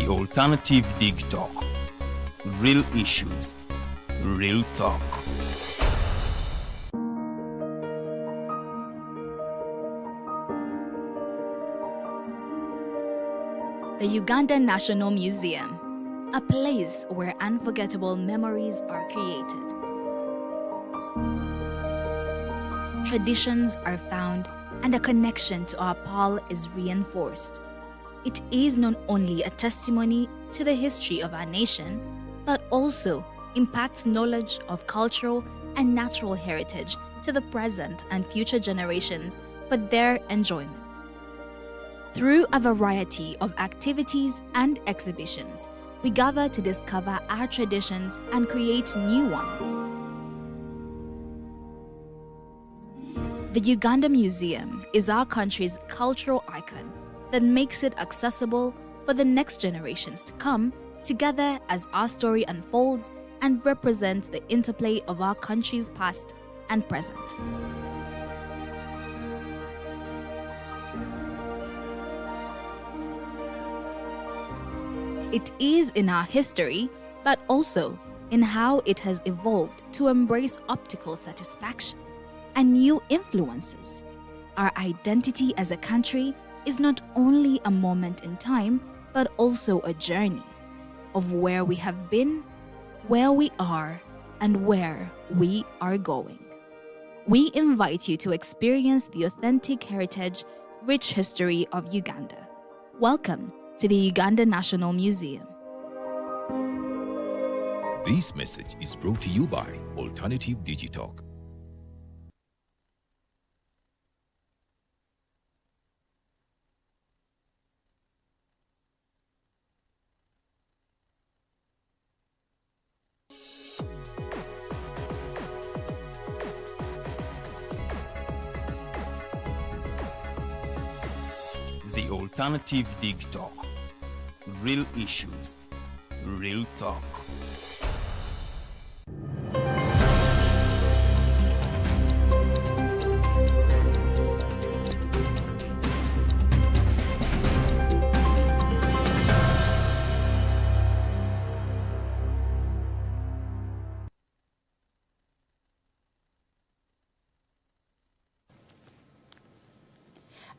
The Alternative Digitalk. Real issues, real talk. The Uganda National Museum, a place where unforgettable memories are created. Traditions are found and a connection to our Pearl is reinforced. It is not only a testimony to the history of our nation, but also impacts knowledge of cultural and natural heritage to the present and future generations for their enjoyment. Through a variety of activities and exhibitions, we gather to discover our traditions and create new ones. The Uganda Museum is our country's cultural icon that makes it accessible for the next generations to come together as our story unfolds and represents the interplay of our country's past and present. It is in our history, but also in how it has evolved to embrace optical satisfaction and new influences. Our identity as a country is not only a moment in time, but also a journey of where we have been, where we are, and where we are going. We invite you to experience the authentic heritage, rich history of Uganda. Welcome to the Uganda National Museum. This message is brought to you by Alternative Digitalk. The Alternative Digitalk. Real issues, real talk.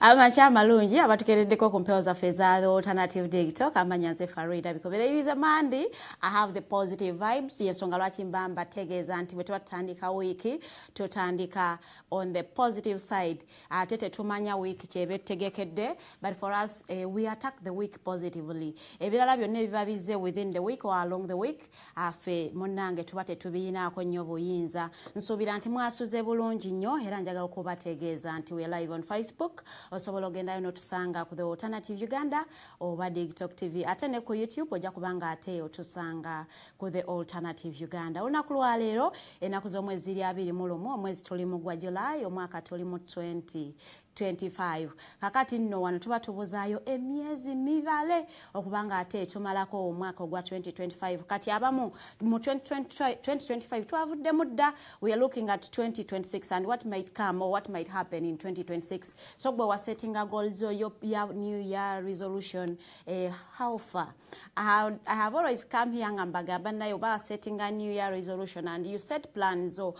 Amacha malungi abatukereddeko ku mpewo zaffe za The Alternative Digitalk amanyanze Farida bikobera. It is a Monday. I have the positive vibes. Yensonga lwaki mbamba tegeeza nti bwe twatandika wiki tutandika on the positive side. Tete tumanya wiki kyebe tegekedde, but for us we attack the week positively. Ebirala byonna ebiba bizze within the week or along the week afe munnange tuba tetubiinaako nnyo buyinza. Nsuubira nti mwasuze bulungi nnyo era njagala okubategeeza nti we live on Facebook. Osobola ogendayo notusanga ku The Alternative Uganda oba Digitalk TV. Ate ne ku YouTube ojja kubanga ate otusanga ku The Alternative Uganda. Olunaku lwa leero ennaku z'omwezi ziri 21 omwezi tuli mu gwa July omwaka tuli mu 2025. Kakati nno wano tuba tubuzaayo emyezi mibale okubanga ate tumalako omwaka ogwa 2025. Kati abamu mu 2025 twavudde mudda. We are looking at 2026 and what might come or what might happen in 2026. So we are setting a goals or your new year resolution. How far? I have always come here ngambagamba nayo ba setting a new year resolution and you set plans or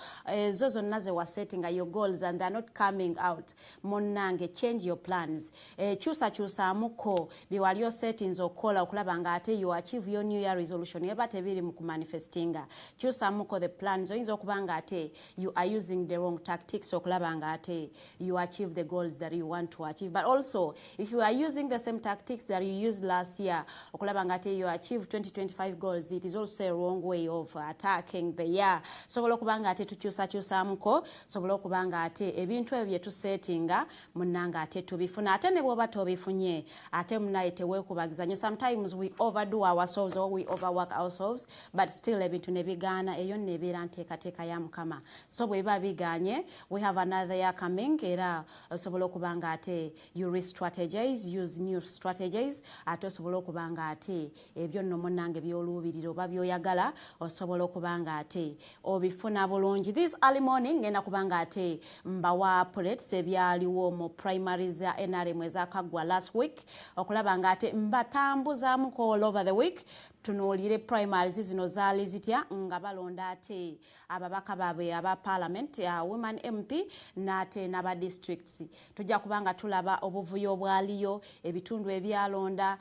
zozo naze was setting your goals and they're not coming out. Monange change your plans. Chusa muko biwali your settings or kola okulabanga ate you achieve your new year resolution. Yeba tebiri muku manifestinga. Chusa muko the plans inzo kubanga ate you are using the wrong tactics okulabanga ate you achieve the goals that you want to achieve. But also if you are using the same tactics that you used last year okulabanga ate you achieve 2025 goals, it is also a wrong way of attacking the year. So okubanga ate tuchusa muko so okubanga ate ebintu ebye tu settinga munanga ate tubifuna ate ne bwoba tobifunye ate munaite wekubagizanyo. Sometimes we overdo ourselves or we overwork ourselves, but still ebintu nebigana eyo nebera nteekateeka ya Mukama. So bweba biganye we have another year coming era osobola okubanga ate you re-strategize, use new strategies ate osobola okuba nga ate ebyo nno munnange by'oluubirira oba by'oyagala osobola okuba nga ate obifuna bulungi. This early morning ngenda kuba nga ate mbawa updates ebyaliwo mu primaries za NRM ezakaggwa last week okulaba nga ate mbatambuzaamuko all over the week tunuulire primaries zino zaali zitya nga balonda ate ababaka baabwe aba parliament women MP n'ate n'aba districts. Tujja kubanga tulaba obuvuyo obwaliyo ebitundu ebyalonda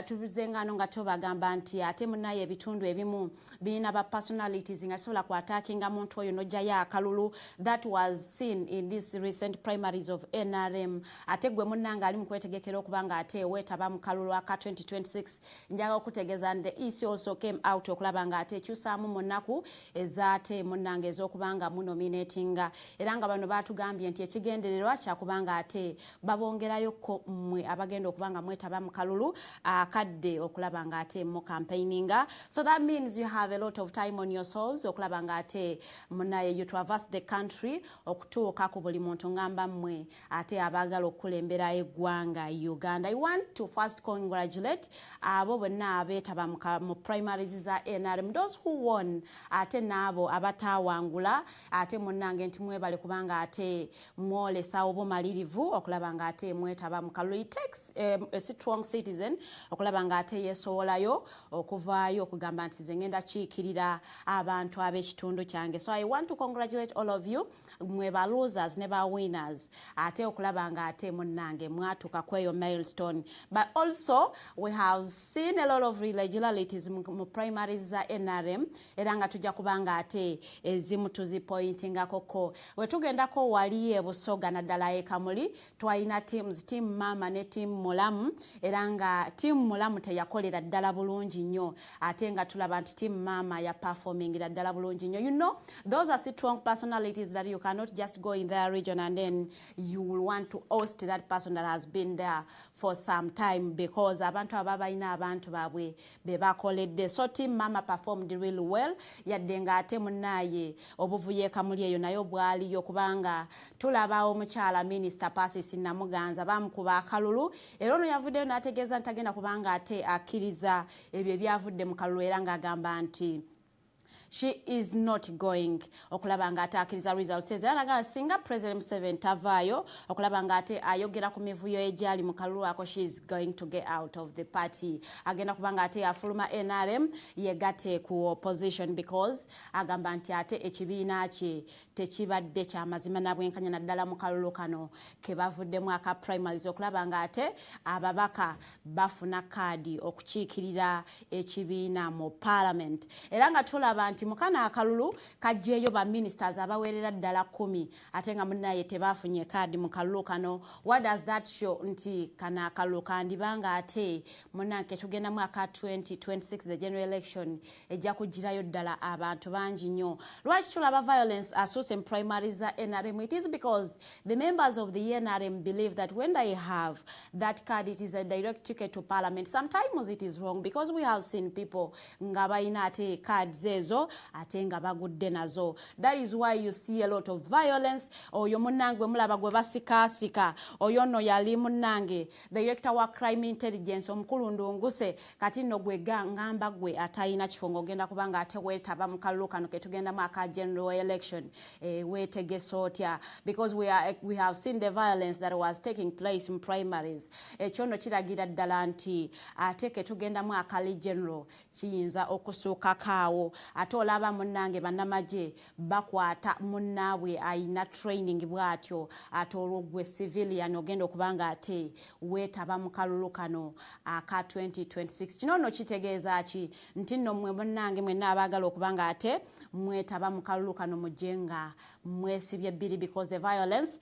tubizengano nga tubagamba nti ate munaye ebitundu ebimu birina ba personalities nga sobola kwatakinga muntu oyo nojjayo akalulu. That was seen in this recent primaries of NRM. Ate gwe munnanga ali mu kwetegekera okubanga ate weetaba mu kalulu aka 2026 njaga okutegeeza and the EC also came out okulaba nga ate ekyusaamu mu nnaku ezaate munnanga ez'okubanga munominatinga era nga bano baatugambye nti ekigendererwa kyakubanga ate babongerayo ko mmwe abagenda okubanga mwetaba mu kalulu akadde okulaba nga ate mu campaigninga. So that means you have a lot of time on yourselves okulaba nga ate munaye you traverse the country okutuuka ku buli muntu ngamba mmwe ate abagala okulembera eggwanga Uganda. I want to first congratulate abo bonna abeetaba mu primaries za NRM, those who won ate n'abo abatawangula ate munnange nti mwebale kubanga ate mwolesa obumalirivu okulaba nga ate mwetaba mu kalulu. It takes a strong citizen okulaba nga ate yeesowolayo okuvaayo okugamba nti ze ngenda kiikirira abantu ab'ekitundu kyange. So I want to congratulate all of you mwe ba losers ne ba winners ate okulaba nga ate munnange mwatuka kweyo milestone. But also we have seen a lot of irregularities mu primaries za NRM era nga tujja kubanga ate ezimu tuzipointinga koko wetugendako wali ebusoga naddala ekamuli twalina teams, team mama ne team mulamu era nga team mulamu teyakolera ddala bulungi nnyo ate nga tulaba nti team mama ya performing ddala bulungi nnyo. You know, those are strong personalities that you cannot just go in their region and then you will want to host that person that has been there for some time because abantu ababalina abantu babwe bebakoledde. So team mama performed really well yadde nga ate munaye obuvuye kamuli eyo nayo bwaliyo kubanga tulaba omukyala minister Pasis Namuganza bamukuba akalulu era ono yavuddeyo n'ategeeza ntagenda kubanga ate akkiriza ebyo ebyavudde mu kalulu era ng'agamba nti she is not going okulaba nga ate akkiriza results era naga singa President Museveni tavaayo okulaba nga ate ayogera ku mivuyo egyali mu kalulu ako she is going to get out of the party. Agenda kubanga ate afuluma NRM yegatte ku opposition because agamba nti ate ekibiina kye tekibadde kyamazima nabwenkanya naddala mu kalulu kano ke bavuddemu aka primaries okulaba nga ate ababaka bafuna kaadi okukiikirira ekibiina mu parliament era nga tulaba nti mukana akalulu kajjeeyo ba ministers abawerera ddala 10 ate nga munaye tebafunye kaadi mu kalulu kano. What does that show? Nti kana akalulu kandibanga ate munanke tugenda mwaka 2026 the general election ejja kugirayo ddala abantu bangi nnyo. Lwaki tulaba violence asuuse in primaries za NRM? It is because the members of the NRM believe that when they have that card it is a direct ticket to parliament. Sometimes it is wrong because we have seen people nga balina ate cards ezo ate nga bagudde nazo. That is why you see a lot of violence. Oyo munnange mulaba gwe basikaasika oyo no yali munnange director wa crime intelligence omukulu Ndunguse kati no gwe ngamba gwe atayina kifongo genda kubanga ate weetaba mu kalulu kano ke tugenda mwaka general election weetegese otya because we have seen the violence that was taking place in primaries. Ekyo no kiragira ddala nti ate ke tugenda mwaka general kiyinza okusuuka kaawo ate olaba munnange bannamagye bakwata munnaabwe ayina training bwatyo ate olwogwe civilian ogenda okubanga ate weetaba mu kalulu kano aka 2026. Kino no kitegeeza ki nti nno mwe munnange mwenna abaagala okubanga ate mwetaba mu kalulu kano mujenga mwesibye bbiri because the violence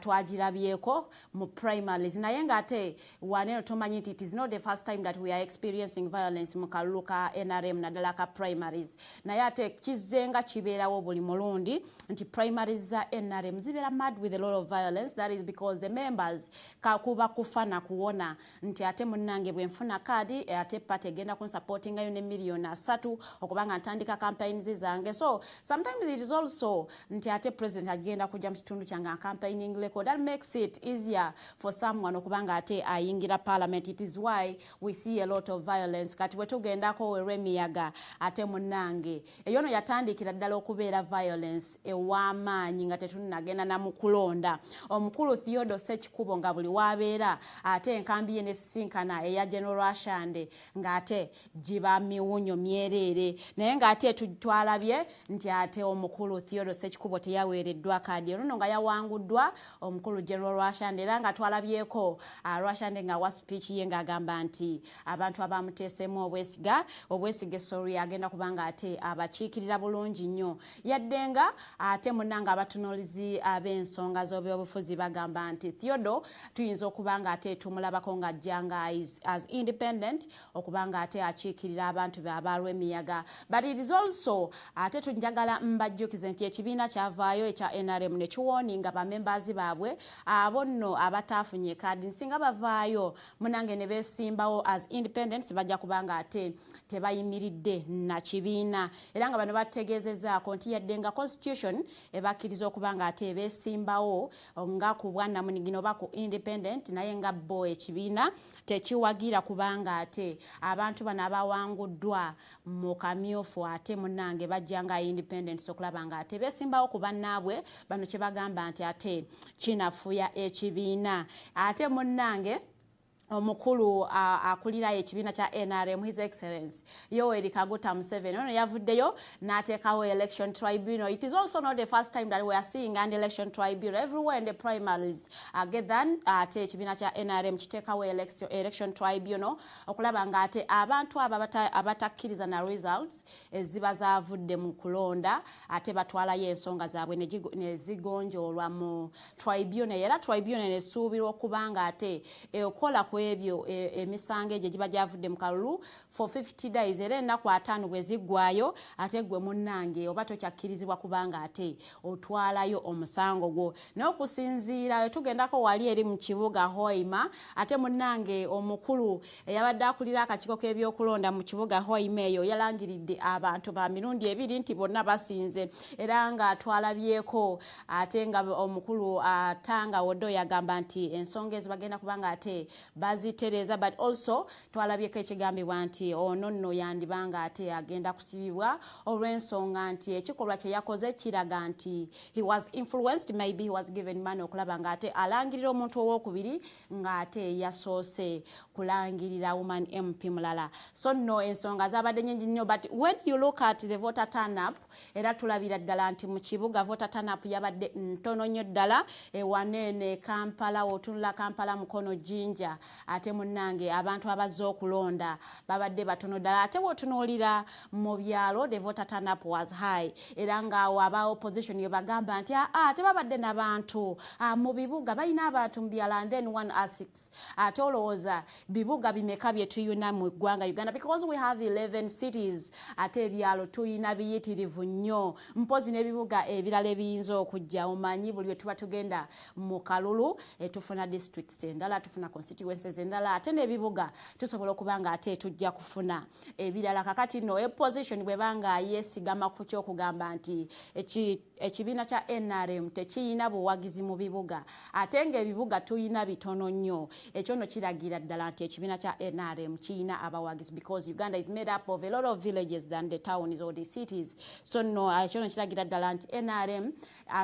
twagirabyeko mu primaries naye nga ate waneno tomanyi nti it is not the first time that we are experiencing violence mu kalulu ka NRM naddala ka primaries naye ate kizenga kibeerawo buli mulundi nti primaries za NRM zibeera mad with a lot of violence. That is because the members kakuba kufana kuwona nti ate munnange bwe nfuna kaadi ate party egenda kunsupportingayo ne million 3 okubanga ntandika campaigns zange. So sometimes it is also nti ate ate president agenda kujja mu kitundu kyange campaigning record. That makes it easier for someone okubanga ate ayingira parliament. It is why we see a lot of violence. Kati bwe tugendako emiyaga ate munnange eyono yatandikira ddala okubeera violence ew'amaanyi nga tetunagenda namukulonda. Omukulu Theodore Ssekikubo nga buli wabeera ate enkambi ye nesisinkana eya General Rwashande ng'ate giba miwunyo myerere naye ng'ate twalabye nti ate omukulu Theodore Ssekikubo teyaweereddwa kaadi eno nga yawanguddwa omukulu General Rwashande era nga twalabyeko Rwashande nga wa speech ye ng'agamba nti abantu abamuteesemu obwesige sorry agenda kubanga ate abakiikirira bulungi nnyo yaddenga ate munnanga abatunuulizi ab'ensonga z'ebyobufuzi bagamba nti Theodore tuyinza okubanga ate tumulabako nga ajjanga as independent okubanga ate akiikirira abantu abalwa emiyaga. But it is also ate tunjagala mbajjukize nti ekibiina kyavaayo ekya NRM ne kiwooninga bamembazi baabwe abo nno abataafunye kaadi nsinga bavaayo munnange ne beesimbawo as independents bajja kubanga ate tebayimiridde na kibiina era nga bano bategeezezaako nti yadde nga constitution ebakkiriza okubanga ate beesimbawo nga ku bwannamunigino oba ku independent naye nga bo ekibiina tekiwagira kubanga ate abantu bano abawanguddwa mu kamyufu ate munnange bajjanga independent okulaba nga ate beesimbawo ku bannaabwe bano kye bagamba nti ate kinafuya ekibiina ate munnange omukulu akulira ekibiina kya NRM His Excellency Yoweri Kaguta Museveni ono yavuddeyo n'ateekawo election tribunal. It is also not the first time that we are seeing an election tribunal everywhere in the primaries get than ate ekibiina kya NRM kiteekawo election tribunal okulaba nga ate abantu abatakkiriza na results eziba zavudde mu kulonda ate batwalayo ensonga zaabwe ne zigonjoolwa mu tribunal era tribunal nesuubirwa okubanga ate ekola ebyo emisango egyo giba gyavudde mu kalulu for 50 days era ennaku 5 bwe ziggwayo ate gwe munnange oba tokyakkirizibwa kubanga ate otwalayo omusango gwo n'okusinziira tugendako wali eri mu kibuga Hoima ate munnange omukulu eyabadde akulira akakiiko k'ebyokulonda mu kibuga Hoima eyo yalangiridde abantu ba mirundi 2 nti bonna basinze era nga twalabyeko ate nga omukulu Tanga Wodo yagamba nti ensonga ezo bagenda kubanga ate bazitereza but also twalabyeko ekigambibwa nti ono nno yandibanga ate agenda kusibibwa olw'ensonga nti ekikolwa kye yakoze kiraga nti he was influenced, maybe he was given money okulaba nga ate alangirira omuntu owokubiri nga ate yasoose kulangirira woman MP mulala. So no ensonga zabadde nyingi nnyo but when you look at the voter turn up era tulabira ddala nti mu kibuga voter turn up yabadde ntono nnyo ddala ewanene Kampala otunula Kampala Mukono Jinja ate munnange abantu abazze okulonda babadde batono ddala ate wotunuulira mu byalo the voter turn up was high era nga aba opposition yebagamba nti tebabadde n'abantu mu bibuga balina abantu mu byalo and then one asks ate olowooza bibuga bimeka bye tuyina mu ggwanga Uganda because we have 11 cities ate ebyalo tuyina biyitirivu nnyo mpozi n'ebibuga ebirala ebiyinza okujja omanyi buli tuba tugenda mu kalulu tufuna districts endala tufuna constituencies endala ate n'ebibuga tusobola okubanga ate tujja kufuna ebirala kakati no opposition bwebanga yesigama ku kyokugamba nti ekibiina kya NRM tekiyina buwagizi mu bibuga ate ng'ebibuga tuyina bitono nnyo ekyo no kiragira ddala nti ekibiina kya NRM kiyina abawagizi because Uganda is made up of a lot of villages than the towns or the cities. So no ekyo no kiragira ddala nti NRM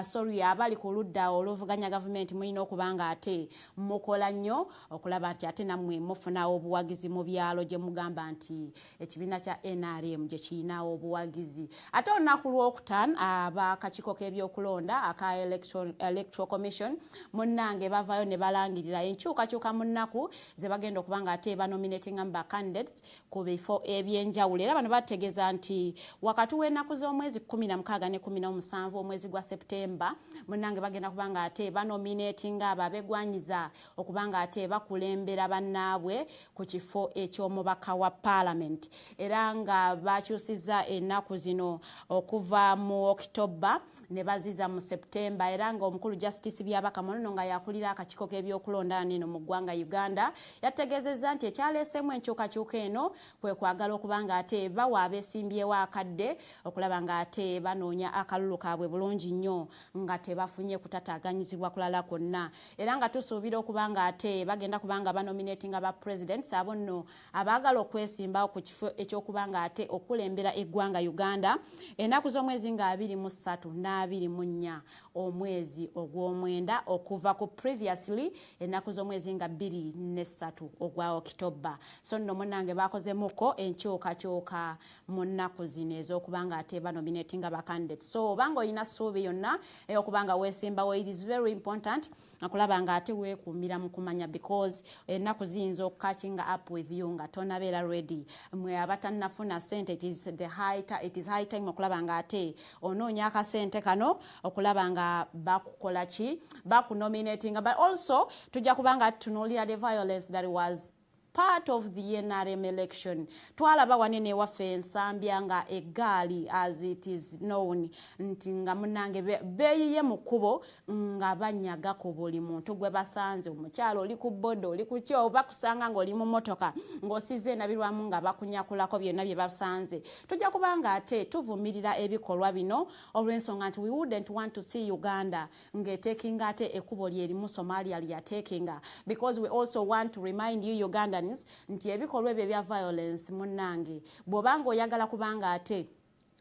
sorry abali ku ludda oluvuganya government muyina okubanga ate mukola nnyo okulaba nti ate nammwe mufuna obuwagizi mu byalo gye mugamba nti ekibiina kya NRM gye kiyina obuwagizi ate olunaku lwokutaano abakakiiko k'ebyokulonda aka electoral commission munnange bavaayo ne balangirira enkyukakyuka mu nnaku ze bagenda okubanga ate banominating amba candidates ku bifo ebyenjawulo era bano bategeeza nti wakati w'ennaku z'omwezi 16 ne 17 omwezi gwa Septemba munnange bagenda kubanga ate banominating abo abegwanyiza okubanga ate bakulembera okulembera bannaabwe ku kifo eky'omubaka wa Parliament era nga bakyusizza ennaku zino okuva mu October ne baziza mu September era nga omukulu Justice Byabaka Monono nga yakulira akakiko k'ebyokulonda neno mu ggwanga Uganda yategeezezza nti ekyaleesemu enkyukakyuka eno kwe kwagala okuba nga ate bawa abeesimbyewo akadde okulaba nga ate banoonya akalulu kaabwe bulungi nnyo nga tebafunye kutataaganyizibwa kulala kwonna era nga tusuubira okuba nga ate bagenda kuba nga banominatinga ba presidents abo nno abaagala okwesimbawo ku kifo ekyokuba nga ate okulembera eggwanga Uganda ennaku z'omwezi nga 23 na 24 omwezi ogw'omwenda okuva ku previously ennaku z'omwezi nga 23 ogwa October so nno munnange bakozemuko enkyukakyuka mu nnaku zino ez'okuba nga ate banominatinga ba candidates so obanga olina ssuubi yonna ey'okuba nga weesimbawo it is very important akulaba nga ate weekuumira mu kumanya because ennaku ziyinza okukakinga up with you nga tonabeera ready mwe abatannafuna ssente it is high time okulaba nga ate onoonya akasente kano okulaba nga bakukola ki bakunominatinga but also tujja kuba nga tutunuulira the violence that was part of the NRM election twalaba wanene waffe ensambya nga eggaali as it is known nti nga munnange beeyiye mu kkubo nga banyaga ku buli muntu gwe basanze omukyalo oli ku bodo oli ku kyo bakusanga ng'oli mu motoka ng'osize nabirwamu nga bakunyakulako byonna bye basanze tujja kubanga ate tuvumirira ebikolwa bino olw'ensonga nti we wouldn't want to see Uganda ng'etekinga ate ekkubo lyerimu Somalia lyatekinga because we also want to remind you Uganda nti ebikolwa ebyo bya violence munnange bw'obanga oyagala kubanga ate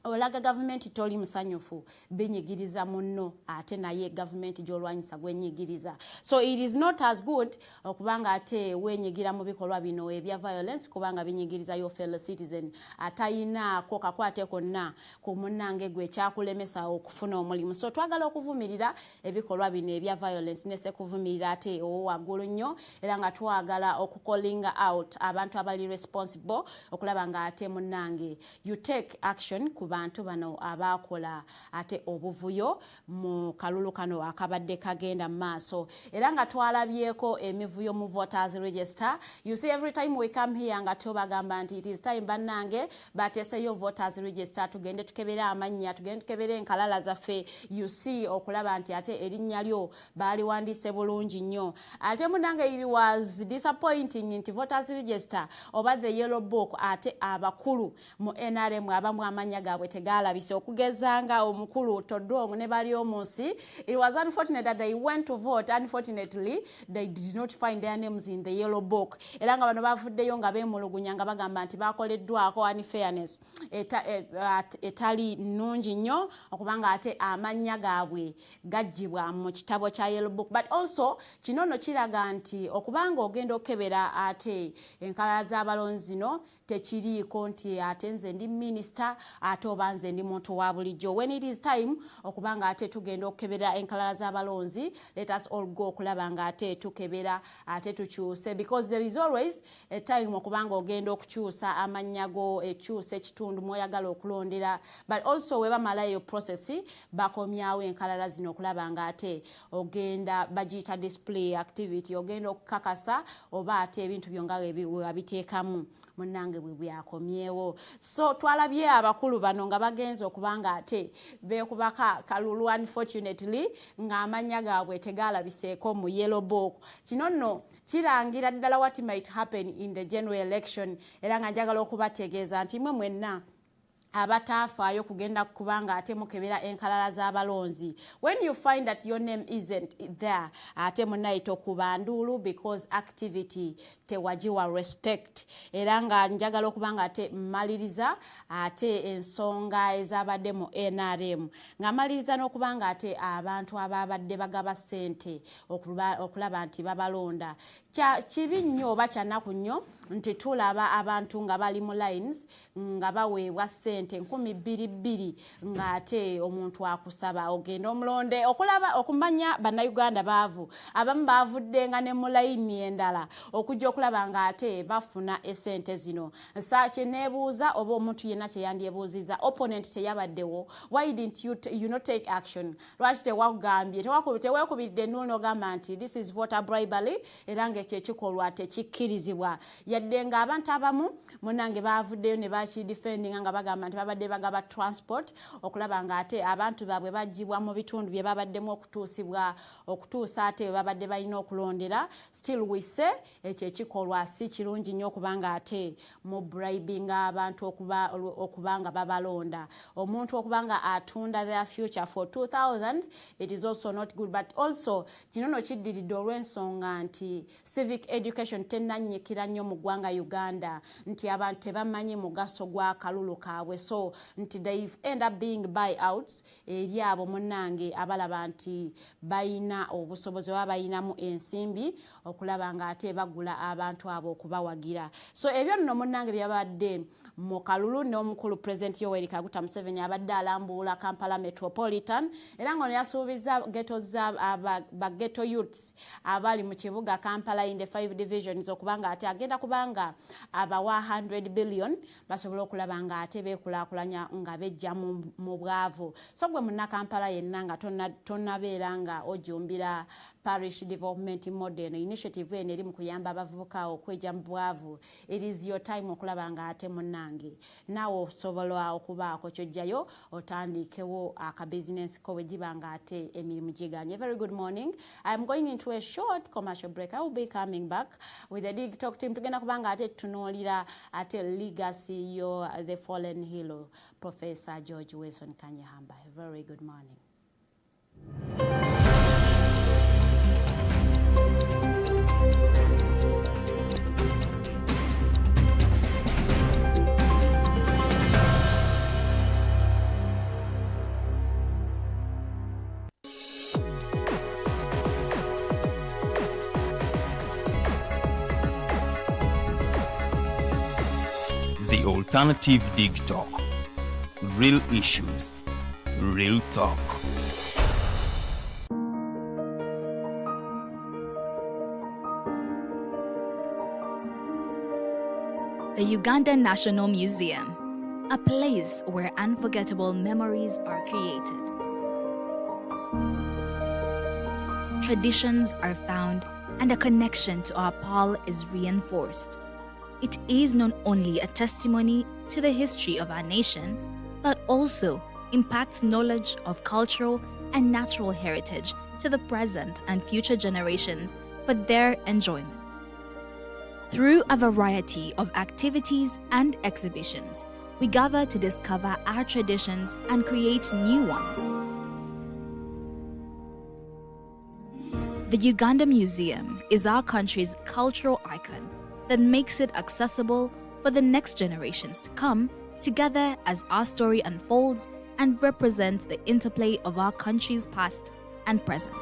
olaga government toli musanyufu binyigiriza munno ate naye government gy'olwanyisa gwenyigiriza so it is not as good okubanga ate wenyigira mu bikolwa bino ebya violence kubanga binyigiriza your fellow citizen atayinaako kakwate konna ku munnange gwe kyakulemesa okufuna omulimu so twagala okuvumirira ebikolwa bino ebya violence nese kuvumirira ate waggulu nnyo era nga twagala okukolinga out abantu abali responsible okulaba nga ate munnange you take action bantu bano abakola ate obuvuyo mu kalulu kano akabadde kagenda maaso era nga twalabyeko emivuyo mu voters register you see every time we come here nga tobagamba nti it is time bannange bateseyo voters register tugende tukebera amanya tugende tukebera enkalala zaffe you see okulaba nti ate erinnya lyo baliwandiise bulungi nnyo ate munange it was disappointing nti voters register oba the yellow book ate abakulu mu NRM abamu amanya gaabwe tegalabise okugezanga omukulu Todong ne bali omunsi it was unfortunate that they went to vote unfortunately they did not find their names in the yellow book era nga bano bavuddeyo nga beemulugunya nga bagamba nti bakoleddwako unfairness etali nnungi nnyo okubanga ate amanya gaabwe gajjibwa mu kitabo kya yellow book but also kino no kiraga nti okubanga ogenda okebera ate enkalala z'abalonzi no tekiriiko nti ate nze ndi minister ate oba nze ndi muntu wa bulijjo when it is time okubanga ate tugenda okukebera enkalala z'abalonzi let us all go okulaba nga ate tukebera ate tukyuse because there is always a time okubanga ogenda okukyusa amanyago ekyusa ekitundu mwoyagala okulondera but also we bamalayo process bakomyawo enkalala zino okulaba nga ate ogenda bagiyita display activity ogenda okukakasa oba ate ebintu byonga wabiteekamu munnange bwe byakomyewo so twalabye abakulu bano nga bagenza okubanga ate beekubaka kalulu unfortunately ng'amanya gaabwe tegalabiseeko mu yellow book kino nno kirangira ddala what might happen in the general election era nga njagala okubategeeza nti mwe mwenna abatafaayo kugenda kubanga ate mukebera enkalala z'abalonzi when you find that your name isn't there ate munaito kubanduulu because activity tewajiwa respect era nga njagala okubanga ate maliriza ate ensonga ezabadde mu NRM nga maliriza n'okubanga ate abantu ababadde bagaba ssente okulaba nti babalonda kibi nnyo oba kyanaku nnyo nti tulaba abantu nga bali mu lines nga baweebwa ssente sente 2,200 ng'ate omuntu akusaba ogenda omulonde okulaba okumanya bannayuganda baavu abamu baavuddenga ne mu layini endala okujja okulaba ng'ate bafuna esente zino sa kyeneebuuza oba omuntu yenna kye yandyebuuzizza opponent teyabaddewo why didn't you not take action lwaki tewakugambye teweekubidde ennuuni ogamba nti this is voter bribery era ng'ekyo ekikolwa tekikkirizibwa yadde ng'abantu abamu munnange baavuddeyo ne bakidefendinga nga bagamba nti babadde bagaba transport okulaba ng'ate abantu baabwe baggyibwa mu bitundu bye babaddemu okutuusa ate babadde balina okulondera still we say ekyo ekikolwa si kirungi nnyo okubanga ate mu bribing abantu okubanga babalonda omuntu okubanga atunda their future for 2,000 it is also not good but also kino no kiddiridde olw'ensonga nti civic education tennannyikira nnyo mu ggwanga Uganda nti abantu tebamanyi mugaso gwa kalulu kaabwe so nti they end up being buyouts eri abo munnange abalaba nti bayina obusobozi baba bayinamu ensimbi okulaba ng'ate bagula abantu abo okubawagira so ebyo nno munnange byabadde mu kalulu n'omukulu President Yoweri Kaguta Museveni abadde alambuula Kampala Metropolitan era nga yasuubiza ghetto youths abali mu kibuga Kampala in the 5 divisions okubanga ate agenda kubanga abawa 100 billion basobola okulaba nga ate beekulaakulanya nga bejja mu bwavu so gwe munna Kampala yenna nga tonnabeera nga ojumbira parish development modern initiative eno eri mu kuyamba abavubuka okweja mu bwavu it is your time okulaba nga ate munnange naawe osobola okubaako kyojjayo otandikewo akabizinesi ko bwe giba nga ate emirimu giganye. Very good morning. I'm going into a short commercial break. I will be coming back with the Digitalk team tugenda kubanga ate tunuulira ate legacy yo the fallen hero Professor George Wilson Kanyeihamba. Very good morning. The Alternative Digitalk. Real issues, real talk. The Ugandan National Museum, a place where unforgettable memories are created. Traditions are found and a connection to our Pearl is reinforced. It is not only a testimony to the history of our nation, but also impacts knowledge of cultural and natural heritage to the present and future generations for their enjoyment. Through a variety of activities and exhibitions, we gather to discover our traditions and create new ones. The Uganda Museum is our country's cultural icon that makes it accessible for the next generations to come together as our story unfolds and represents the interplay of our country's past and present.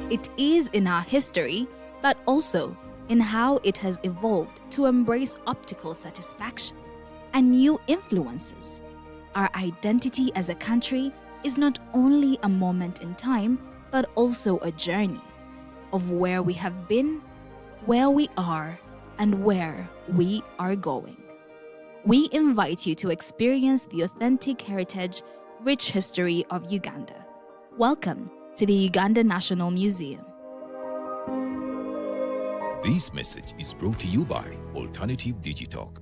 It is in our history, but also in how it has evolved to embrace optical satisfaction and new influences. Our identity as a country is not only a moment in time, but also a journey of where we have been, where we are, and where we are going. We invite you to experience the authentic heritage, rich history of Uganda. Welcome to the Uganda National Museum. This message is brought to you by Alternative Digitalk.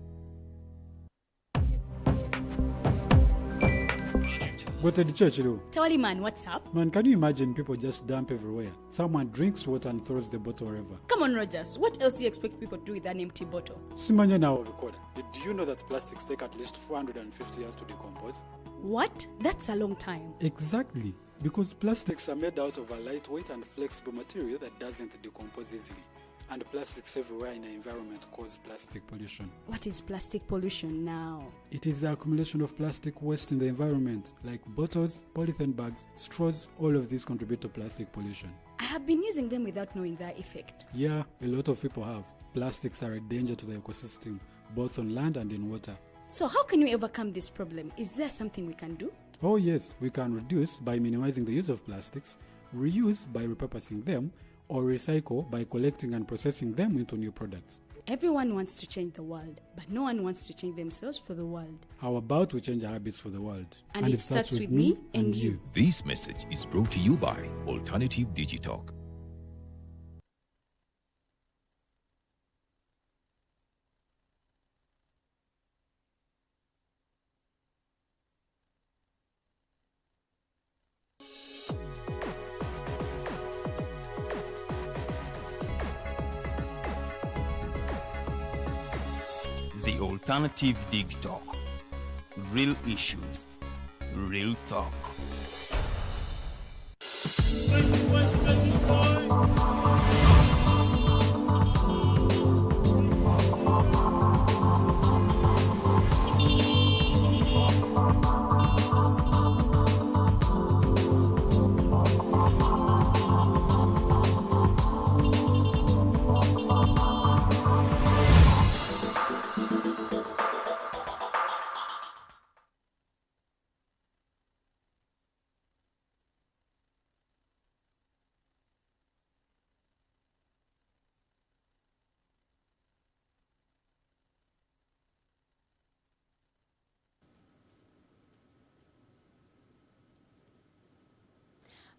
Go to the church, though. Tawali man, what's up? Man, can you imagine people just dump everywhere? Someone drinks water and throws the bottle wherever. Come on, Rogers. What else do you expect people to do with an empty bottle? Simanya now, recorder. Did you know that plastics take at least 450 years to decompose? What? That's a long time. Exactly. Because plastics are made out of a lightweight and flexible material that doesn't decompose easily. And plastics everywhere in the environment cause plastic pollution. What is plastic pollution now? It is the accumulation of plastic waste in the environment, like bottles, polythene bags, straws. All of these contribute to plastic pollution. I have been using them without knowing their effect. Yeah, a lot of people have. Plastics are a danger to the ecosystem, both on land and in water. So how can we overcome this problem? Is there something we can do? Oh yes, we can reduce by minimizing the use of plastics, reuse by repurposing them, or recycle by collecting and processing them into new products. Everyone wants to change the world, but no one wants to change themselves for the world. How about we change our habits for the world? And it starts with me and you. This message is brought to you by Alternative Digitalk. The Alternative Digitalk. Real issues, real talk.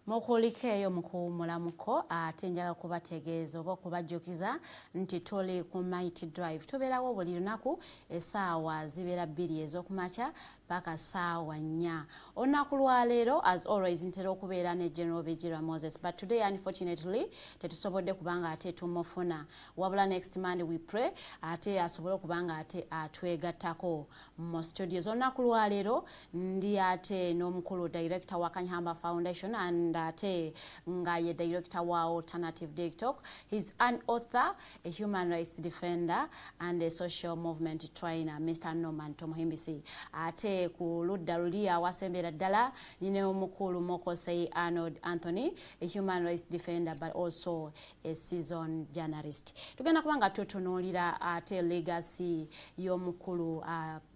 Mukulikeeyo mukuwummulamuko ate njagala kubategeeza oba okubajjukiza nti tuli ku Mighty Drive. Tubeerawo buli lunaku essaawa zibeera 2 ez'okumakya paka ssaawa 4. Olunaku lwa leero as always ntera okubeera ne General Bijirwa Moses, but today unfortunately tetusobodde kubanga ate tumufuna. Wabula next Monday we pray ate asobole okubanga ate atwegattako mu studios. Olunaku lwa leero ndi ate n'omukulu director wa Kanyeihamba Foundation and ate nga ye director wa Alternative Digitalk. He's an author, a human rights defender and a social movement trainer, Mr. Norman Tomuhimbisi. Ate ku ludda luli awasembera ddala nine omukulu Mokosei Arnold Anthony, a human rights defender but also a seasoned journalist. Tugenda kubanga tutunuulira ate legacy y'omukulu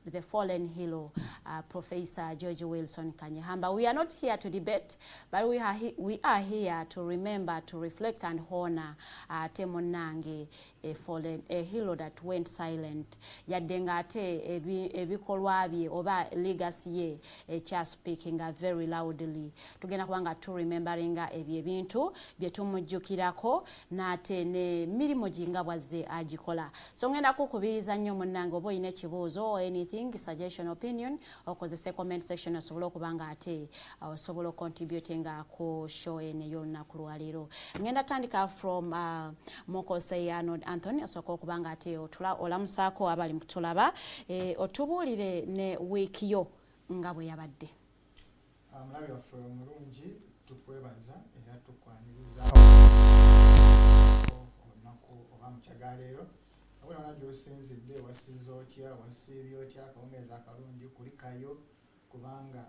the fallen hero, Professor George Wilson Kanyeihamba. We are not here to debate, but we are here to remember, to reflect and honor Temonange, a hero that went silent. Yadenga ate ebikolwa bye oba legacy ye ekya speaking very loudly. Tugenda kubanga to remembering ebyo ebintu bye tumujjukirako nate ne mirimo jinga bwazze agikola. So ngenda kukubiriza nnyo munnange oba oyina ekibuuzo or anything, suggestion, opinion, okozese comment section osobola okubanga ate osobola contributing ku show ene y'olunaku lwa leero. Ngenda tandika from Mokosei Arnold Anthony asooka okubanga ate olamusaako abali mukutulaba otubuulire ne week yo nga bwe yabadde. Mulabi waffe omulungi tukwebaza era tukwaniriza olunaku oba mukyagala leero. Abona gy'osinzidde wasiza otya wasiibye otya akawungeezi akalungi kulikayo kubanga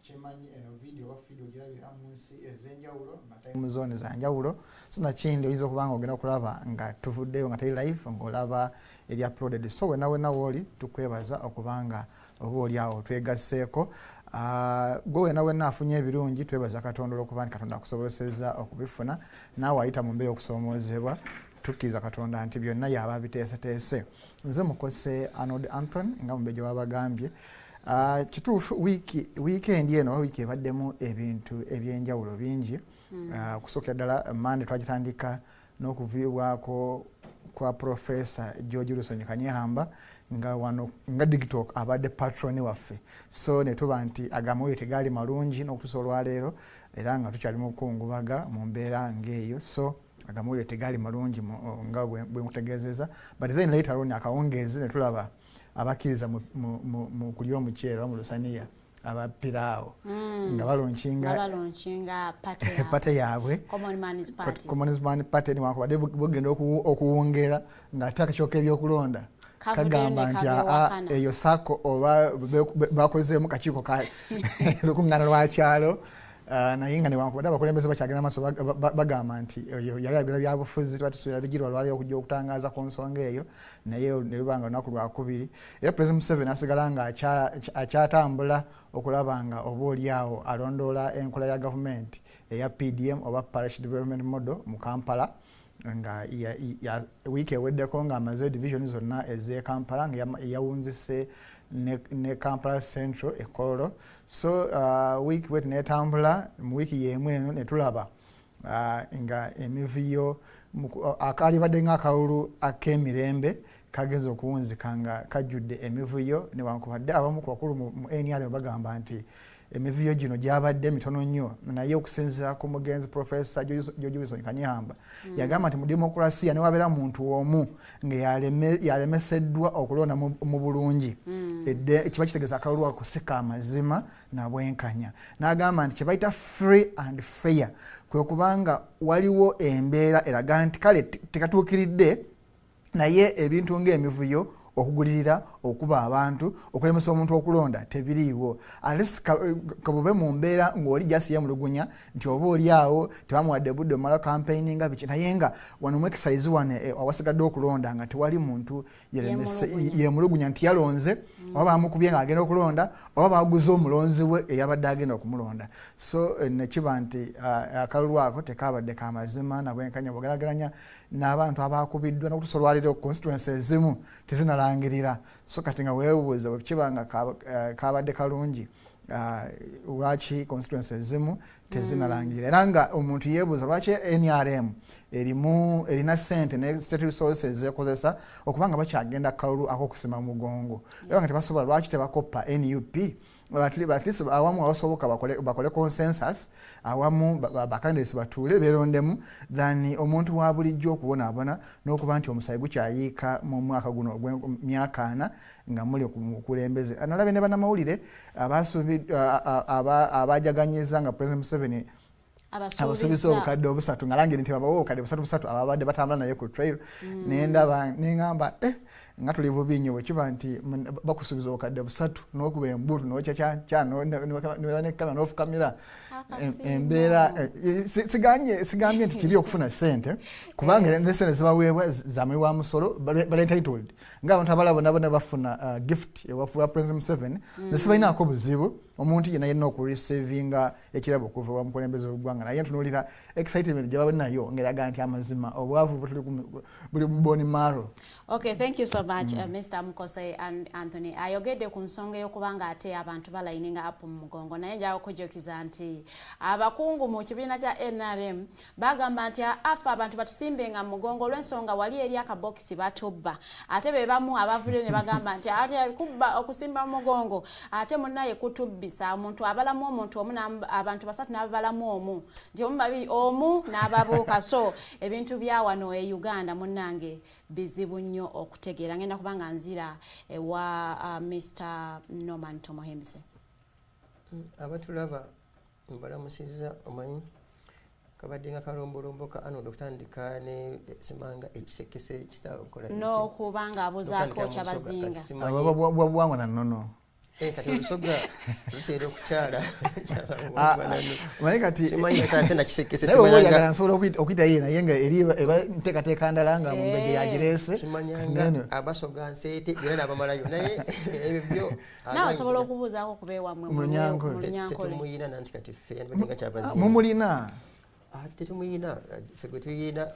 kyemanyi eno video oba video girabira mu nsi ez'enjawulo time zone za njawulo sinakindi oyinza okubanga ogenda okulaba nga tuvuddeyo nga teri live ng'olaba eri uploaded. So wena wooli tukwebaza okubanga oba oli awo twegasseeko. Gwe wena afunye ebirungi twebaza Katonda olw'okuba nti Katonda akusobozesezza okubifuna naawe ayita mu mbeera okusomoozebwa. Tukkiriza Katonda nti byonna yaba biteeseteese. Nze Mukose Arnold Anthony nga mubejja wabagambye. Kituufu weekend eno wiiki ebaddemu ebintu ebyenjawulo bingi. Kusookera ddala Monday twagitandika n'okuviibwako kwa Professor George Wilson Kanyeihamba nga Digitalk abadde patroni waffe. So ne tuba nti agamawulire tegaali malungi n'okutuusa olwaleero era nga tukyali mu kukungubaga mu mbeera ng'eyo. So agamawulire tegaali malungi nga bwe mutegeezeza, but then later on akawungeezi ne tulaba abakkiriza mu kulya omuceere mu lusaniya abapiraawo nga balonkinga pate yaabwe Communist Man Party newankubadde bugenda okuwongera ng'ate akakiiko k'ebyokulonda kagamba nti eyo sako oba bakozeemu kakiiko ka lukuŋŋaana lwakyalo naye nga newankubadde abakulembeze bakyagenda maaso bagamba nti yali ayogera byabufuzi tebatusuubira bigirwa lwaliwo okujja okutangaaza ku nsonga eyo naye ne lubanga olunaku lwakubiri era President Museveni asigala nga akyatambula okulaba nga oba oliawo alondoola enkola ya gavumenti eya PDM oba Parish Development Model mu Kampala nga wiiki eweddeko ng'amaze division zonna ez'e Kampala nga yawunzise ne Kampala Central Ekololo so wiiki bwe tunetambula mu wiiki y'emu eno ne tulaba nga emivuyo akalibadde ng'akalulu ak'emirembe kagenza okuwunzika nga kajjudde emivuyo newankubadde abamu ku bakulu mu NRM bagamba nti emivuyo gino gyabadde mitono nnyo naye okusinziira ku mugenzi Profesa George Wilson Kanyeihamba yagamba nti mu demokrasiya newabeera muntu omu nga yalemeseddwa okulonda mu bulungi kiba kitegeeza akalulu ako si ka mazima na bwenkanya n'agamba nti kye bayita free and fair kwe kubanga waliwo embeera eraga nti kale tekatuukiridde naye ebintu ng'emivuyo okugulirira okuba abantu okulemesa omuntu okulonda tebiriiwo alesi kabube mu mbeera ng'oli jasi yemulugunya nti oba oli awo tebamuwadde budde omala campaigninga biki naye nga wano mu exercise wane awasigadde okulonda nga tewali muntu yemulugunya nti yalonze oba bamukubye ng'agenda okulonda oba baguze omulonzi we eyabadde agenda okumulonda so nekiba nti akalulu ako tekabadde kamazima nabwenkanya bwogerageranya n'abantu abakubiddwa n'okutusolwalira constituency ezimu tezinalangirira so kati nga weebuuza bwe kiba nga kabadde kalungi lwaki constituency ezimu tezinalangirira era nga omuntu yeebuuza lwaki NRM erina ssente ne state resources zekozesa okuba nga bakyagenda kalulu ak'okusima mugongo era nga tebasobola lwaki tebakoppa NUP at least awamu abasoboka bakole consensus awamu bacandidates batuule berondemu than omuntu wa bulijjo okubonaabona n'okuba nti omusayi gukyayiika mu mwaka guno myaka 4 nga muli kulembeze nalabe ne bannamawulire abajaganyiza nga President Museveni abasuubiza obukadde obusatu nga langira nti babawo obukadde busatu ababadde batambula naye ku trail nendaba neŋŋamba nga tuli bubi nnyo bwe kiba nti bakusuubiza obukadde busatu n'okuba embuutu n'okyakya nebanekkamera n'ofukamira embeera sigambye nti kibi okufuna ssente kubanga nesente zibaweebwa zamibwa musolo bali entitled ng'abantu abalala bonna bafuna gift ewafuwa President Museveni nesibalinaako buzibu omuntu yenna okurecevinga ekirabo okuva wa mukulembeze w'eggwanga naye ntunuulira excitement gye baba nayo ng'eraga nti amazima obwavu buli mu boni marrow. Okay, thank you so much Mr. Mukose and Anthony. Ayogedde ku nsonga y'okubanga ate abantu balayininga apu mu mugongo naye njawo kujokiza nti abakungu mu kibiina kya NRM bagamba nti afa abantu batusimbenga mu mugongo olw'ensonga wali eri akabokisi batobba ate be bamu abavudde ne bagamba nti ate kubba okusimba mu mugongo ate munnaye kutubbisa omuntu abalamu omuntu omu abantu basatu n'abalamu omu nti omu babiri omu n'ababuuka so ebintu bya wano e Uganda munnange bizibu nnyo okutegeera ngenda kubanga nzira ewa Mr. Norman Tomohemse. Abatulaba mbalamusizza omanyi kabadde nga kalombolombo ka ano dokutandika ne simanga ekisekese kitakola no kubanga abuzaako kyabazinga bwabwangwa na nono kati olusoga lutera okukyala naye kati simanyi ate nakisekese simanyanga nsobola okuyita ye naye nga eri nteekateeka ndala nga mu mbeje yagirese simanyanga abasoga nseete era n'abamalayo naye ebyo nawe osobola okubuuzaako kubeewamwe mu Lunyankole tetumuyina nanti kati ffe yandibadde nga kyabazinga mumulina tetumuyina ffe gwe tuyina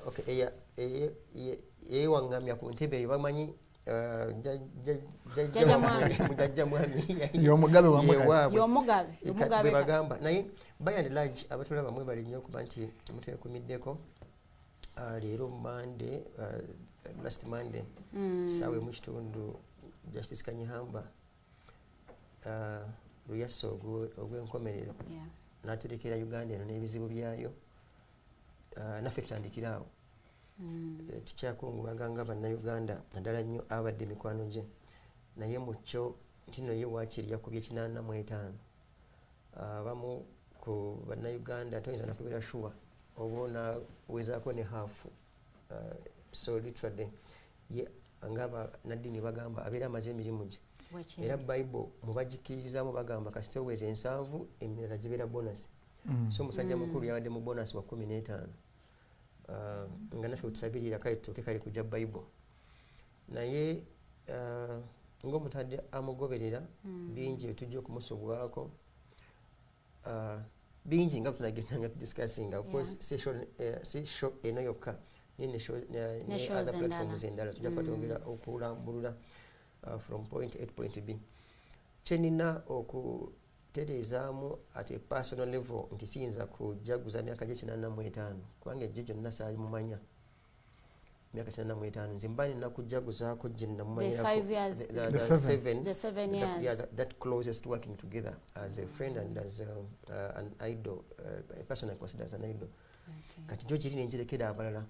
yeewaŋŋamya ku ntebe eyo bamanyi jajja mwami y'omugabe bwe bagamba naye by and large abatulaba bamwe bali nnyo okuba nti mutwekumiddeko leero Monday last Monday saawa mu kitundu Justice Kanyeihamba luyasa ogw'enkomerero n'atulekera Uganda eno n'ebizibu byayo naffe tutandikiraawo tukyakungubanga nga bannayuganda naddala nnyo abadde mikwano gye naye mu kyo nti no ye waakiri yakubye 85 abamu ku bannayuganda toyinza nakubira shuwa oba onawezaako ne haafu so literally ngaba naddini bagamba abeera amaze emirimu gye era Bible mubagikirizamu bagamba kasita oweza 7 emirala gibeera bonus so musajja mukulu yabadde mu bonus wa 15 nga naffe tusabirira kale tutuuke kale kujja Bible naye ng'omutadde amugoberera bingi betujja okumusobwako bingi nga tunagendanga tudiscussinga of course si show eno yokka ne other platforms endala tujja kwatongera okulambulula from point A to point B kyenina okutereezaamu at a personal level nti siyinza kujaguza myaka gye 85 kubanga ejjo gyonna saayimumanya myaka 85 nze mba nina kujaguzaako gye namumanya the 7 years that closest working together as a friend and as an idol a person I consider as an idol kati jo giri nenjirekera abalala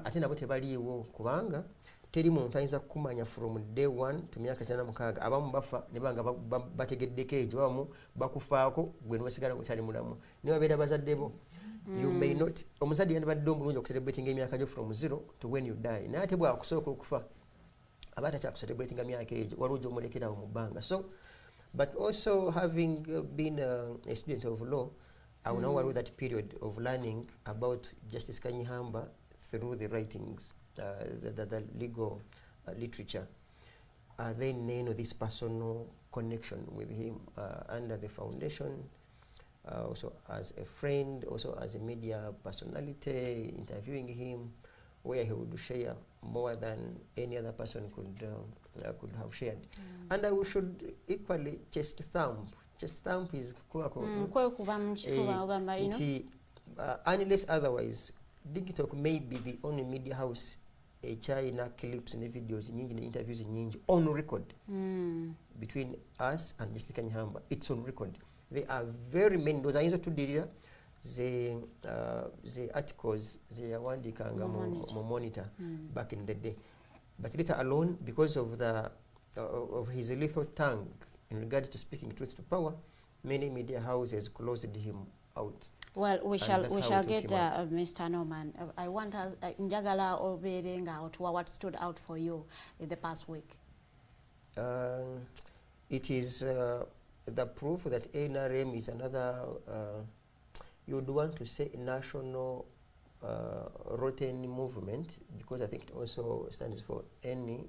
ate nabo tebaliiwo kubanga teri muntu ayinza kukumanya from day 1 to myaka 96 abamu bafa ne banga bategeddeko ekyo abamu bakufaako gwe nibasigala kukyali mulamu ne babeera bazaddebo you may not omuzadde yandibadde omulungi okucelebrating emyaka gyo from 0 to when you die naye ate bwakusooka okufa aba takyakucelebrating emyaka egyo waliwo gyomulekerawo mu bbanga so but also having been a student of law I will now worry that period of learning about Justice Kanyeihamba through the writings, the legal literature. Then this personal connection with him under the foundation, also as a friend, also as a media personality, interviewing him, where he would share more than any other person could have shared. And I should equally chest thump is unless otherwise Digitalk may be the only media house China clips and videos nyingi na interviews nyingi on record between us and Mr. Kanyeihamba. It's on record. There are very many those are to deal the articles they wandikanga mo monitor back in the day, but later alone because of the of his lethal tongue in regard to speaking truth to power, many media houses closed him out. Well, we shall get Mr. Norman. I want us njagala oberenga otuwa what stood out for you in the past week. It is the proof that NRM is another you would want to say national rotten movement, because I think it also stands for NRM.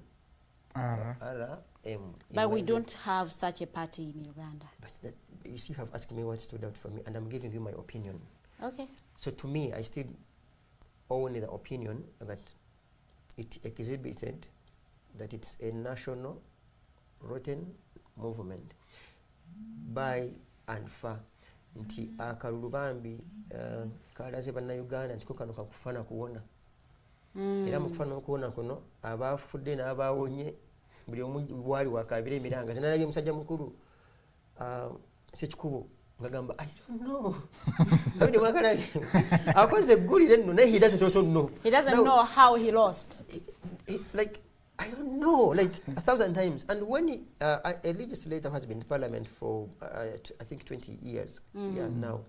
But we don't have such a party in Uganda. But that, you see, you have asked me what stood out for me, and I'm giving you my opinion. Okay. So to me, I still own the opinion that it exhibited that it's a national rotten movement by and far. Nti akalulu bambi kalaze bannayuganda nti ko kano kakufana kuwona. Era mu kufana okuwona kuno abafudde n'abawonye buli omu wali wakabira emiranga zinalabye musajja mukulu sekikubo ngagamba I don't know. Abindi mwakala akoze gulire nno naye he doesn't also know. He doesn't know how he lost. Like I don't know, like 1,000 times. And when a legislator has been in parliament for, I think, 20 years now,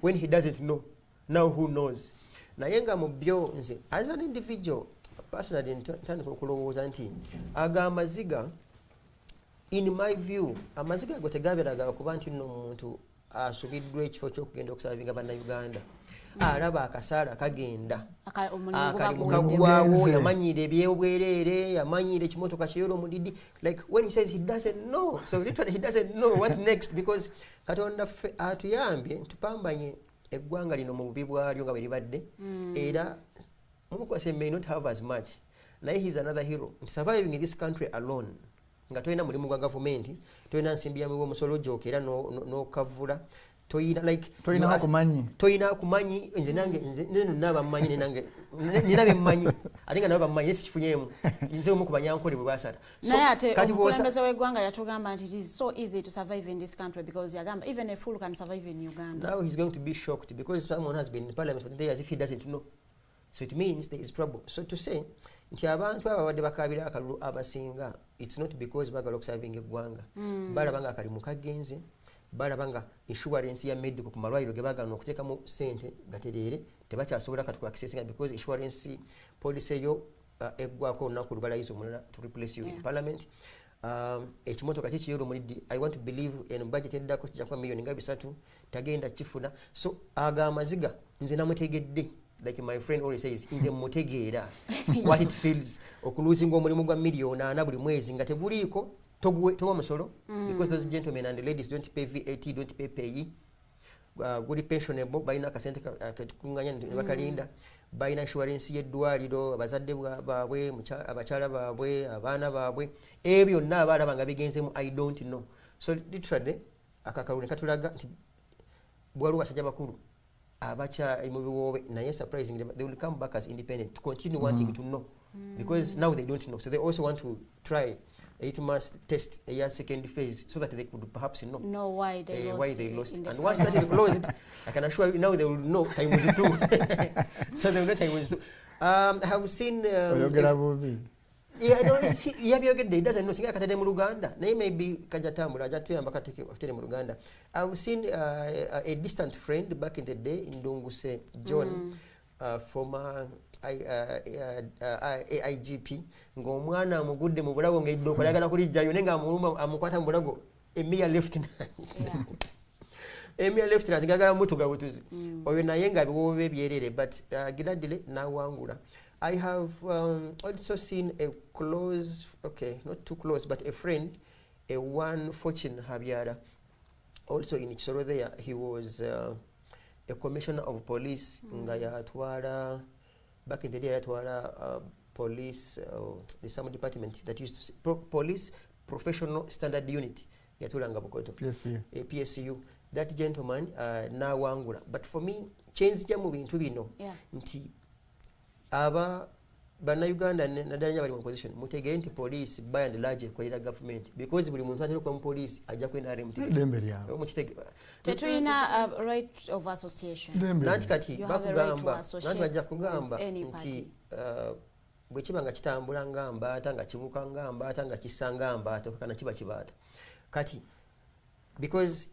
when he doesn't know, now who knows? Nayenga mubyo nze, as an individual, personally, ntandika okulowooza nti aga amaziga, in my view, amaziga go tegaberaga kuba nti nno omuntu asubiddwa ekifo ky'okugenda okusavinga bannayuganda. Alaba akasaala kagenda akalimukaggwawo yamanyire ebyobwerere yamanyire ekimotoka kiyolo omudidi, like when he says he doesn't know, so literally he doesn't know what next, because katonda ffe atuyambye ntupambanye eggwanga lino mu bubi bwalyo nga bwe libadde era omukwase may not have as much, naye he's another hero. Surviving in this country alone nga toyina mulimu gwa gavumenti, toyina nsimbi ya musolo gyoka era n'okavula, toyina kumanyi nze nange nze naba mmanyi nange ninabe mmanyi ate nga naba mmanyi sikifunyemu nze omu kubanyankole bwe basala. Naye ate omukulembeze w'eggwanga yatugamba nti it is so easy to survive in this country because yagamba even a fool can survive in Uganda. Now he's going to be shocked because someone has been in parliament for 20 years as if he doesn't know. So it means there is trouble. So to say nti abantu ababadde bakabira akalulu abasinga, it's not because bagala okusavinga eggwanga, balabanga akalimu kagenze balabanga insurance ya medical ku malwaliro ge bagana okuteekamu ssente gatereere tebakyasobola kati ku accessinga because insurance policy yo eggwako olunaku lubalayiza omulala to replace you in parliament. Ekimotoka kikiyero mulidi I want to believe in budget eddako kijja kwa million nga 3 tagenda kifuna so amaziga nze namutegedde like my friend always says nze mutegeera what it feels okuluzinga omulimu gwa million 4 buli mwezi nga teguliiko towa musolo because those gentlemen and ladies don't pay VAT, don't pay pay guli pensionable bayina akasente katukunganya ne bakalinda bayina insurance y'eddwaliro abazadde baabwe abakyala baabwe abaana baabwe ebyo n'abaala banga bigenzemu I don't know so literally akakalule katulaga nti bwalu basajja bakulu abacha mu biwobe naye surprisingly they will come back as independent to continue wanting to know because now they don't know so they also want to try it must test a year second phase so that they could perhaps know why they lost and once that is closed I can assure you now they will know time was two so they will know time was two I have seen it doesn't know singa katade mu Luganda naye maybe kajatambula ajatuyamba katete mu Luganda I've seen a distant friend back in the day in Ndunguse John former AIGP ng'omwana amugudde mu bulago ng'eddo okolagala kulijjayo nenga amuluma amukwata mu bulago Emia lieutenant gagala mutuga butuzi oyo naye nga biwobe byerere but gladly nawangula I have also seen a close, okay, not too close, but a friend, a one Fortune Habyara, also in Kisoro there. He was a commissioner of police. Ngaya back in the day, police, there's some department that used to say police professional standard unit. Yatulanga Bokoto. PSU. That gentleman na wangula. But for me, change jamu bintu bino. Nti aba bana Uganda nadanya bali mu position mutegere nti police by and large kwa ila government because buli muntu atero kwa police ajja kwena RMT dembeli yawo mukitege tetulina right of association nanti kati bakugamba nanti bajja kugamba nti bwe kibanga kitambula ngamba atanga kibuka ngamba atanga kisanga ngamba atokana kiba kibata kati because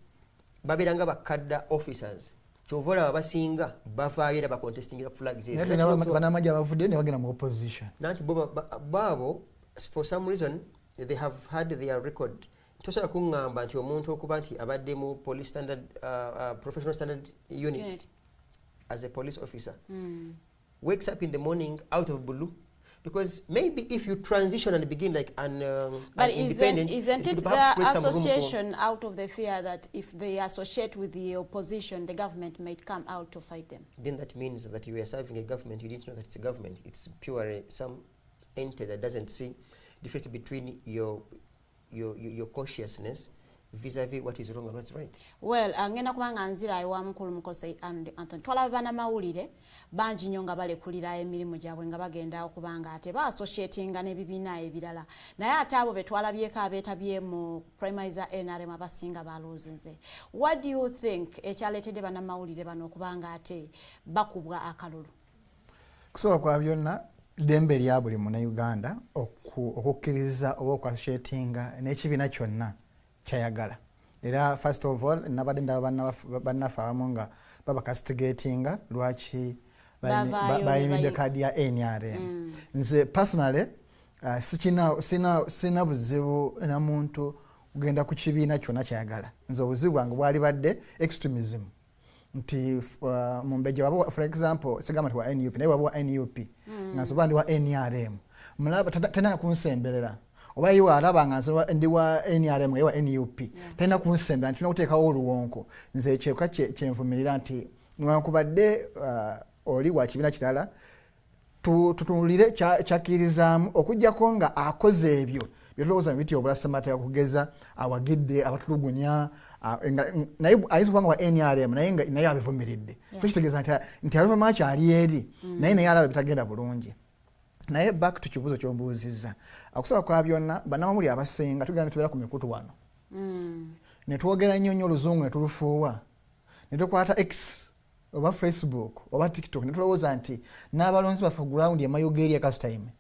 babiranga bakadda officers chovola abasinga bavaayira ba contesting flags ezo bana majja bavudde ne bagenda mu opposition nanti babo for some reason they have had their record tosobola kungamba nti omuntu okuba nti abadde mu police standard professional standard unit as a police officer wakes up in the morning out of blue because maybe if you transition and begin like an independent, isn't it the association out of the fear that if they associate with the opposition, the government might come out to fight them? Then that means that you are serving a government. You didn't know that it's a government. It's purely some entity that doesn't see difference between your consciousness vis-a-vis what is wrong and what's right. Well, ngena kubanga nzira ewa mukulu mukose Anthony twala bana mawulire banji nyonga bale kulira emirimu gyabwe nga bagenda okubanga ate ba associatinga ne bibina ebirala naye ate abo betwala byeka abetabye mu primariza NRM abasinga balozinze. What do you think ekyaletedde bana mawulire bano okubanga ate bakubwa akalulu? Kusobola kwa byonna dembe lya buli mu Uganda okukkiriza oba okwashetinga n'ekibiina kyonna chayagala era first of all nabadde ndaba bannafa abamu nga baba castigatinga lwaki bayimidde kadi ya NRM. Nze personally sina buzibu na muntu kugenda ku kibiina kyonna kyayagala. Nze obuzibu bwange bwali badde extremism nti mumbeje wabo for example sigama wa NUP naye wabo wa NUP nasoba ndi wa NRM mulaba tena kunsemberera oba yiwa alaba nga ndi wa NRM ewa NUP tena kunsembera nti tunakuteekawo oluwonko nze ekyeka kyenvumirira nti newankubadde oli wa kibiina kirala tutunulire kyakirizaamu okujjako nga akoze ebyo byetulowooza biti obulasemata kugeza awagidde abatulugunya naye ayinza kubanga wa NRM naye abivumiridde tukitegeeza nti abivuma kyali eri naye alaba bitagenda bulungi. Naye back to kibuzo kyombuuzizza akusaba kwa byonna bannamawulire abasinga tugenda tubeera ku mikutu wano ne twogera nnyo oluzungu ne tulufuuwa ne tukwata X oba Facebook oba TikTok ne tulowooza nti n'abalonzi baffe ground emayogeeri ya kasitayime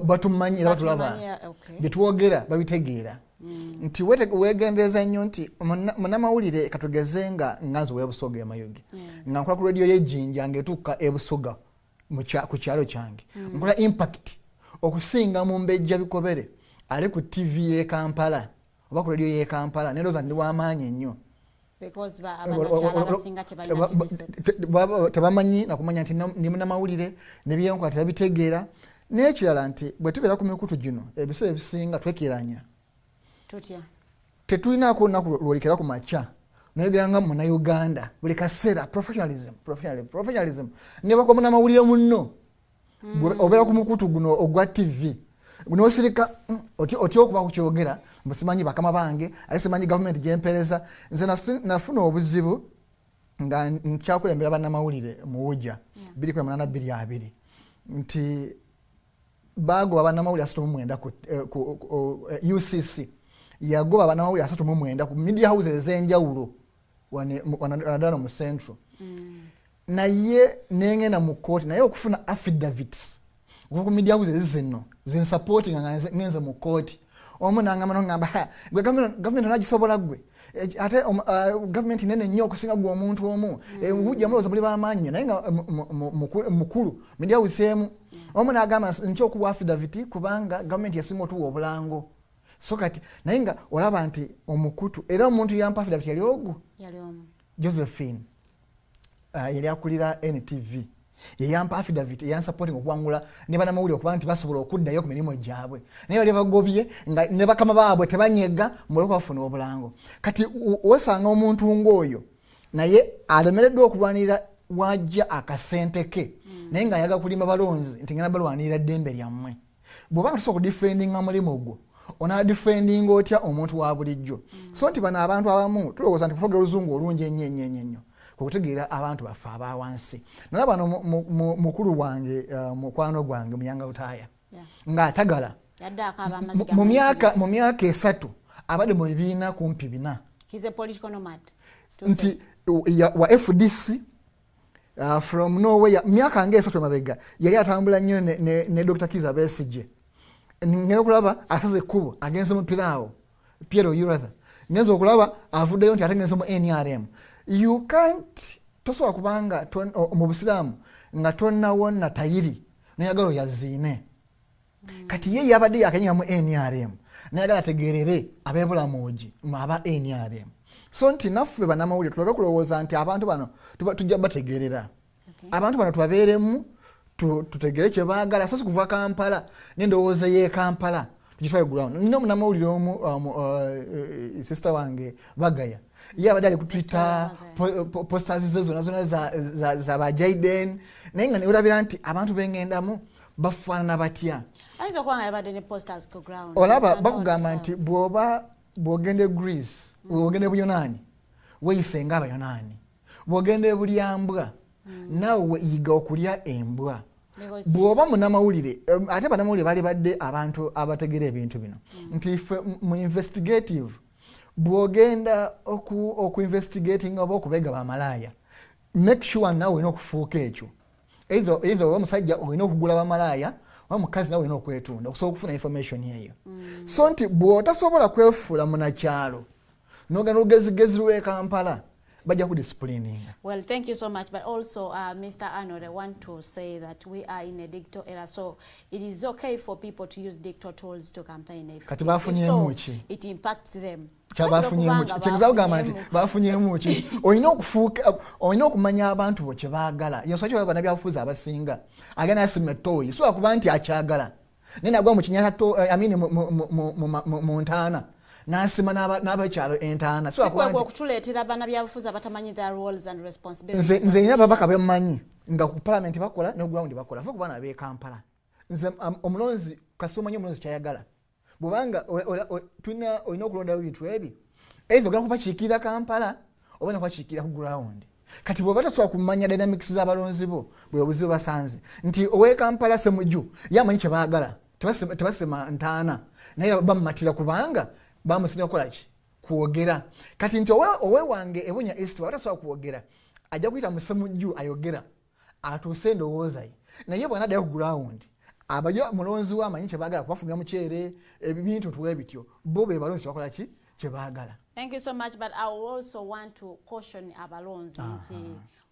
batumanyi era batulaba bye twogera babitegeera nti wegendereza nnyo nti munnamawulire katugeze nga nganzi w'ebusoga emayuge nga nkola ku radio y'ejjinja ng'etuuka ebusoga ku kyalo kyange nkola impact okusinga mu mbejja bikobere ali ku TV y'e Kampala oba ku radio y'e Kampala nerooza ndi w'amaanyi ennyo tebamanyi nakumanya nti ndi munnamawulire ne byenkola tebabitegeera n'ekirala nti bwe tubeera ku mikutu gino ebiseera ebisinga twekeranya tetulinaako olunaku lwolekera ku makya noyogera nga munnauganda buli kaseera professionalism ne bakwa munnamawulire munno obeera ku mukutu guno ogwa TV nosirika otya okuba kukyogera musimanyi bakama bange ate simanyi gavumenti gyempereza nze nafuna obuzibu nga nkyakulembera bannamawulire mu Wujja 2022 nti bagoba bannamawulire 39 ku UCC yagoba bannamawulire 39 ku media houses ez'enjawulo wanadala mu Central naye nengenda mu kooti naye okufuna affidavits ku media houses zino supporting ngenze mu kooti omu nangamba nongamba gwe government onagisobola gwe ate government nene nnyo okusinga gwe omuntu omu Wujja mulowooza muli b'amaanyi naye nga mukulu media house emu omu nagamba nti okuwa affidavit kubanga government yasinga otuwa obulango so kati naye nga olaba nti omukutu era omuntu yampa affidavit yali omu Josephine yali akulira NTV yeyampa affidavit eyansupporting okuwangula ne bannamawulire okuba nti basobola okuddayo ku mirimu gyabwe naye bali bagobye nga ne bakama baabwe tebanyega muleke bafuna obulango kati osanga omuntu ng'oyo naye alemereddwa okulwanirira wajja akasente ke naye nga ayaga kulimba balonzi nti ngenda balwanirira ddembe lyammwe bw'obanga tusobola okudifendinga mulimu gwo onaadifendinga otya omuntu wa bulijjo so nti bano abantu abamu tulowooza nti kufuga oluzungu olungi ennyo kutegeera abantu baffe abawansi naye bano mukulu wange mukwano gwange Muyanga Utaaya ng'atagala mu myaka 3 abadde mu bibiina kumpi 4 nti wa FDC from nowhere myaka nga 3 mabega yali atambula nnyo ne Dr. Kiza Besigye ngenda okulaba asaze ekkubo agenze mu Piraawo Piero Uratha ngenza okulaba avuddeyo nti ate ngenze mu NRM you can't tosobola kubanga mu Busiraamu nga tonnawonna tayiri nayagala yaziine kati ye yabadde yakanyira mu NRM nayagala ategeerere ab'ebulamuugi aba NRM so nti naffe bannamawulire tulabe kulowooza nti abantu bano tujja bategeerera abantu bano tubabeeremu tutegere kye baagala so si kuva Kampala n'endowooza y'e Kampala tugitwale ground nina munnamawulire omu sister wange Bagaya ye abadde ali ku Twitter posters ze zonna za ba Jaden naye nga neolabira nti abantu bengendamu bafaanana batya ayinza okuba nga yabadde ne posters ku ground olaba bakugamba nti bw'ogende Greece bw'ogende Buyonaani weeyise nga Abayonaani bw'ogende Bulyambwa naawe yiga okulya embwa bw'oba munnamawulire ate bannamawulire bali badde abantu abategera ebintu bino nti ife mu investigative bw'ogenda okuinvestigating oba okubega bamalaaya make sure nawe olina okufuuka ekyo either oba omusajja olina okugula bamalaaya oba mukazi nawe olina okwetunda okusobola okufuna information eyo so nti bw'otasobola kwefuula munakyalo n'ogenda olugezigezi lw'e Kampala bajja kudisciplining. Well, thank you so much. But also, Mr. Arnold, I want to say that we are in a digital era, so it is okay for people to use digital tools to campaign. If so, it impacts them. Olina okumanya abantu bo kye baagala yensonga kyo bannabyabufuzi abasinga agenda asima ttooyi so akuba nti akyagala naye nagwa mu kinyata mu ntaana nasima n'abakyalo entaana so akuba okutuleetera bannabyabufuzi abatamanyi their roles and responsibilities nze nina babaka bemumanyi nga ku parliament bakola ne ground bakola ffe kubaana b'e Kampala nze omulonzi kasi omanyi omulonzi kyayagala bw'obanga olina okulondayo ebintu ebi either ogenda kubakiikirira Kampala oba ne kubakiikirira ku ground kati bw'oba tasobola kumanya dynamics z'abalonzi bo bwe obuzibu basanze nti ow'e Kampala Ssemujju yamanyi kye baagala tebasema ntaana naye bamumatira kubanga bamusinga kukola ki kwogera kati nti owe wange Ebunya East watasobola kwogera ajja kuyita mu Ssemujju ayogera atuuse endowooza ye naye bw'anaddayo ku ground abajo mulonzi wamanyi kye baagala kubafumya mukyere ebintu tuwe bityo bo be balonzi bakola ki kye baagala. Thank you so much, but I also want to caution abalonzi nti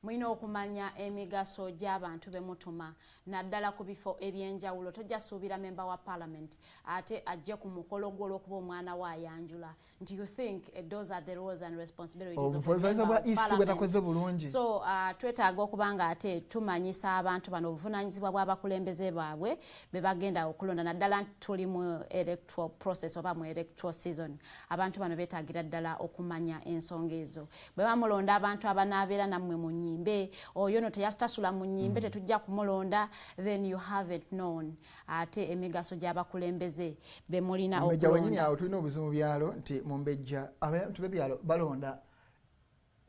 mwina okumanya emigaso gy'abantu bemutuma naddala ku bifo ebyenjawulo. Tojja suubira member wa parliament ate ajje ku mukolo gw'olwokuba omwana wa ayanjula nti you think those are the roles and responsibilities of the member of parliament. So twetaaga okuba nga ate tumanyisa abantu bano obuvunaanyizibwa bw'abakulembeze baabwe be bagenda okulonda naddala tuli mu electoral process oba mu electoral season. Abantu bano beetaagira ddala okumanya ensonga ezo. Bwe bamulonda abantu abanaabeera nammwe mu nnyimbe oyo no teyasitasula mu nnyimbe tetujja kumulonda, then you haven't known ate emigaso gy'abakulembeze be mulina okulonda. Mumbejja wenyini awo tulina obuzibu byalo nti mumbejja abantu b'ebyalo balonda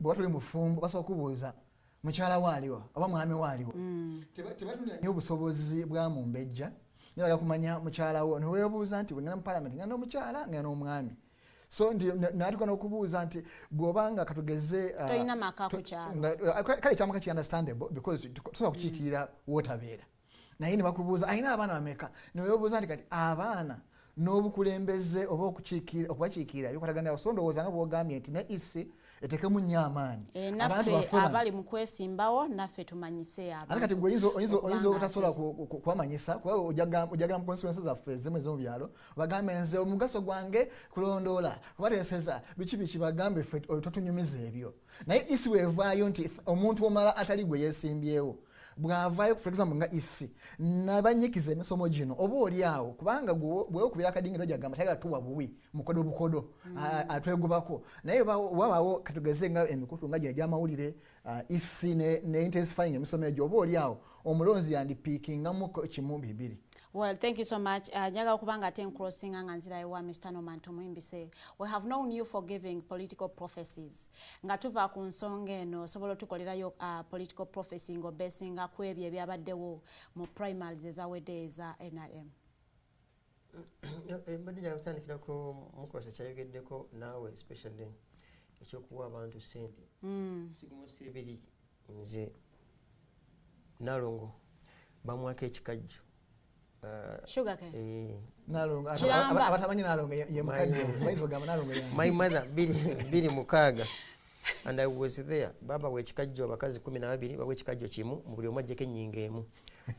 bwe tuli mufumbo basobola kubuuza mukyala waaliwo oba mwami waaliwo. Tebatunira nnyo obusobozi bwa mumbejja nibaga kumanya mukyala wo neweebuuza nti bwengenda mu parliament ngenda n'omukyala ngenda n'omwami. So ndi natuka n'okubuuza nti bw'obanga katugeze toyina maka ku kyalo kale ekyamaka ki understandable because tusobola kukiikirira wootabeera naye ne bakubuuza alina abaana bameka neweebuuza nti kati abaana n'obukulembeze oba okubakiikirira byokwatagana so ndowooza nga bw'ogambye nti ne isi etekemu nnyo amaanyi. Naffe abali mu kwesimbawo naffe tumanyise abantu. Ate kati gwe oyinza obutasobola kubamanyisa kuba ojagala mu constituency zaffe ezimu ez'omu byalo bagambe nze omugaso gwange kulondoola kubateeseza biki bagambe ffe totunyumiza ebyo. Naye isi bwevaayo nti omuntu omala atali gwe yeesimbyewo bw'avaayo for example nga isi nabanyikiza emisomo gino oba oli awo kubanga bwewokubira akadingiro gyagamba tayagala tuwa buwi bukodo atwegobako naye wabaawo katugeze nga emikutu nga gy'amawulire isi ne intensifying emisomo egyo oba oli awo omulonzi yandipiikingamu kimu bibiri. Well, thank you so much. Nyaga kubanga ten crossing anganzira ewa Mr. Nomanto Muimbise. We have known you for giving political prophecies. Nga tuva ku nsonga eno sobola tukolerayo political prophecy ngo besinga kwebye byabaddewo mu primaries ezawedde eza NRM. Mbadde njagala kutandikira ku mukosa kyayogeddeko naawe especially ekyokuwa abantu ssente. Sigumusi ebiri nze Nalongo bamwako ekikajjo. Sugar cane. Nalongo abatamanyi Nalongo ye mukadde baizo gamba Nalongo ye. My mother biri mukaga and I was there. Baba we ekikajjo abakazi 12 bawe ekikajjo kimu mu buli omajjeko ennyingo emu.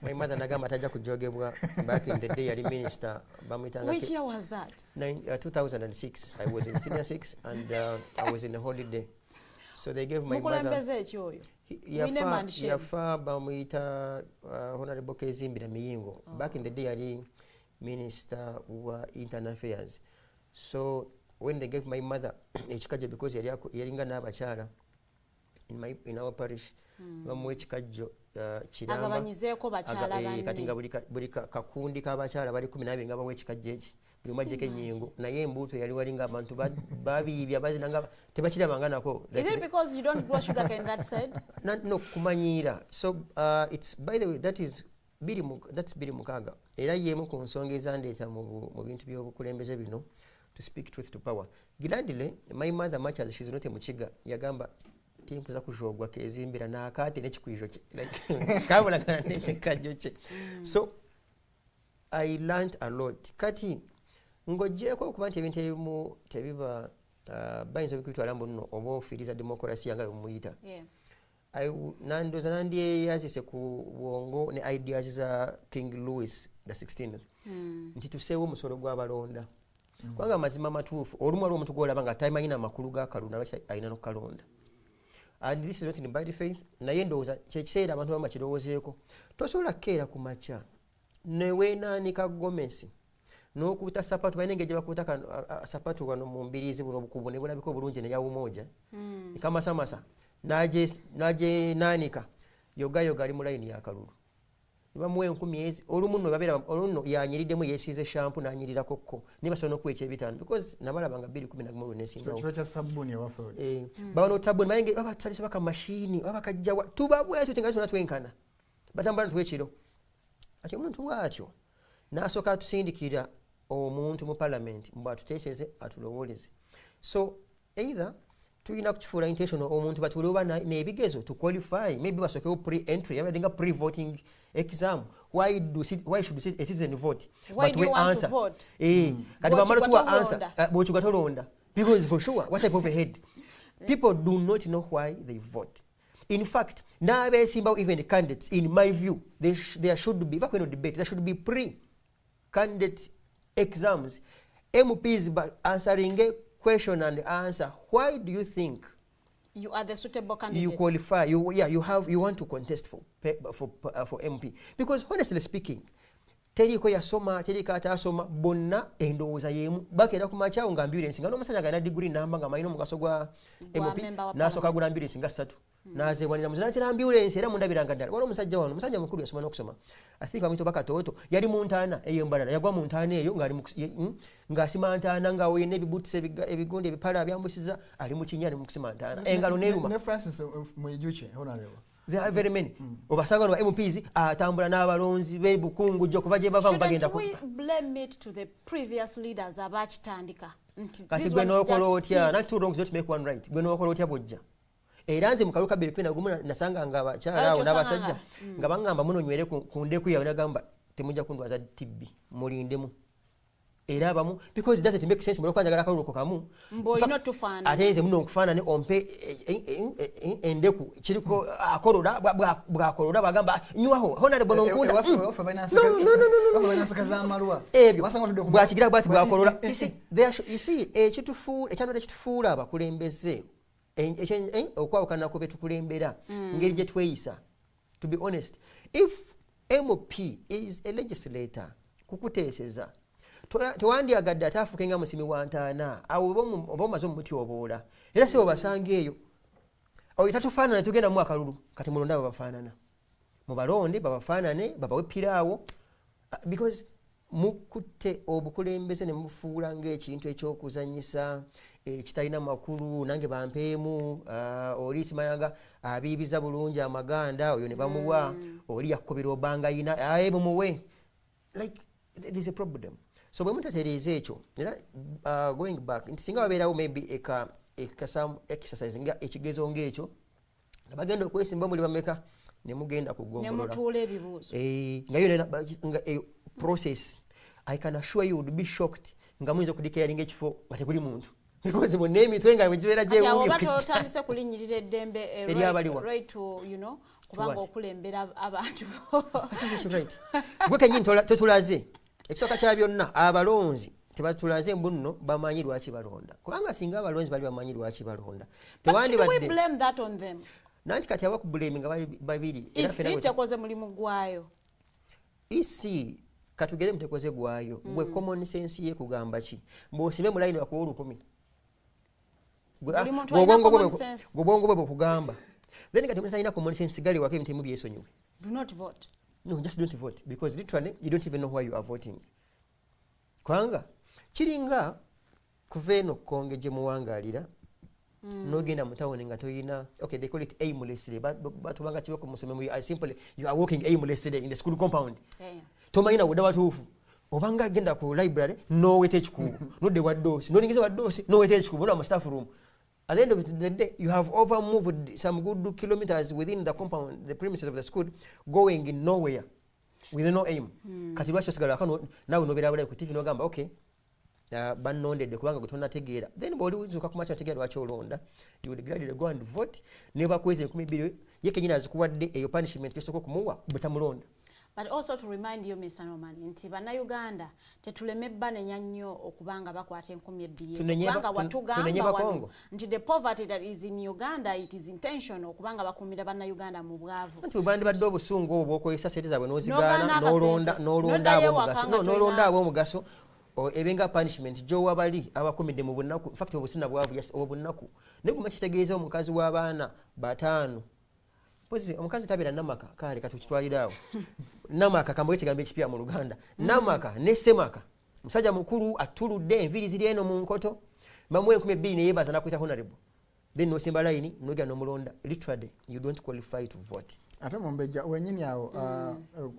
My mother nagamba tajja kujogebwa back in the day yali minister bamwitanga. Which year was that? 2006. I was in senior 6 and I was in a holiday. So they gave my mother mukulembeze ekyoyo. Yafa bamwita Honorable Kezimbira Miyingo. Back in the day yali minister wa internal affairs. So when they gave my mother ekikajjo because yalinga n'abakyala in our parish bamwe ekikajjo kiramba agabanyizeeko bakyala banne kati nga buli kakundi k'abakyala bali 12 nga bawe ekikajjo eki buli majjeko ennyingo naye embuuto yali walinga abantu babiibya bazinanga tebakirabanga nako. Is it because you don't grow sugar cane that side? No kumanyira. So it's by the way that's biri mukaga era yemu ku nsonga ezandeeta mu bintu by'obukulembeze bino to speak truth to power. Gladly my mother much as she's not a muchiga yagamba timpuza kujogwa Kezimbira n'akaate n'ekikwijo kye like kabulagana n'ekikajjo kye. So I learned a lot. Kati ngojjeko okuba nti ebintu ebimu tebiba bayinza okubitwala nno oba ofiiriza demokrasiya nga bemuyita. Nandoza nandiyazise ku bwongo ne ideas za King Louis the 16th nti tuseewo omusolo gw'abalonda kubanga amazima matuufu olumu waliwo omuntu gw'olaba nga tamanyi n'amakulu g'akalonda lwaki alina n'okukalonda. And this is not in bad faith naye ndowooza kyekiseera abantu bamu bakirowoozeeko tosobola kukeera ku makya neweenaanika gomesi n'okuuta sapatu balina engeri gye bakuuta sapatu wano mu mbiriizi buno obukubu ne bulabika obulungi ne yawumoja ekamasamasa n'agyenaanika yogayoga ali mu layini yakalulu ne bamuwa 10 olumu nno babeera olunno yanyiriddemu yeesiize shampu n'anyirirako kko ne basobola n'okuwa ekyebitaano because nabalabanga 2011 nesingawo kiro kya sabbuuni ewaffe baba n'otabbuuni bayinge baba tutalise baka mashini baba kajjawa tubabwetu tenga tuna twenkana batambula ntwekiro ati omuntu bw'atyo n'asooka atusindikira omuntu mu parliament mbw atuteeseze atulowooleze. So either tulina kukifuula intentional omuntu batuule oba n'ebigezo to qualify maybe basookewo pre-entry yabaddenga pre-voting exam why should a citizen vote? Why do you want to vote? Kati bamala tuwa answer bw'okiga tolonda because for sure what type of a head people do not know why they vote. In fact, n'abeesimbawo even candidates, in my view, there should be, if debate, there should be pre-candidate exams. MPs answering a question and answer. Why do you think you are the suitable candidate? You qualify. You want to contest for MP? Because honestly speaking, teriko yasoma terika atasoma bonna endowooza yemu bakera ku machawo nga ambulance nga n'omusajja agana degree namba nga mayino mugaso gwa MP n'asooka gula ambulance nga 3 n'azeewanira muzanatira ambulance era mundabiranga ddala waliwo omusajja wano omusajja mukulu yasoma n'okusoma I think amwito bakatooto yali mu ntaana eyo embalala yagwa mu ntaana eyo ng'asima ntaana ng'awoye n'ebibutisa ebigonde ebipala byambusiza ali mu kinya ali mu kusima ntaana engalo neeruma ne Francis Mwijuche honorable. There are very many. Obasanga no MPs atambula n'abalonzi bebukungu jjo kuva gye bava bagenda ku. Shouldn't we blame it to the previous leaders abakitandika? Kati gwe n'okola otya not two wrongs don't make one right. Gwe n'okola otya bojja. Era nze mu kaluka Belpina gumu nasanga nga abakyala awo n'abasajja nga bangamba muno nywere ku ndeku yawe nagamba temujja kundwaza TB mulindemu. Era abamu because it doesn't make sense mulokwa njagala kalulu kokamu mboyino tufana atenze muno nkufana ne ompe endeku kiriko akolola bwakolola bagamba nywaho honorable nonkunda banasakaza amalwa bwakigira bwati bwakolola you see ekyano ekitufuula abakulembeze okwawukana ku betukulembera ngeri gye tweyisa. To be honest, if MP is a legislator kukuteeseza tewandyagadde ataafuke nga musimi wa ntaana awo oba omaze omuti oboola era si obasanga eyo oyo tatufaanana tugenda mu akalulu kati mulonde babafaanana mubalonde babafaanane babawe piraawo because mukutte obukulembeze ne mufuula ng'ekintu ekyokuzanyisa ekitalina makulu nange bampeemu oli simayanga abiibiza bulungi amaganda oyo ne bamuwa oli yakukobera obanga yina aye bumuwe like there's a problem. So bwe mutatereeza ekyo era going back nti singa wabeerawo maybe some exercise nga ekigezo ng'ekyo nga bagenda okwesimba muli bameka ne mugenda kugombolola ne mutuula ebibuuzo nga process I can assure you would be shocked nga muyinza okudikayaringa ekifo nga tekuli muntu because bonna emitwe nga bwegibeera gyewuotandise kulinyirira eddembe right to you know kubanga okulembera abantu gwe kenyini totulaze ekisooka kya byonna abalonzi tebatulaze mbuno bamanyi lwaki balonda kubanga singa abalonzi bali bamanyi lwaki balonda tewandibadde nanti kati abakubulemi nga babiri isi tekoze mulimu gwayo isi katugere mutekoze gwayo gwe common sense ye kugamba ki mbosime mu line wakuwa 10 gwobwongo bwe bwekugamba then kati mutalina common sense gali wake emitimu byesonyiwe do not vote. No, just don't vote because literally you don't even know why you are voting. Kwanga kiringa kuveno konge je muwangalira nogenda mutawone nga toyina okay they call it aimlessly but banga kibe ku musome you are simply you are walking aimlessly in the school compound. Tomayina woda watufu obanga agenda ku library no wete ekikubo nodde waddosi nolingiza waddosi no wete ekikubo no mu staff room. At the end of the day, you have over moved some good kilometers within the compound, the premises of the school, going in nowhere, with no aim. Kati lwaki osigala akano nawe nobeera bulayi ku TV n'ogamba okay, bannondedde kubanga gwe tonnategeera. Then bw'olizuuka ku makya otegeera lwaki olonda, you would gladly go and vote. Ne bakweza 2,000 ye kennyini azikuwadde eyo punishment gy'osooka okumulonda bwe tamulonda. But also to remind you, Mr. Norman, nti bannayuganda tetuleme banenya nnyo okubanga bakwata 2,000 kubanga watugamba wano nti the poverty that is in Uganda it is intentional okubanga bakumira bannayuganda mu bwavu. Nti bubandi badde obusungu obwo bw'okozesa sente zaabwe n'ozigaana n'olonda ab'omugaso ebenga punishment gy'owa bali abakumidde mu bunaku. In fact obusina bwavu obunnaku ne bw'oma kitegeeza omukazi w'abaana 5 pozi omukazi tabeera namaka kale katukitwaliraawo namaka kambo ekigambo ekipya mu Luganda namaka ne semaka musajja mukulu atuludde enviri ziri eno mu nkoto bamuwe 2,000 ne yebaza nakwita honorable then nosimba line noga nomulonda literally you don't qualify to vote. Ate Mumbejja wenyini awo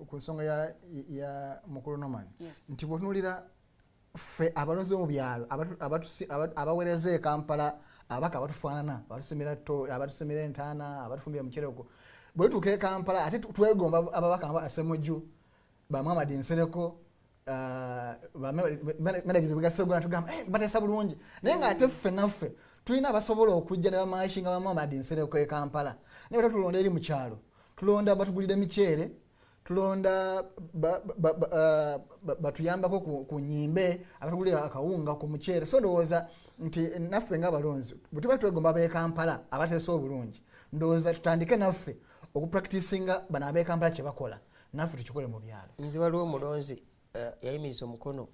ku nsonga ya mukulu Norman nti bw'otunulira ffe abalonzi mu byalo abawereza e Kampala abaka abatufaanana abatusemera entaana abatufumbira mukyere ogwo bwe tutuuka e Kampala ate twegomba ababaka nga Asemoju Bamwamadi Nsereko bagasegola tugamba bateesa bulungi naye ng'ate ffe naffe tulina abasobola okujja ne bamayishi nga Bamwamadi Nsereko e Kampala naye bata tulonda eri mu kyalo tulonda batugulira mikyere tulonda batuyambako ku nyimbe abatugulira akawunga ku mukyere so ndowooza nti naffe ng'abalonzi bwe tuba twegomba ab'e Kampala abateesa obulungi ndowooza tutandike naffe okupracticinga bano ab'e Kampala kye bakola naffe tukikole mu byalo. Nze waliwo omulonzi yayimiriza omukono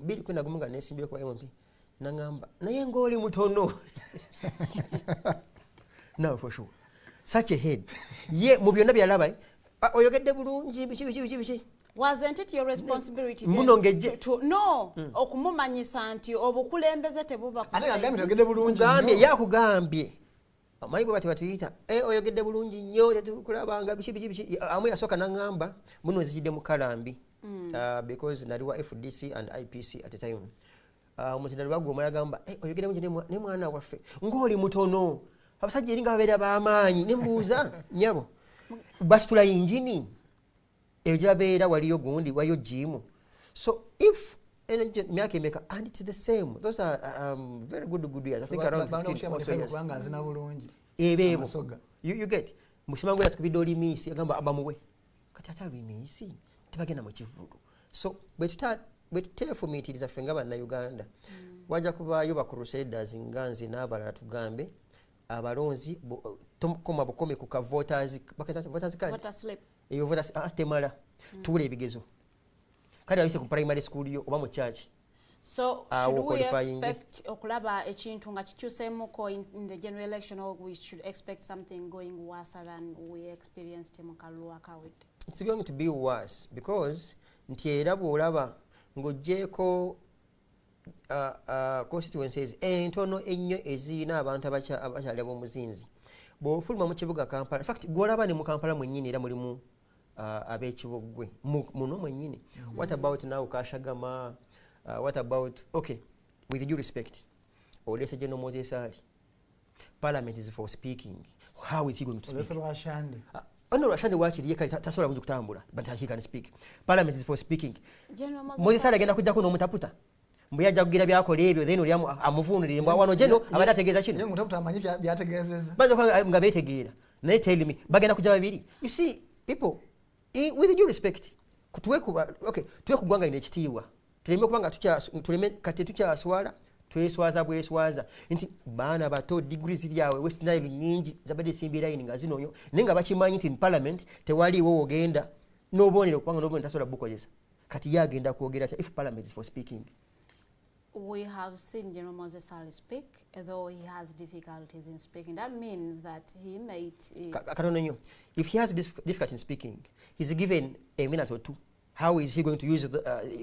2011 nga neesimbye ku MP nangamba naye ng'oli mutono no for sure such a head ye mu byonna byalaba oyogedde bulungi biki wasn't it your responsibility no okumumanyisa nti obukulembeze tebuba kugambye yakugambye amayibo bati batuyita oyogedde bulungi nnyo tetukulabanga biki amu yasooka nangamba muno nzijidde mu kalambi because naliwa FDC and IPC at the time omuzinda lwagwa omwana agamba oyogedde bulungi ne mwana waffe ng'oli mutono abasajja eringa babeera b'amaanyi ne mbuuza nnyabo basitula yinjini eyo gyabeera waliyo gundi waliyo jimu so if myaka emeka and it's the same those are very good years I think around 15 years ebebo you get musimangu ya tukibidde oli misi agamba abamuwe kati atali misi tebagenda mu kivudu so bwe tuteefumiitiriza ffe nga bannayuganda wajja kubaayo ba crusaders nganzi n'abalala tugambe abalonzi koma bukome ku ka voters card voter slip eyo voters temala tubula ebigezo kale abise ku primary school yo oba mu church so should we expect okulaba ekintu nga kikyuseemuko in the general election or we should expect something going worse than we experienced mu Kalua Kawit? It's going to be worse because nti era bw'olaba ng'oggyeko constituencies entono ennyo ezirina abantu abakyali ab'omuzinzi bw'ofuluma mu kibuga Kampala in fact gw'olaba ne mu Kampala mwennyini era mulimu ab'ekiboggwe muno mwennyini what about now Kashagama what about okay with due respect olese General Moses Ali parliament is for speaking how is he going to speak ono Rashandi wakiriye kali tasobola bungi kutambula but he can speak parliament is for speaking Moses Ali agenda kujjako n'omutaputa mbu yajja kugira byakola ebyo then oli amuvuunulire mbwa wano jeno abadde ategeeza kino mutaputa amanyi byategeezeza baza nga beetegeera naye tell me bagenda kujja babiri you see people with due respect tuwe kugwanga ine ekitiibwa tuleme kubanga tuleme kati tukyaswala tweswaza bweswaza nti baana bato degrees lyawe West Nile nyingi zabadde simbi line nga zinonyo naye nga bakimanyi nti parliament tewaliwo ogenda n'obonero kubanga n'obonero tasobola bukozesa kati yagenda kwogera if parliament is for speaking. We have seen General Moses Ali speak, though he has difficulties in speaking. That means that he might... If he has difficulty in speaking, he's given a minute or two. How is he going to use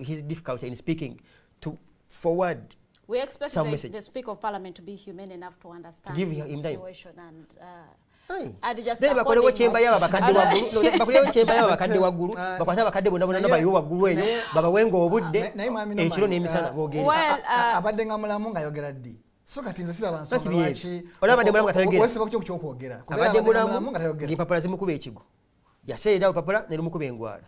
his difficulty in speaking to forward we expect the Speaker of Parliament to be humane enough to understand his situation and just bakolewo kyemba yaba bakadde waggulu bakwata abakadde bonna bonna bayiwo waggulu eyo babawenga obudde ekiro n'emisana boogenda abadde nga mulamu ng'ayogera ddi so kati nze siraba nsonga lwaki olabadde mulamu nga tayogera wesiba ku kyokwogera abadde mulamu ng'empapula zimukuba ekigo yaseera olupapula ne lumukuba engwala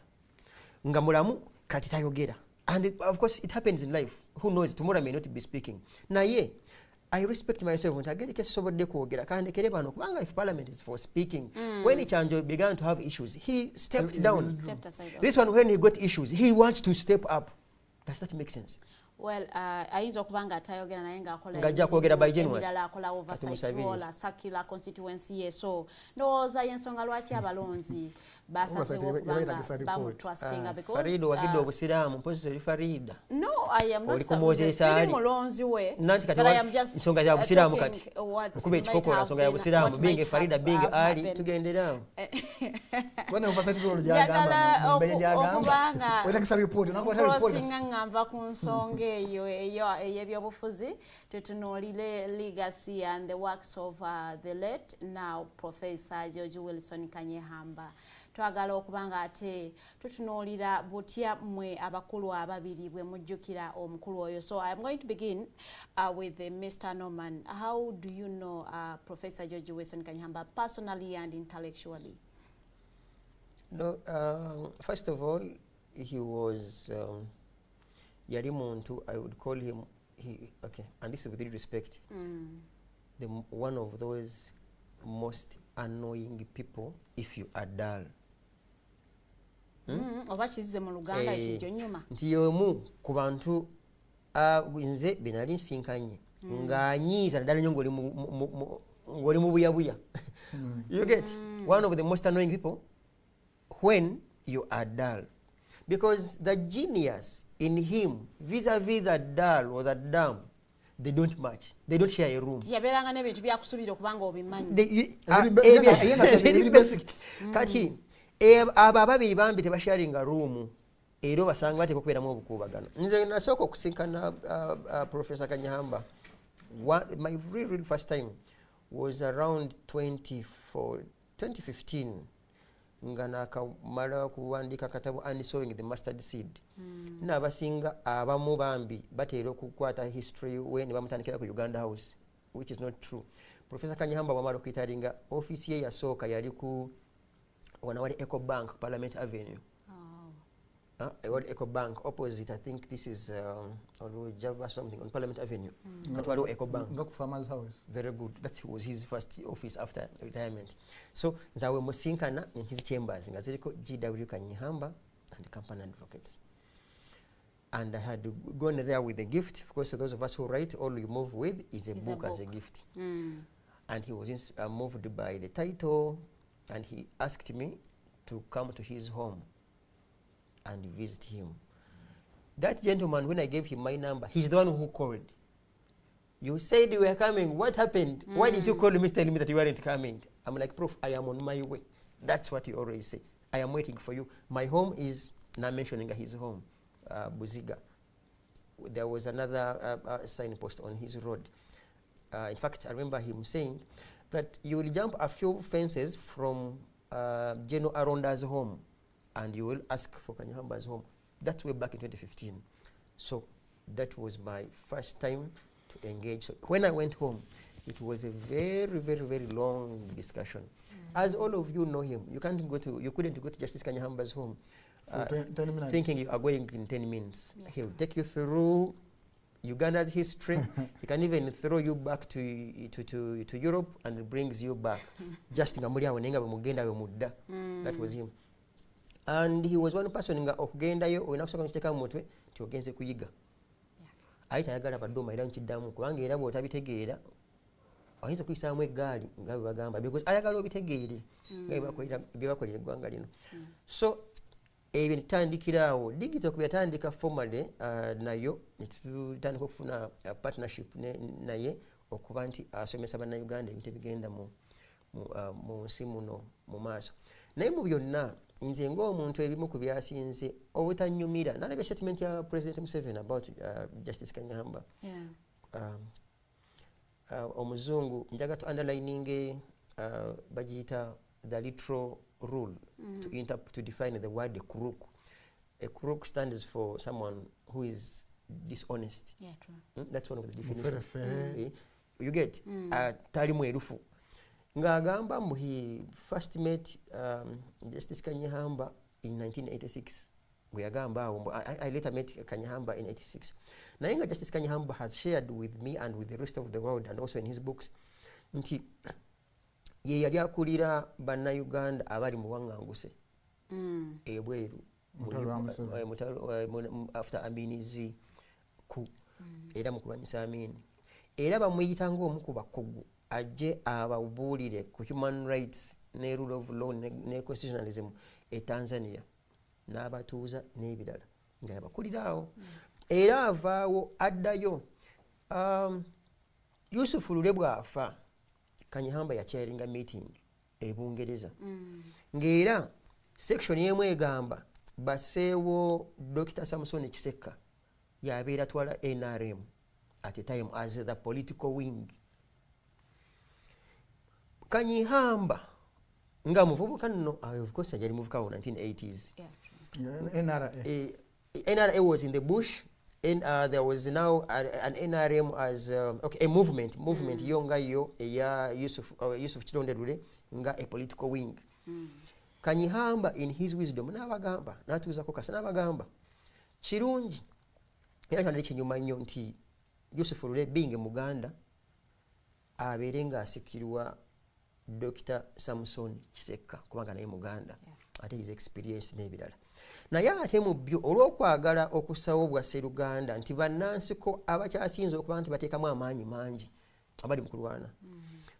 nga mulamu kati tayogera and of course it happens in life who knows tomorrow may not be speaking naye I respect myself when I get kesobodde kwogera kandi kere bano kubanga if parliament is for speaking when Chanjo began to have issues he stepped down this one when he got issues he wants to step up. Does that make sense? Well, ayinza okubanga atayogera naye ng'akola ng'ajja kwogera by January akola oversight role asakira constituency ye so ndowooza y'ensonga lwaki abalonzi basazeewo bamutwastinga because Farido wagidde obusiraamu mpozi oli Farida no I am not siri mulonzi we but I am just nsonga ya busiraamu kati okuba ekikokola nsonga ya busiraamu binge Farida binge Ali tugendera bwana oversight role gyagamba mbeye gyagamba wetakisa report unakwata report ngamba ku nsonga eyo ey'ebyobufuzi tutunuulire legacy and the works of the late now Professor George Wilson Kanyeihamba twagala okubanga ate tutunuulira butya mmwe abakulu ababiri bwe mujjukira omukulu oyo. So I'm going to begin with Mr. Norman. How do you know Professor George Wilson Kanyeihamba personally and intellectually? No, first of all, he was yari muntu, I would call him, okay, and this is with respect, one of those most annoying people if you are dull. Oba kizize mu Luganda ekijjo nyuma. Nti yomu ku bantu nze benali nsinkanye ng'anyiiza naddala nnyo ng'oli mu buyabuya. You get? One of the most annoying people when you are dull. Because the genius in him vis-a-vis the dull or the dumb, they don't match. They don't share a room. Yaberanga n'ebintu byakusubira okubanga obimanyi. Very basic. Kati abo ababiri bambi tebasharinga room era basanga bateka okubeeramu obukuubagano. Nze nasooka okusinkana Professor Kanyeihamba. My really first time was around 2015. Nga nakamala kuwandika katabo And Sowing the Mustard Seed. N'abasinga abamu bambi bateera okukwata history we ne bamutandikira ku Uganda House, which is not true. Professor Kanyeihamba wamala okuyitalinga office ye yasooka yali ku wali Eco Bank, Parliament Avenue. Eco Bank opposite, I think this is Java something on Parliament Avenue. Katwalo Eco Bank. Go Farmers House. Very good. That was his first office after retirement. So nzawe musinkana in his chambers ngaziriko GW Kanyeihamba and company advocates. And I had gone there with a gift. Of course, those of us who write, all we move with is a book as a gift. And he was moved by the title, and he asked me to come to his home and visit him. That gentleman, when I gave him my number, he's the one who called. You said you were coming. What happened? Why did you call me telling me that you weren't coming? I'm like, Prof, I am on my way. That's what you always say. I am waiting for you. My home is, not mentioning his home, Buziga. There was another signpost on his road. In fact, I remember him saying that you will jump a few fences from General Aronda's home and you will ask for Kanyehamba's home. That's way back in 2015. So that was my first time to engage. So when I went home, it was a very, very, very long discussion. As all of you know him, you couldn't go to Justice Kanyehamba's home 10 minutes. Thinking you are going in 10 minutes. Yeah. He'll take you through Uganda's history. He can even throw you back to Europe and brings you back. Just that was him. And he was one person nga okugendayo olina kusooka nkiteeka mu mutwe nti ogenze kuyiga. Ayi tayagala badoma era nkiddamu kubanga era bw'otabitegeera oyinza okuyisaamu eggaali nga bwe bagamba because ayagala obitegeere nga bye bakolera eggwanga lino. So ebyo ne tutandikira awo. Digitalk bwe yatandika formally nayo ne tutandika okufuna partnership naye okuba nti asomesa bannayuganda ebintu ebigenda mu nsi muno mu maaso. Naye mu byonna nze ng'omuntu ebimu ku byasinze obutanyumira nalabye statement ya President Museveni about Justice Kanyeihamba. Omuzungu njaga to underlining bagiyita the literal rule to define the word crook. A crook stands for someone who is dishonest. Yeah, true. That's one of the definitions. You get tali mwerufu. Ngagamba he first met Justice Kanyeihamba in 1986. I later met Kanyeihamba in 86. Nayenga Justice Kanyeihamba has shared with me and with the rest of the world and also in his books nti ye yali akulira bannayuganda abali mu bwaŋŋanguse ebweru after Aminizi ku era mu kulwanyisa Amini era bamuyita ng'omu ku bakugu ajje ababuulire ku human rights ne rule of law ne constitutionalism e Tanzania n'abatuuza n'ebirala nga yabakulira awo era avaawo addayo. Yusuf Lule bw'afa Kanyeihamba yakyaringa meeting e Bungereza ng'era section y'emu egamba baseewo Dr. Samson Kisekka yabeera twala NRM at a time as the political wing. Kanyeihamba nga muvubuka nno of course yali muvubuka mu 1980s. NRA was in the bush and there was now an NRM as a movement yonga yo ya Yusuf Kironde Lule nga a political wing. Kanyeihamba in his wisdom n'abagamba n'atuuzako kasa n'abagamba kirungi era kyandali kinyuma nnyo nti Yusuf Lule being Muganda abeere ng'asikirwa Dr. Samson Kisekka kubanga naye Muganda ate his experience n'ebirala. Naye ate mu byo olw'okwagala okusawo bwa Sseruganda nti bannansiko abakyasinze okuba nti bateekamu amaanyi mangi abali mu kulwana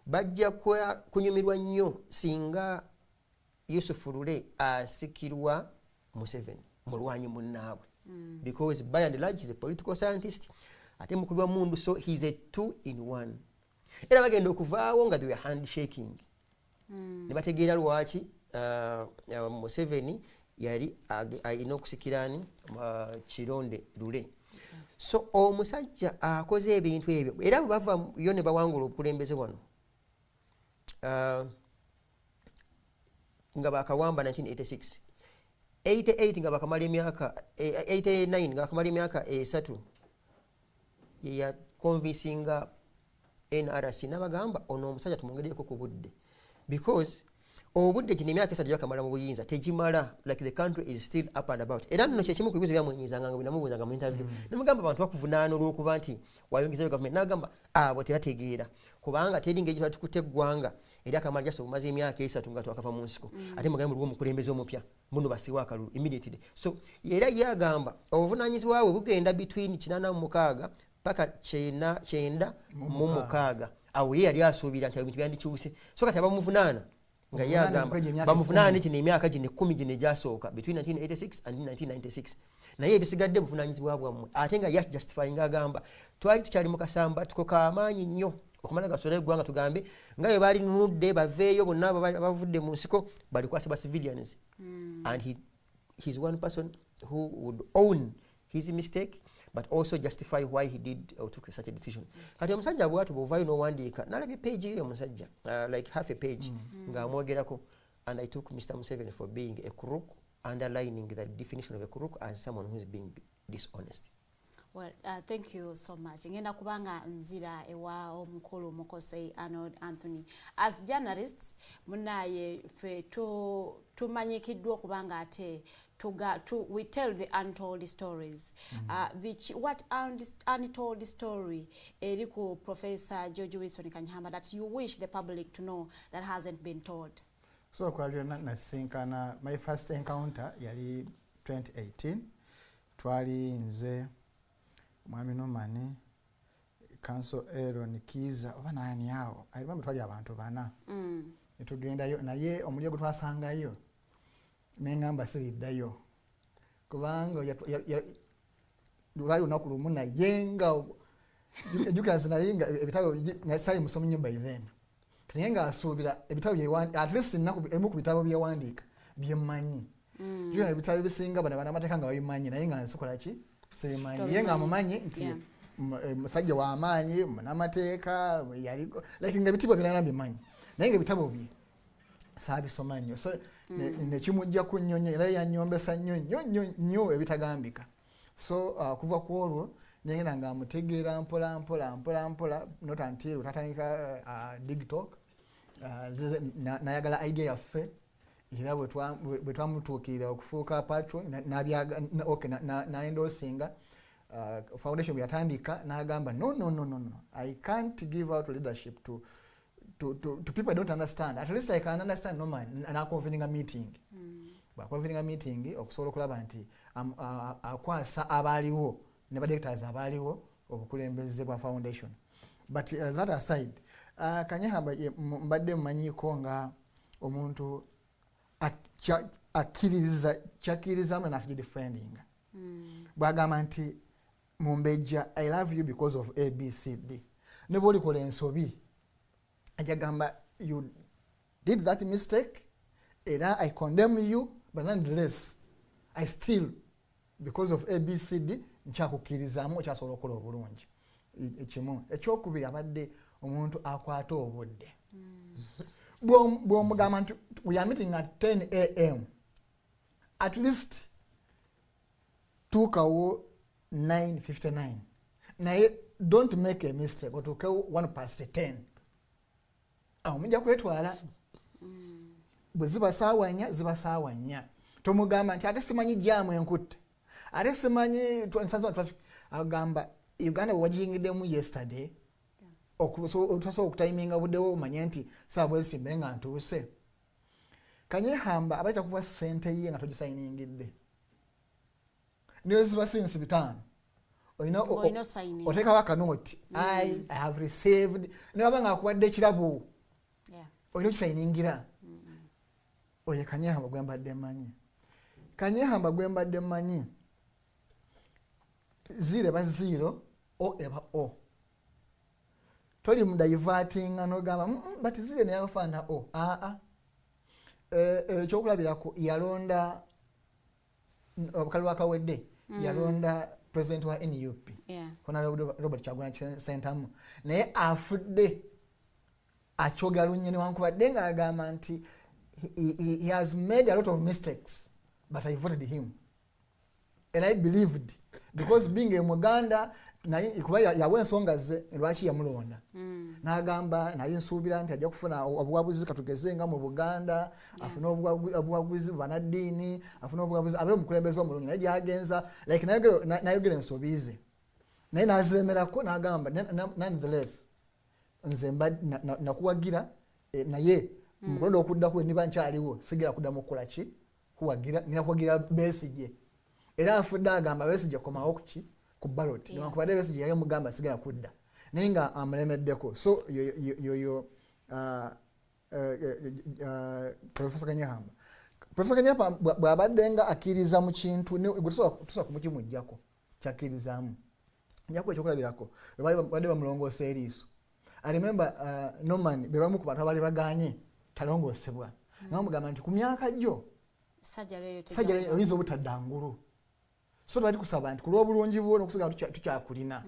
bajja kunyumirwa nnyo singa Yusuf Lule asikirwa Museveni mulwanyi munnaabwe because by and large he's a political scientist ate mukulwa mundu, so he's a 2-in-1. Era bagenda okuvaawo nga they were handshaking ne bategeera lwaki Museveni yali alina okusikirani Kironde Lule. So omusajja akoze ebintu ebyo era bava yo ne bawangula obukulembeze wano nga bakawamba 1986 88 nga bakamala emyaka 89 nga bakamala emyaka 3 ya convincinga NRC n'abagamba ono omusajja tumwongereko ku budde because obudde kino emyaka 3 yakamala mu buyinza tegimala, like the country is still up and about. Era nno kyekimu ku bibuzo byamwenyizanga nga binamubuuzanga mu interview nemugamba abantu bakuvunaana olw'okuba nti wayongezayo government n'agamba abo tebategeera kubanga teri ngeri batukutte eggwanga eri akamala jasa obumaze emyaka 3 nga twakava mu nsiko ate mugambe lwo omukulembeze omupya muno basiwa akalulu immediately. So era yagamba obuvunaanyizibwa bwe bugenda between 86 paka 9 awo ye yali asuubira nti ebintu byandikyuse so kati abamuvunaana nga yagamba bamuvunaane kino emyaka gino 10 gino egyasooka between 1986 and 1996 naye ebisigadde buvunaanyizibwa bwammwe ate nga justifying agamba twali tukyali mu kasamba tukoka amaanyi nnyo okumala gasola eggwanga tugambe nga bwe baali nunudde baveeyo bonna bavudde mu nsiko balikwasibwa civilians and he's one person who would own his mistake but also justify why he did or took such a decision. Kati omusajja bwatu bw'ovaayo n'owandiika nalabye page eyo omusajja like half a page ng'amwogerako, and I took Mr. Museveni for being a crook, underlining the definition of a crook as someone who is being dishonest. Well, thank you so much. Ngenda kubanga nzira ewa omukulu Mukose Arnold Anthony. As journalists, munaye fe tumanyikiddwa kubanga ate we tell the untold stories. What untold story eriku Professor George Wilson Kanyeihamba that you wish the public to know that hasn't been told? So kwaliyo my first encounter yali 2018. Twali nze Mwami Nomani, Council Aaron Kiza, oba nani yao. I remember twali abantu bana. Nitugendayo naye omulyo gutwasangayo. Nengamba siriddayo. Kubanga lwali olunaku lumu nayenga edukazi nayenga ebitabo na sai musomi by then. Nayenga asuubira ebitabo bye at least emu ku bitabo byewandiika byemmanyi. Jua ebitabo bisinga bana amateeka nga babimanyi naye nga nsokola ki semanyi yenga amumanyi nti musajja wa amaanyi munamateeka yaliko like nga bitabo birana bimanyi naye nga bitabo bye saabisoma nnyo so nekimujja kunnyonnyo era yanyombesa nnyo ebitagambika so kuva ku olwo nengenda nga amutegeera mpola not until tatandika Digitalk nayagala idea yaffe era bwe twamutuukirira okufuuka patron naendosinga foundation bwe yatandika n'agamba no I can't give out leadership to people I don't understand. At least I can understand no man and convening a meeting. Convening a meeting okusobola okulaba nti akwasa abaliwo ne badictors abaliwo obukulembeze bwa foundation. But that aside, Kanyeihamba mbadde mmanyiiko nga omuntu akkiriza mwe natugidefending. Bwagamba nti Mumbejja, I love you because of ABCD. Ne bw'olikola ensobi ajagamba you did that mistake and I condemn you, but nonetheless I still because of ABCD nkyakukkirizaamu okyasobola okukola obulungi ekimu. Ekyokubiri abadde omuntu akwata obudde bw'omugamba nti we are meeting at 10 a.m. At least tukawo 9:59. Now don't make a mistake. Otukawo 1:10. Mujja kwetwala. Bwe ziba saawa nnya. Tomugamba nti ate simanyi jamu enkutte. Ate simanyi traffic. Agamba Uganda wajingiddemu yesterday. Okusobola okutiminga buddewo omanye nti saawa ezitimbe nga ntuuse. Kanyeihamba abaita kuba ssente ye nga togisayiningidde. Niyo ziba sinsi bitaano. Oteekawo akanoti. I have received. Niba nga akuwadde ekirabo. Olina okisayiningira. Oye Kanyeihamba gwe mbadde mmanyi. Kanyeihamba gwe mbadde mmanyi. Zero eba zero, O eba O. Toli mudivertinga n'ogamba but zero ne yafaana O. Ekyokulabirako yalonda obukalwa akawedde yalonda president wa NUP. Honorable Robert Kyagulanyi Ssentamu. Naye afudde akyogera lunyene wankubadde ng'agamba nti he has made a lot of mistakes, but I voted him. And I believed, because being a Muganda, kuba yawe ensonga ze lwaki yamulonda. N'agamba naye nsuubira nti ajja kufuna obuwabuzi katugeze nga mu Buganda, afuna obuwabuzi banaddiini, afuna obuwabuzi abe omukulembeze omulungi. Naye gyagenza like nayogera ensobiize. Naye n'azeemerako n'agamba nonetheless nze nakuwagira naye mukondo okuddako niba nkyaliwo sigera kuddamu okukola ki kuwagira ninakuwagira Besigye. Era afudde agamba Besigye komawo kuki ku ballot. Newankubadde Besigye yali mugamba sigera kudda naye nga amulemeddeko. So yoyo Professor Kanyeihamba. Professor Kanyeihamba bw'abadde nga akkiriza mu kintu tusobola kumukimuggyako kyakkirizamu. Njako ekyokulabirako badde bamulongoosa eriiso. I remember Norman bebamu ku bantu abali baganye talongoosebwa. N'amugamba nti ku myaka gyo sajjaleyo oyinza obutadda ngulu. So bali kusaba nti ku lw'obulungi bwo n'okusigala tukyakulina.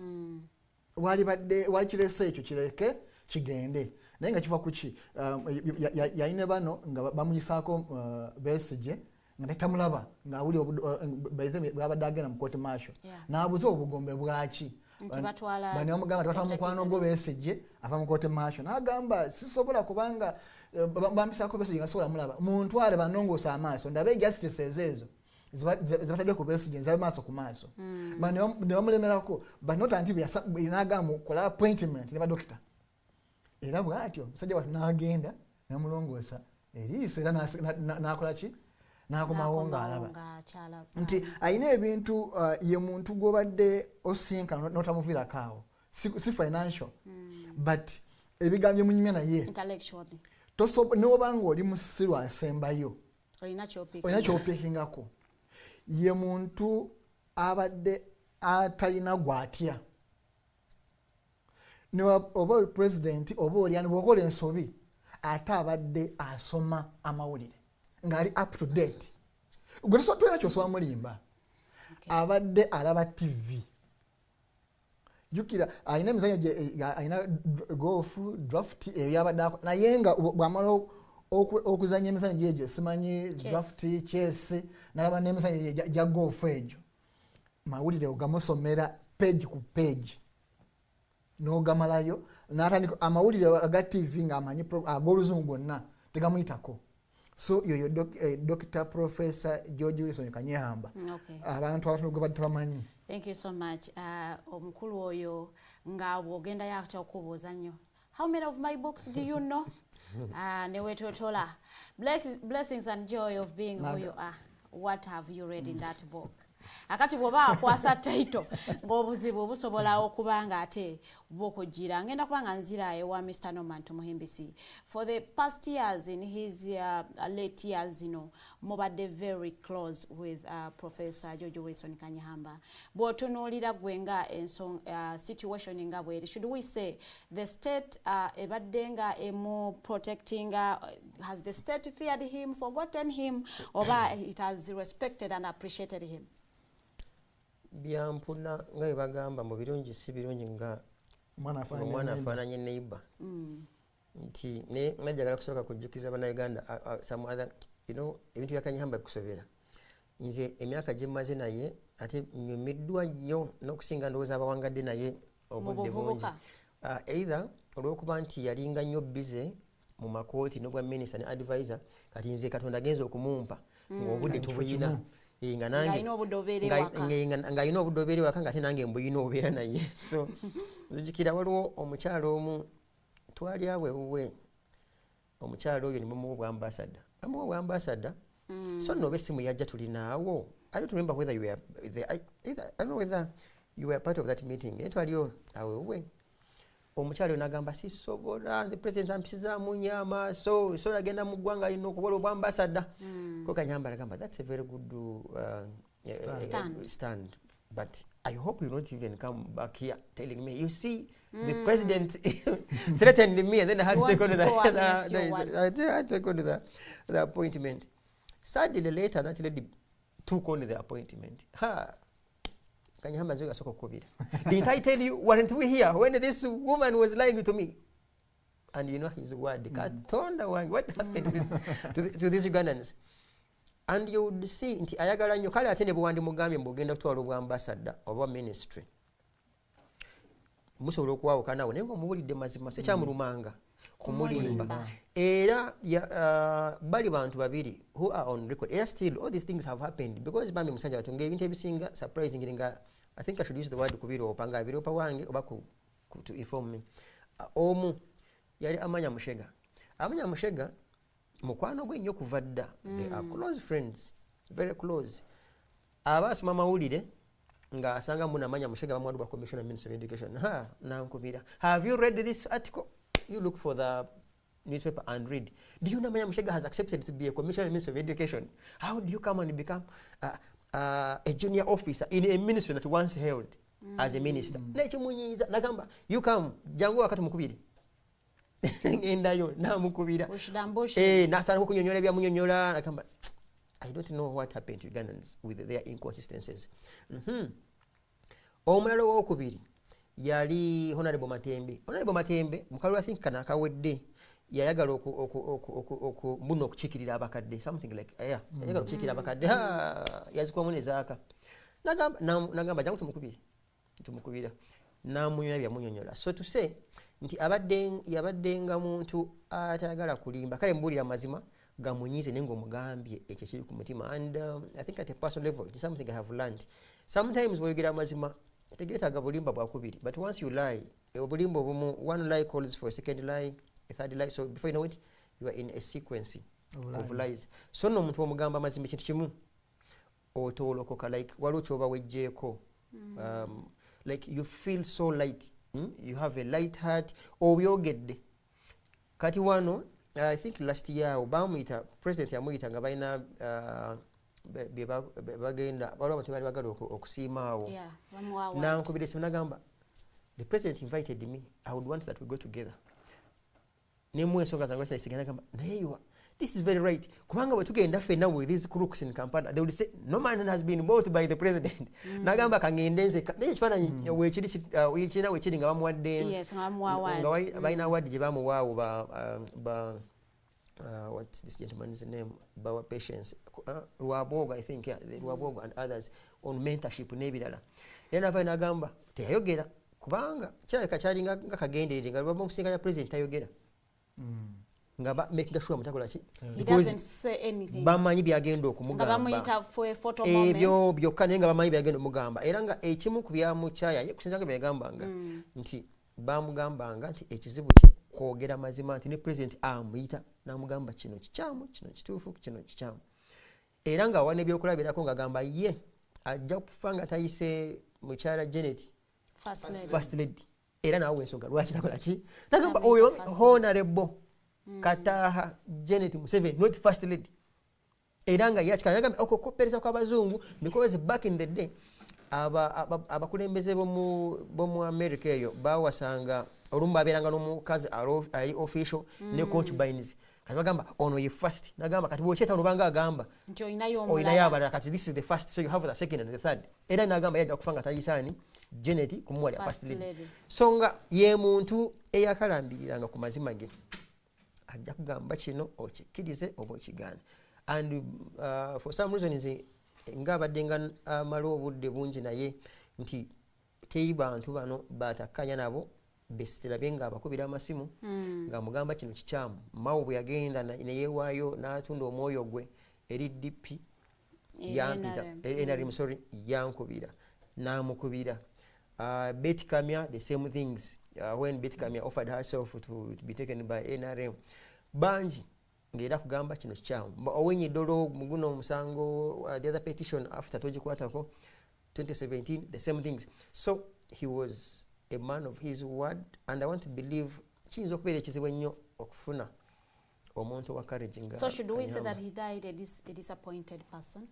Wali kirese ekyo kireke kigende. Naye nga kiva ku ki yayine bano nga bamuyisaako Besigye nga tamulaba ng'awuli bw'abadde agenda mu court martial. N'abuza obugombe bwaki. Bani bamugamba twatwala mukwano gwo Besigye ava mu court martial. N'agamba sisobola kubanga bampisako Besigye nga sobola mulaba. Muntwale banongoosa amaaso ndabe justice ezo zibatadde ku Besigye nzabe maaso ku maaso. Bani ne bamulemerako banota nti n'agamba mukola appointment ne badokita. Era bw'atyo musajja watu n'agenda n'amulongoosa eriiso era n'akola ki n'akomawo ng'alaba nti ayina ebintu ye muntu gw'obadde osinka n'otamuviirako awo si financial but ebigambo munyumya naye n'oba ng'oli musiru asembayo olina ky'opiikingako ye muntu abadde atalina gw'atya. Oba president oba oliani bw'okola ensobi ate abadde asoma amawulire ng'ali up to date. Gwe tulina ky'osoba mulimba abadde alaba TV. Jukira alina emizanyo alina golf draft ebyabadde naye nga bw'amala okuzanya emizanyo egyo simanyi draft chess nalaba n'emizanyo gya golf egyo mawulire ogamusomera page ku page n'ogamalayo n'atandika amawulire aga TV ng'amanyi ag'oluzungu gonna tegamuyitako. So yoyo Dr. Professor George Wilson Kanyeihamba. Abantu abatulu gwe batamanyi. Thank you so much. Omukulu oyo nga bwogenda yakutya okubuuza nnyo. How many of my books do you know? Newetotola. Blessings and joy of being who you are. What have you read in that book? Akati bwoba akwasa title ng'obuzibu busobola okuba nga ate bw'okujjira. Ngenda kubanga nzira ewa Mr. Norman Tumuhimbisi. For the past years, in his late years, mubadde very close with Professor George Wilson Kanyeihamba. Bw'otunuulira gwe nga situation nga bweri, should we say the state ebadde nga emu protecting, has the state feared him, forgotten him, oba it has respected and appreciated him? Byampuna nga bwe bagamba mu birungi si birungi nga omwana afaananye neighbor. nti ne najagala kusooka kujjukiza bannayuganda some other ebintu bya Kanyeihamba bikusobera nze emyaka gye mmaze naye ate nyumiddwa nnyo n'okusinga ndowooza abawangadde naye obudde bungi either olw'okuba nti yalinga nnyo bize mu makooti n'obwa minisita ne advisor kati nze Katonda agenza okumumpa ng'obudde tubuyina ng'alina obudde obeera ewaka ng'ate nange mbuyina obeera naye so nzijukira waliwo omukyalo omu twali awo ewuwe omukyalo oyo ne bamuwa obwambasada bamuwa obwambasada so nno oba essimu yajja tulinaawo I don't remember whether you were there. I don't know whether you were part of that meeting. Etwaliyo awe uwe. Omukyalo n'agamba sisobola the president ampisizamu nyama so agenda mu ggwanga alina okubola obwambasada. Ko Kanyeihamba n'agamba that's a very good stand. But I hope you not even come back here telling me, you see, the president threatened me and then I had to take on the appointment. Sadly, later, that lady took on the appointment. Kanyeihamba nzoga soko kubira. Didn't I tell you, weren't we here when this woman was lying to me? And you know his word. What happened to these Ugandans? And you would see, nti ayagala nnyo kale ate ne bwandi mugambye mbugenda kutwala obwambasada oba ministry. Musobola okuwaawukanawo naye ng'omubulidde mazima sekyamulumanga kumulimba. Era bali bantu babiri who are on record. Era still all these things have happened because bambi musajja watunga ebintu ebisinga surprising nga I think I should use the word kubiroopa nga abiroopa wange oba to inform me. Omu yali Amanya Mushega. Amanya Mushega mukwano gwe nnyo kuva dda. They are close friends, very close. Abasoma mawulire nga asanga muna Amanya Mushega bamwaddu ba Commissioner Minister of Education. Nankubira. Have you read this article? You look for the newspaper and read. Do you know Amanya Mushega has accepted to be a Commissioner Minister of Education? How do you come and become a junior officer in a ministry that once held as a minister? Nekimunyiiza nagamba you come jangu wakati mukubiri. Endayo namukubira. Nasana kunyonyola ebyamunyonyola nagamba I don't know what happened to Ugandans with their inconsistencies. Omulalo w'okubiri yali Honorable Matembe. Honorable Matembe mukalu I think kana kawedde yayagala muno okukiikirira abakadde something like yayagala okukiikirira abakadde yazikuwamu nezaaka nagamba jangu tumukubira namunyola byamunyonyola so to say nti yabaddenga muntu atayagala kulimba kale mbuulira mazima gamunyiize naye ng'omugambye ekyo kiri ku mutima and I think at a personal level it's something I have learned sometimes bw'oyogera mazima tegeetaaga bulimba bwakubiri but once you lie obulimba obumu one lie calls for a second lie a third lie so before you know it you are in a sequence of lies so no muntu omugamba mazima ekintu kimu otolokoka like waliwo kyoba wejjeeko like you feel so light you have a light heart obyogedde kati wano I think last year bamuyita president yamuyita nga balina bagenda waliwo abantu bali bagala okusiimaawo nankubira esimu nagamba the president invited me I would want that we go together nemu ensonga zange kyayisigana nagamba naye this is very right kubanga bwe tugenda ffenna with these crooks in Kampala they will say no man has been bought by the president nagamba kangende nzeka naye ekifaananyi wekirina wekiri nga bamuwadde nga balina awadi gye bamuwaawo what's this gentleman's name Bawa Patience Lwabogo I think Lwabogo and others on mentorship n'ebirala era nava nagamba teyayogera kubanga kyaleka kyalinga nga kagenderere nga bamusinga ya president tayogera nga making sure mutakola ki he doesn't say anything bamanyi byagenda okumugamba bamuyita for a photo moment ebyo byokka naye nga bamanyi byagenda omugamba era nga ekimu ku byamukyaya ye kusinzanga byagambanga nti bamugambanga nti ekizibu kye kwogera mazima nti ne president amuyita namugamba kino kikyamu kino kituufu kino kikyamu era nga awa nebyokulabirako nga gamba ye ajja kufa nga tayise mukyala Janet first lady era naawe ensonga lwaki takola ki nagamba oyo honorable Kataha Janet Museveni not first lady era nga yakikanya okukoppereza kw'abazungu because back in the day abakulembeze bomu America eyo bawasanga olumba abeeranga n'omukazi ali official ne concubines kati bagamba ono ye first nagamba kati bwokyeta ono banga agamba nti oyinayo abalala kati this is the first so you have the second and the third era nagamba yajja kufanga tayisaani Janet kumuwali first lady so nga ye muntu eyakalambiriranga ku mazima ge ajja kugamba kino okikkirize oba okigaane and for some reason nze nga abadde nga amala obudde bungi naye nti teri bantu bano batakkanya nabo besiterabe nga abakubira amasimu nga mugamba kino kikyamu mawo bwe yagenda neyeewaayo n'atunda omwoyo gwe eri DP yampita NRM sorry yankubira n'amukubira Betty Kamya the same things when Betty Kamya offered herself to be taken by NRM banji ngera kugamba kino kikyamu owenye dolo muguno omusango the other petition after togikwatako 2017 the same things so he was a man of his word and I want to believe kiyinza okubeera ekizibu ennyo okufuna omuntu wa courage nga so should we say that he died a disappointed person?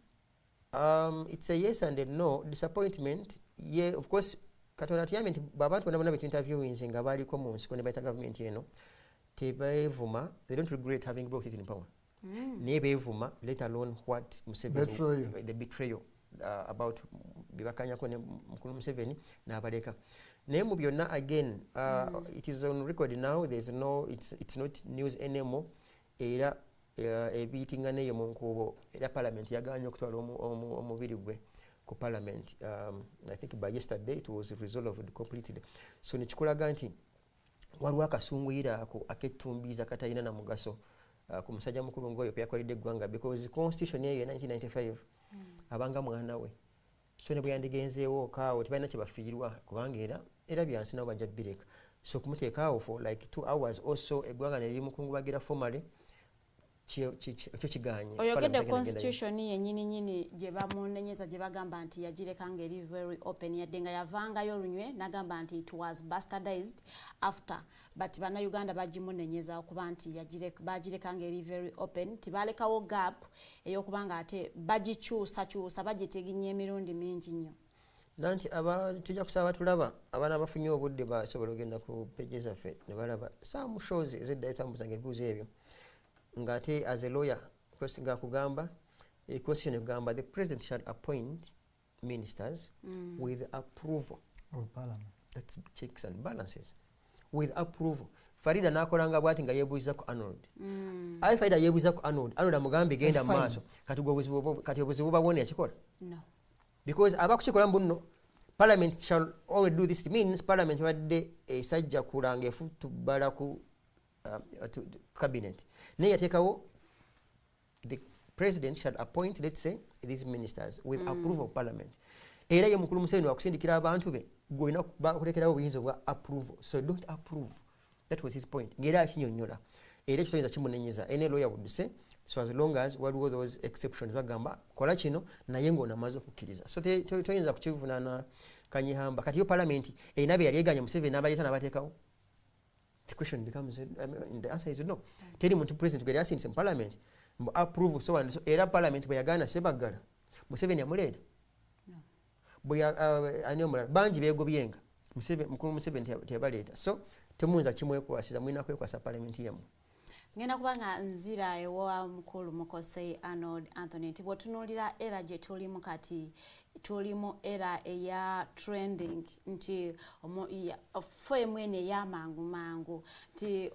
It's a yes and a no. Disappointment, yeah, of course. Katonda tuyambe nti abantu bonna bonna interviewings nga baliko mu nsiko ne bayita government eno tebeevuma, they don't regret having brought it in power. Ne beevuma, let alone what Museveni, the betrayal about bibakanyako ne mukulu Museveni n'abaleka. Naye mu byonna again, it is on record now, there's no, it's not news anymore. Era ebiitinga neyo mu nkubo era parliament yaganye okutwala omubiri gwe ku parliament. I think by yesterday it was resolved completely. So nekikulaga nti waliwo akasunguyira ako akettumbiza katalina na mugaso ku musajja mukulu ngoyo yakolidde eggwanga because constitution yeyo 1995 abanga mwana we so ne bwe yandigenzeewo kaawo tebalina kye bafiirwa kubanga era byansi nabo bajja bireka so kumuteekaawo for like 2 hours also eggwanga ne limukungubagira formally kyo kiganye oyogedde constitution yennyini nyini gye bamunenyeza gye bagamba nti yagireka ngeri very open yadde nga yavangayo olunywe nagamba nti it was bastardized after but bannayuganda bagimunenyeza okuba nti bagireka ngeri very open tibalekawo gap ey'okubanga ate bagikyusakyusa bagiteginya emirundi mingi nnyo nanti tujja kusaba tulaba abaana abafunye obudde basobola ogenda ku page zaffe ne balaba some shows ezeddayo tambuzanga ebibuuzo ebyo ngate as a lawyer nga kugamba a question ekugamba the president shall appoint ministers with approval of parliament. That's checks and balances with approval. Farida nakolanga bwati nga yebuuza ku Arnold Farida yebuuza ku Arnold amugambe genda mu maaso kati obuzibu babone yakikola no because abakukikola mbuno parliament shall always do this. It means parliament wadde esajja kulanga efutu bala ku to cabinet naye yateekawo the president shall appoint let's say these ministers with approval of parliament era ye mukulu Museveni wakusindikira abantu be gwina kutekerawo obuyinza bwa approval so don't approve. That was his point ngera akinyonyola era kitoyinza kimunenyeza any lawyer would say so as long as waliwo those exceptions bagamba kola kino naye ng'onamaze okukkiriza so toyinza kukivunaana Kanyeihamba kati yo parliament erina be yali eganya Museveni n'abaleeta n'abateekawo. The question becomes, the answer is no. Tell him to president to get in parliament, approve so and so. Era parliament by Ghana sebagara. Museveni amuleda. No. Boya anyomra banji bego byenga. Mukulu Museveni tebaleta. So temunza kimwe kwasiza mwina kwe kwa parliament yamu. ngenda kubanga nzira ewa mukulu Mukose Arnold Anthony tibo tunulira era gye tulimu kati tulimu era eya trending nti ffe mwene yamangu mangu nti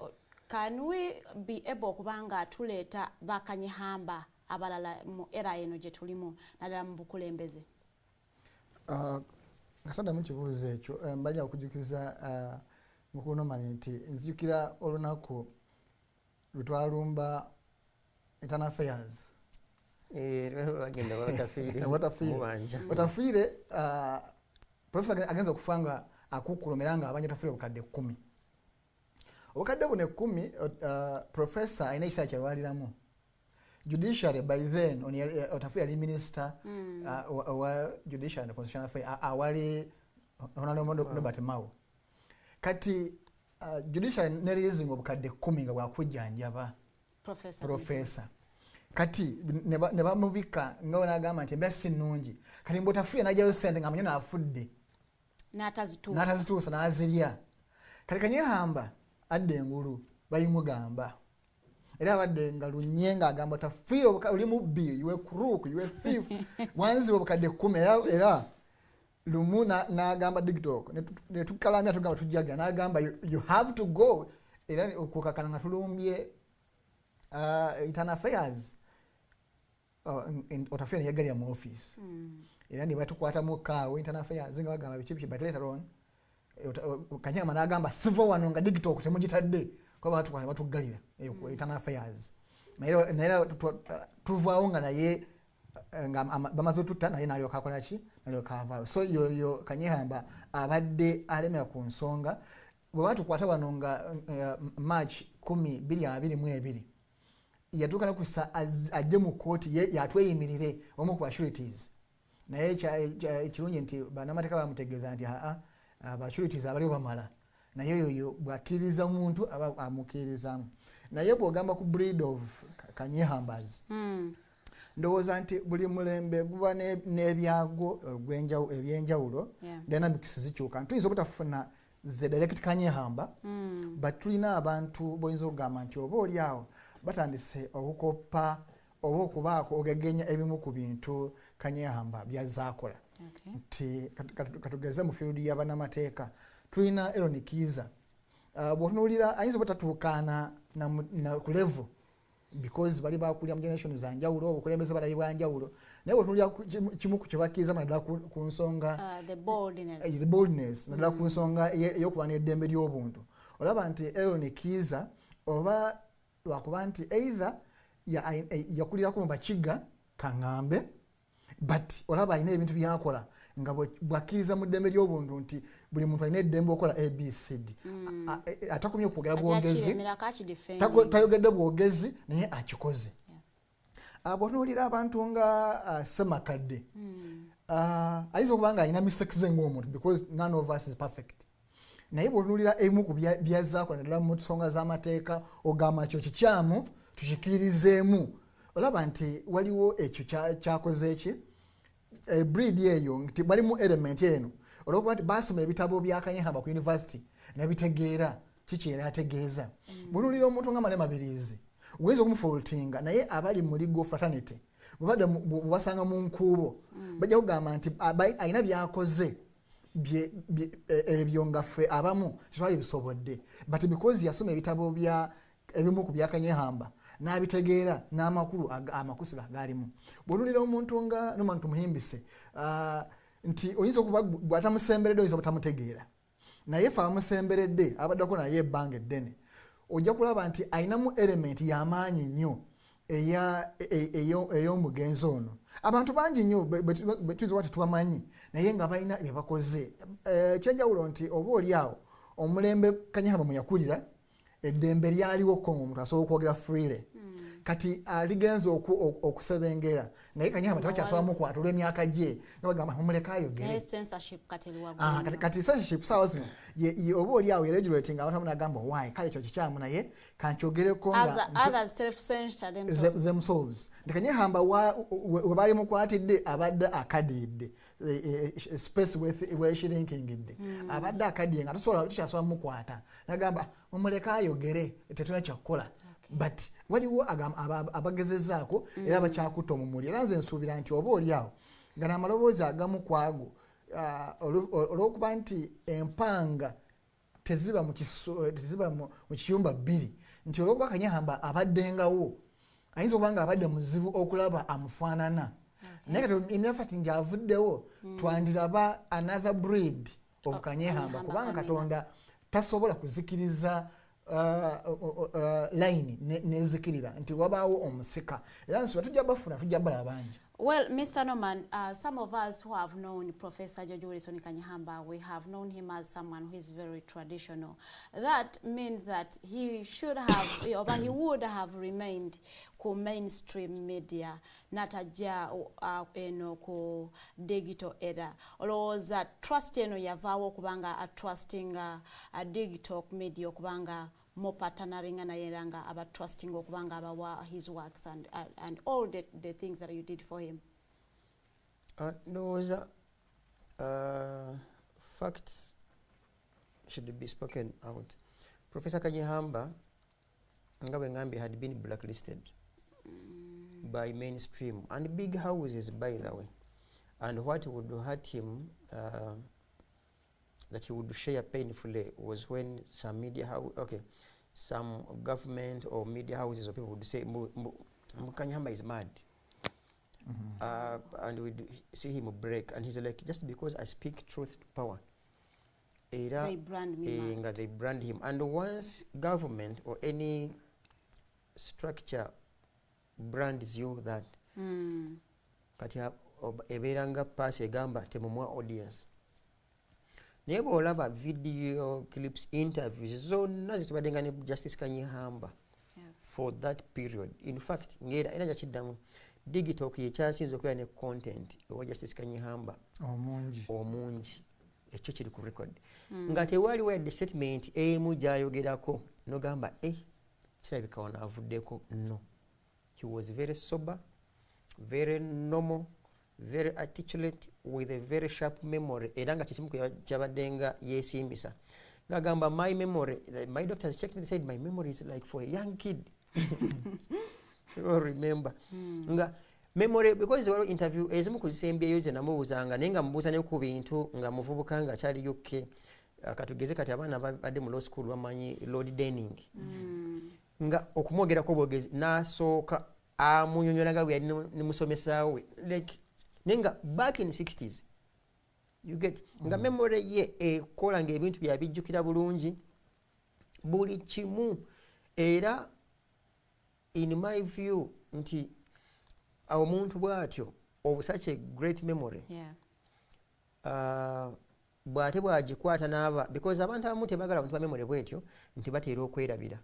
can we be able kubanga tuleta Kanyeihamba abalala mu era eno gye tulimu naddala mu bukulembeze ngasada mu kibuuzo ekyo mbajja okujukiza mukulu Nomani nti nzijukira olunaku lutwalumba internal affairs watafiire profesa agenza okufanga akukulumira nga abanja tafiire obukadde 10 obukadde buno 10 profesa alina ekisaa kyalwaliramu judiciary by then otafiire yali minister wa judiciary and constitutional affairs awali honorable Robert Mao kati judiciary nereleasing obukadde 10 nga bwakujjanjaba professor kati ne bamubika nga onagamba nti mbesi nnungi kati mbotafuye najjayo sente nga munyo naafudde n'atazituusa n'azirya kati Kanyeihamba adde engulu bayimugamba era abadde nga lunyenga agamba tafiire oli mubbi you a crook you a thief wanziwa obukadde 10 era lumu n'agamba Digitalk ne tukalamya tugamba tujjaga n'agamba you have to go era okukakana nga tulumbye internal affairs otafuna yagalya mu office era ne batukwatamu kaawe internal affairs nga bagamba biki but later on Kanyeihamba n'agamba sivo wano nga Digitalk temugitadde kuba batuggalira ku internal affairs naye tuvaawo nga naye nga bamaze otutta naye nalyoka akola ki nalyoka avaawo so yo Kanyeihamba abadde alemera ku nsonga bwe batukwata wano nga March 10, 2022 yatuuka nakusa ajje mu kooti yatweyimirire omu ku sureties naye ekirungi nti bannamateeka bamutegeeza nti abasureties abaliwo bamala naye yoyo bwakkiriza omuntu aba amukkirizamu naye bw'ogamba ku breed of Kanyeihambas ndowooza nti buli mulembe guba n'ebyago ebyenjawulo dynamics zikyuka tuyinza obutafuna the direct Kanyeihamba but tulina abantu boyinza okugamba nti oba oli awo batandise okukoppa oba okubaako ogegenya ebimu ku bintu Kanyeihamba byazaakola nti katugeze mu field y'abannamateeka tulina Aaron Kiiza bw'otunuulira ayinza obutatuukaana ku level because bali bakulira mu generation za njawulo obukulembeze balayi bwa njawulo naye bw'otunuulira kimu ku kye bakkiriza naddala ku nsonga the boldness naddala ku nsonga ey'okulwanira eddembe ly'obuntu olaba nti Aaron Kiiza oba lwakuba nti either yakulirako mu Bakiga Kaŋŋambe but olaba alina ebintu byakola nga bwakkiriza mu ddembe ly'obuntu nti buli muntu alina eddembe okola ABCD atakomye okwogera bwogezi tayogedde bwogezi naye akikoze bw'otunuulira abantu nga Ssemakadde ayinza okuba nga alina mistakes ze ng'omuntu because none of us is perfect naye bw'otunuulira ebimu ku byazaakola naddala mu nsonga z'amateeka ogamba kyo kikyamu tukikirizeemu olaba nti waliwo ekyo kyakoze eki breed eyo nti balimu element eno olwokuba nti basoma ebitabo bya Kanyeihamba ku university nebitegeera kiki era ategeeza bw'otunuulira omuntu nga Malema Biriizi oyinza okumufaultinga naye abali mu legal fraternity bwebasanga mu nkuubo bajja kugamba nti alina byakoze ebyo nga ffe abamu tetwali bisobodde but because yasoma ebitabo ebimu ku bya Kanyeihamba n'abitegeera n'amakulu amakusiba galimu bw'otunuulira omuntu nga Norman Tumuhimbise nti oyinza okuba bw'atamusemberedde oyinza obutamutegeera naye ffe abamusemberedde abaddeko naye ebbanga eddene ojja kulaba nti ayinamu element y'amaanyi nnyo ey'omugenzi ono abantu bangi nnyo betuyinza oba tetubamanyi naye nga balina bye bakoze ekyenjawulo nti oba oli awo omulembe Kanyeihamba mwe yakulira eddembe lyaliwo ko omuntu asobola okwogera freely kati aligenza okusebengera naye Kanyeihamba tebakyasobola mukwata olw'emyaka gye nibagamba mumuleka ayogere kati censorship saawa zino oba oli awo yeregulating abantu amunagamba why kale ekyo kikyamu naye kankyogereko themselves nti Kanyeihamba we bali mukwatidde abadde akadidde space weshirinkingidde abadde akaddiye nga tukyasobola mukwata nagamba mumuleka ayogere tetulina kyakukola but waliwo abagezezaako era bakyakutta omumuli era nze nsuubira nti oba oli awo nga n'amaloboozi agamu kwago olw'okuba nti empanga teziba mu kiyumba bbiri nti olw'okuba Kanyeihamba abaddengawo ayinza okuba nga abadde muzibu okulaba amufaanana naye kati emyafati nti avuddewo twandiraba another breed of Kanyeihamba kubanga Katonda tasobola kuzikiriza line nezikirira nti wabaawo omusika era nsuba tujja bafuna tujja bala bangi. Well, Mr. Norman, some of us who have known Professor George Wilson Kanyeihamba, we have known him as someone who is very traditional. That means that he should have, or he would have remained ku mainstream media, nataja eno ku digital era. Olowooza trust eno yavaawo kubanga a trusting a digital media kubanga more partnering and ayeranga about trusting okubanga about his works and all the things that you did for him. Those facts should be spoken out. Professor Kanyeihamba Ngabe Ngambi had been blacklisted by mainstream and big houses, by the way. And what would hurt him, that he would share painfully, was when some media some government or media houses or people would say Kanyeihamba is mad. And we'd see him break, and he's like, just because I speak truth to power, they brand me mad. They brand him. And once government or any structure brands you that, kati eberanga pass egamba temumwa audience. Naye bw'olaba video clips, interviews zonna zitubaddenga ne Justice Kanyeihamba for that period. In fact, era jakiddamu Digitalk yekyasinze okubeera ne content owa Justice Kanyeihamba omungi ekyo kiri ku record. Nga tewaliwo yadde statement emu gy'ayogerako nogamba kirabika wano avuddeko. No, he was very sober, very normal, very articulate, with a very sharp memory. Era nga kikimu kyabaddenga yeesimbisa ng'agamba my memory, my doctors checked me, they said my memory is like for a young kid. You all remember. Nga memory, because waliwo interview ezimu kuzisembyeyo ze namubuuzanga naye nga mubuuza ne ku bintu nga muvubuka nga kyali UK. Katugeze kati abaana badde mu law school bamanyi Lord Denning. Nga okumwogerako bwogezi n'asooka amunyonyolaga bwe yali ne musomesa we, like nenga back in 60s, you get nga memory ye ekola ng'ebintu byabijjukira bulungi buli kimu. Era in my view nti omuntu bw'atyo of such a great memory, bw'ate bw'agikwata n'aba, because abantu abamu tebagala abantu ba memory bw'etyo nti bateera okwerabira.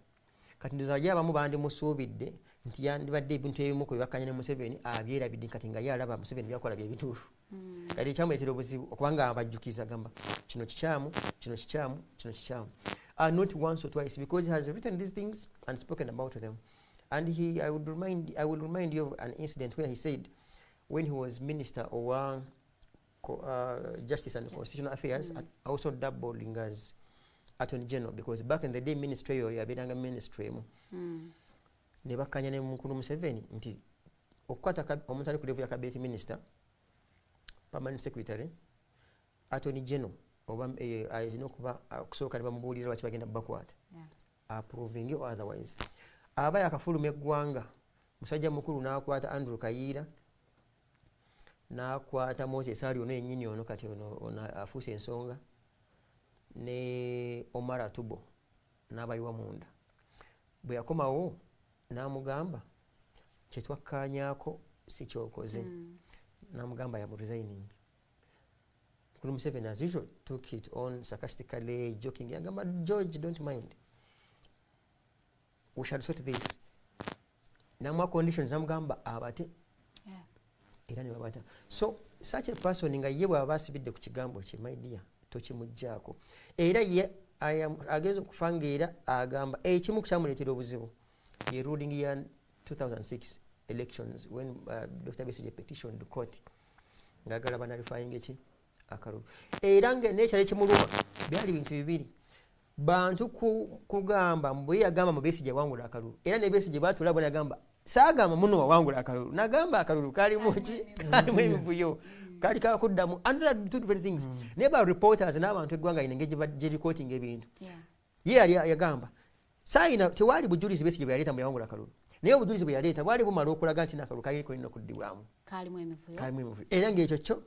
Kati ndoza ajja abamu bandimusuubidde nti yandibadde ebintu ebimu ku bibakkanya ne Museveni abyerabidde kati nga ye alaba Museveni byakola bye bituufu. Kati ekyamuleetera obuzibu okubanga abajjukiza gamba kino kikyamu, kino kikyamu, kino kikyamu. Not once or twice, because he has written these things and spoken about them. And I will remind you of an incident where he said, when he was Minister of Justice and Constitutional Affairs, also doubling as Attorney General, because back in the day ministry yabiranga ministry mu ne bakkanya ne mukulu Museveni nti okukwata omuntu ali ku level ya cabinet minister, permanent secretary, Attorney General oba ayina okuba okusooka ne bamubuulira lwaki bagenda bakwata approving or otherwise. Aba yakafuluma eggwanga, musajja mukulu n'akwata Andrew Kayiira, n'akwata Moses ali ono yennyini ono kati ono afuuse ensonga, ne Omar Atubo n'abayiwa munda. Bwe yakomawo n'amugamba kye twakkaanyaako si kyokoze. N'amugamba ya resigning. Mukulu Museveni as usual took it on sarcastically, joking. Yagamba, George, don't mind, we shall sort this. Namwa conditions namugamba abate. Era ne babata. So such a person nga ye bw'aba asibidde ku kigambo kye, my dear, tokimuggyako. Era ye ageza okufanga era agamba ekimu kyamuleetera obuzibu. Ye ruling year 2006 elections when Dr. Besigye petitioned the court ng'agala banalifying eki akalulu. Era n'ekyali kimuluma byali bintu bibiri. Bantu kugamba mbwe yagamba mu Besigye wangula akalulu. Era ne Besigye batula bwana yagamba saagamba muno wawangula akalulu. Nagamba akalulu kali muki kali mu ebivuyo. Kali kakuddamu. And there are two different things. Neba reporters n'abantu eggwanga inengeje badde recording ebintu. Ye yali yagamba saayina tewali bujulizi Besigye bwe yaleeta mu yawangula akalulu. Naye obujulizi bwe yaleeta bwali bumala okulaga nti n'akalulu kaliko nnyo kuddibwamu. Kalimu emivuyo. Era ng'ekyo kyo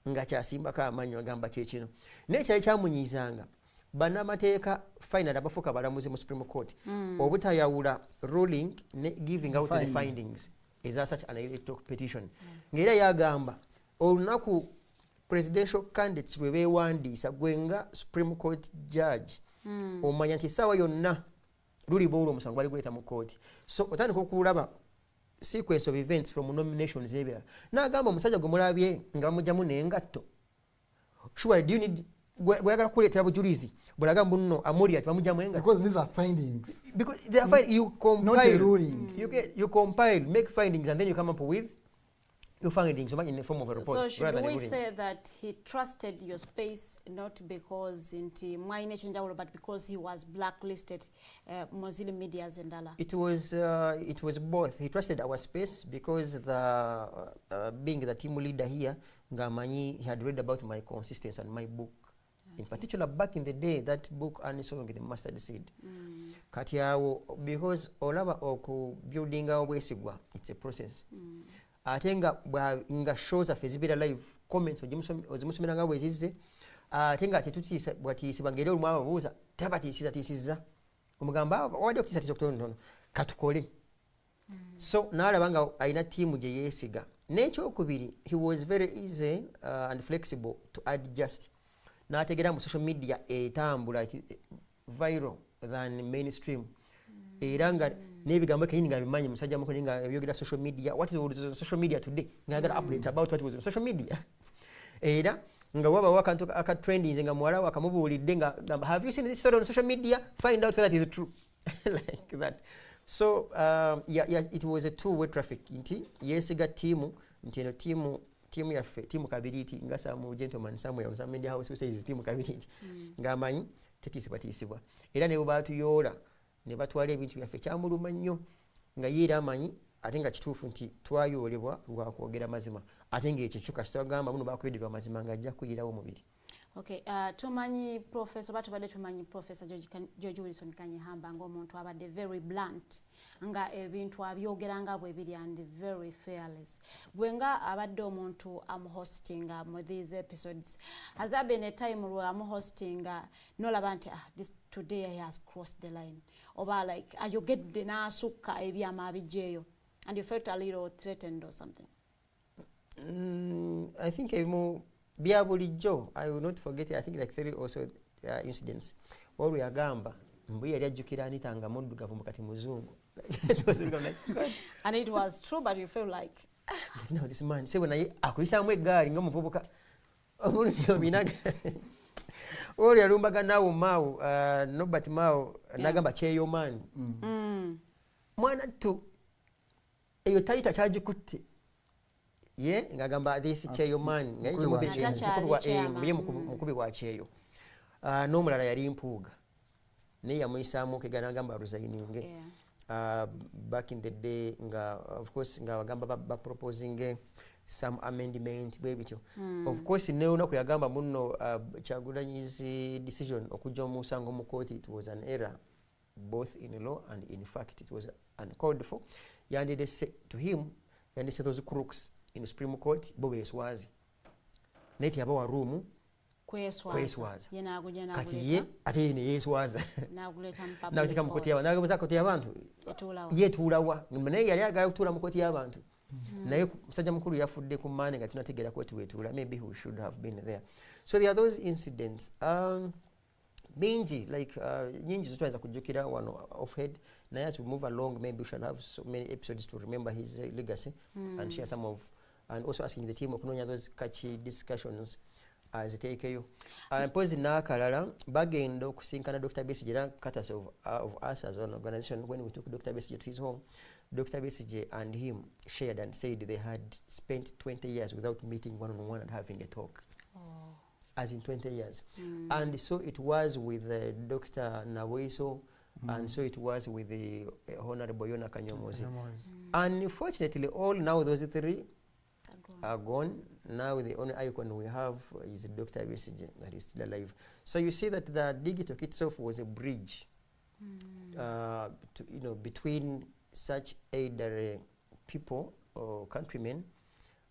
nga kyasimbako amaanyi agamba kyekino. N'ekyali kyamunyizanga bannamateeka final abafuuka abalamuzi mu Supreme Court obutayawula ruling ne giving out the findings eza such an electoral petition. Ng'era yagamba olunaku presidential candidates bwe beewandiisa gwenga Supreme Court judge omanya nti essaawa yonna luli bw'olwo omusango bali guleeta mu kooti. So otandika okulaba sequence of events from nominations ebirala. N'agamba omusajja gwe mulabye nga bamugyamu n'engatto. Sure, do you need bweyagala kuleetera bujulizi bulaga bunno amuli ati bamugyamu engatto. Because these are findings. Because they are you compile, not a ruling. You compile, make findings and then you come up with you finding so much in the form of a report. So should rather than we reading. say that he trusted your space not because inti mwaine chenjawulo but because he was blacklisted Mozilla Media Zendala? It was both. He trusted our space because being the team leader here, Ngamanyi, he had read about my consistency and my book. Okay. In particular, back in the day, that book Anisong the Mustard Seed. Kati yawo, because olaba oku building wesigwa, it's a process. Ate nga shows a fezibira live comments ozimusomera nga bwezize ate nga tetutiisa bwatiisibwa ngeri olumu ababuuza tabatiisiza omugamba wadde okutiisa okutonotono katukole. So n'alaba nga alina tiimu gye yeesiga. N'ekyokubiri, he was very easy and flexible to adjust. N'ategeera mu social media etambula viral than mainstream. Era nga n'ebigambo kenyini nga bimanyi musajja mukoni nga ebyogera social media. What is social media today? Ngagala update about what was on social media. Era nga waba wakantu aka trending nga mwala wakamubuulidde nga have you seen this story on social media? Find out whether it is true. Like that. So it was a two-way traffic. Nti yesiga timu nti eno timu yaffe timu kabiriti nga Samu gentleman somewhere on some media house who says timu kabiriti ng'amanyi tetiisibwa. Era ne bw'atuyoola ne batwala ebintu byaffe kyamuluma nnyo nga ye era amanyi ate nga kituufu nti twayoolebwa lwa kwogera mazima ate ng'ekyo kyo kasita bagamba buno bakuyoderwa mazima ng'ajja kuyirawo mubiri. Okay, tumanyi Professor batubadde tumanyi Professor George Wilson Kanyeihamba ng'omuntu abadde very blunt nga ebintu abyogeranga bwe biri and very fearless. Bwenga abadde omuntu hostinga mu these episodes, has there been a time where hostinga nolaba nti this today he has crossed the line oba like ayogedde n'asukka ebyama abijjeeyo and you felt a little threatened or something? I think bya bulijjo, I will not forget, I think like 3 also incidents. Olwo yagamba mbu yali ajjukira Anita nga muddugavu mukati muzungu. And it was true, but you feel like no, this man say naye akuyisaamu eggaali ng'omuvubuka omulungi ominaga. Olwo yalumbaga naawo Mao, Nobert Mao n'agamba kyeyomani. Mwana tu eyo tayita kyagikutte. Ye ngagamba this Cheyomani mukubi wa Cheyo. N'omulala yali Mpuuga naye yamuyisaamu okegana agamba resigning. Back in the day nga of course nga bagamba baproposing some amendment bwe bityo. Of course ne olunaku yagamba muno Kyagulanyi's decision okujja omusango mu court, it was an error both in law and in fact it was uncalled for. Yandide say to him, yandise those crooks in the Supreme Court bobe eswazi neti abawa room kweswaza kati ye ate ne yeswaza n'akuleta mu koti y'abantu n'agabuza koti y'abantu yetuulawa naye yali agala kutuula mu koti y'abantu naye musajja mukulu yafudde ku maani nga tunategeera kwetu wetuula. Maybe we should have been there. So there are those incidents bingi like nyingi zitweza kujukira one off head. Now as we move along, maybe we shall have so many episodes to remember his legacy and share some of, and also asking the team okunonya those catchy discussions as they take you. Pose nakalala bagenda okusinkana Dr. Besigye era courtesy of us as an organization. When we took Dr. Besigye to his home, Dr. Besigye and him shared and said they had spent 20 years without meeting one-on-one and having a talk. As in 20 years. And so it was with Dr. Naweso, and so it was with the Honorable Yona Kanyomozi. Unfortunately, all now those 3 are gone. Now the only icon we have is Dr. Besigye that is still alive. So you see that the Digitalk itself was a bridge between such elderly people or countrymen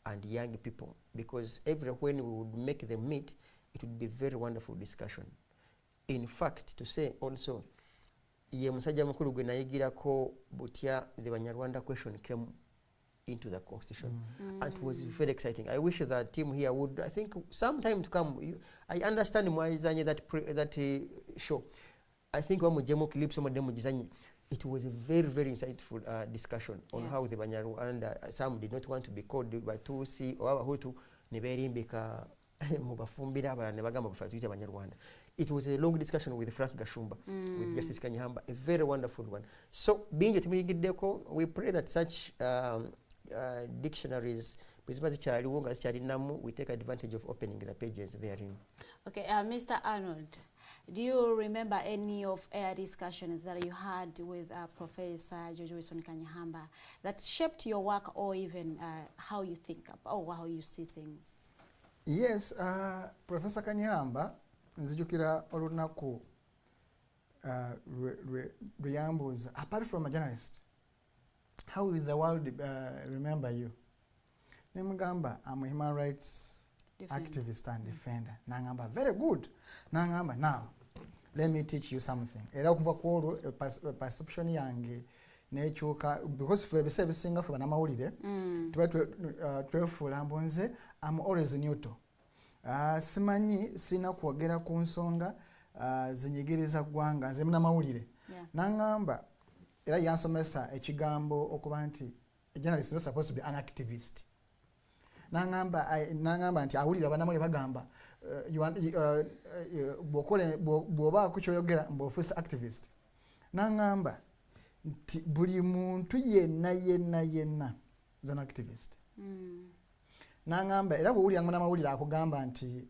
and young people, because when we would make them meet, it would be a very wonderful discussion. In fact, to say also, ye musajja mukulu gwe nayigirako butya the Banyarwanda question came into the constitution, and it was very exciting. I wish the team here would, I think, sometime to come. I understand mwazanye that show. I think wamujemo clips mujizanye. It was a very, very insightful discussion on how the Banyarwanda, some did not want to be called by Tutsi or Abahutu, neberimbika mubafumbira abala ne bagamba kufatuyita Banyarwanda. It was a long discussion with Frank Gashumba, with Justice Kanyeihamba, a very wonderful one. So being at Migideko, we pray that such dictionaries bwe ziba zikyaliwo nga zikyalinamu we take advantage of opening the pages therein. Okay, Mr. Arnold, do you remember any of air discussions that you had with Professor George Wilson Kanyeihamba that shaped your work or even how you think or how you see things? Yes, Professor Kanyeihamba nzijukira olunaku luyambuza, apart from a journalist, how will the world remember you? Nemugamba, I'm a human rights activist and defender. Nangamba, very good. Nangamba, now, let me teach you something. Era okuva kwolwo perception yange nekyuka, because ffe ebisinga ffe banamawulire tuba twefuula mbu nze I'm always neutral. Simanyi sina kwogera ku nsonga zinyigiriza ggwanga nze munamawulire. Nangamba era yansomesa ekigambo okuba nti a journalist is not supposed to be an activist. Nangamba nti awulira banamawulire bagamba bw'obaako kyoyogera mb'ofuuse activist. Nangamba nti buli muntu yenna is an activist. Nangamba era bw'owulira munamawulire akugamba nti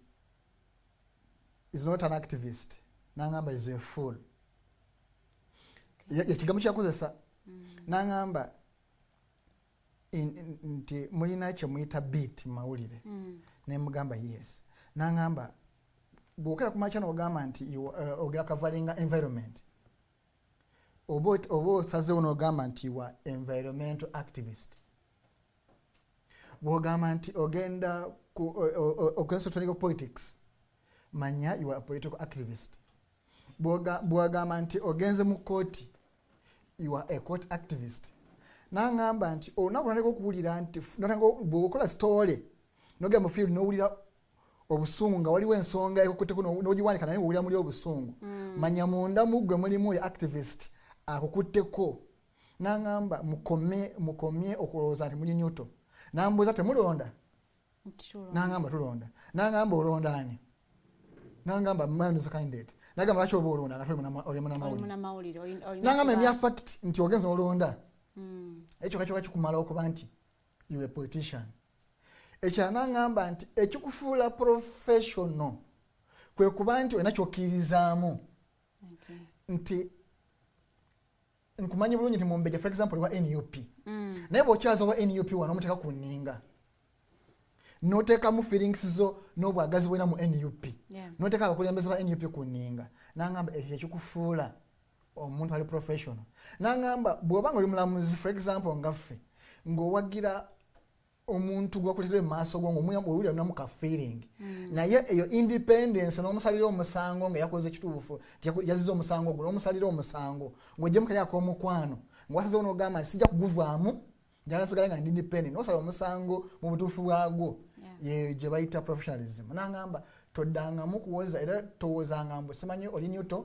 is not an activist, nangamba is a fool. Ekigambo kyakozesa. Nangamba nti mulina kye muyita beat mawulire. Nemugamba yes. Nangamba bw'okera ku makya n'ogamba nti ogera kavalinga environment, oba osazeewo n'ogamba nti you are environmental activist. Bw'ogamba nti ogenda ku politics, manya you are a political activist. Bw'ogamba nti ogenze mu kooti, you are a court activist. Nangamba nti olunaku lwandeka okuwulira nti bw'okola story nogera mu field n'owulira obusungu nga waliwo ensonga ekukutteko n'ogiwanika naye owulira muli obusungu, manya munda mu ggwe mulimu activist akukutteko. Nangamba mukomye okulowooza nti muli neutral. Nambuuza temulonda? Nangamba tulonda. Nangamba olonda ani? Nangamba man is a candidate. Nagamba lwaki oba olonda nga tuli munamawulire. Nangamba emya fact nti ogenza n'olonda. Ekyo kakyoka kikumala okuba nti you a politician. Ekyo nangamba nti ekikufuula professional kwe kuba nti olina kyokkirizaamu. Nti nkumanyi bulungi nti Mumbejja for example wa NUP. Naye bw'okyaza wa NUP wano omuteeka ku nninga. Noteekamu feelings zo n'obwagazi bwena mu NUP. Noteeka abakulembeze ba NUP ku nninga. Nangamba ekyo ekikufuula omuntu ali professional. Nangamba bw'oba nga oli mulamuzi for example ngaffe ng'owagira omuntu gwakuletera emaaso gwo ng'owulira namu ka feeling. Naye eyo independence n'omusalira omusango nga yakoze ekituufu yaziza omusango gwo n'omusalira omusango ng'ojje mu kalya k'omukwano ng'wasazeewo n'ogamba nti sijja kuguvaamu njagala nsigala nga ndi independent n'osala omusango mu butuufu bwagwo gye bayita professionalism. Nangamba toddangamu kuwoza era towoozanga mbu simanyi oli neutral,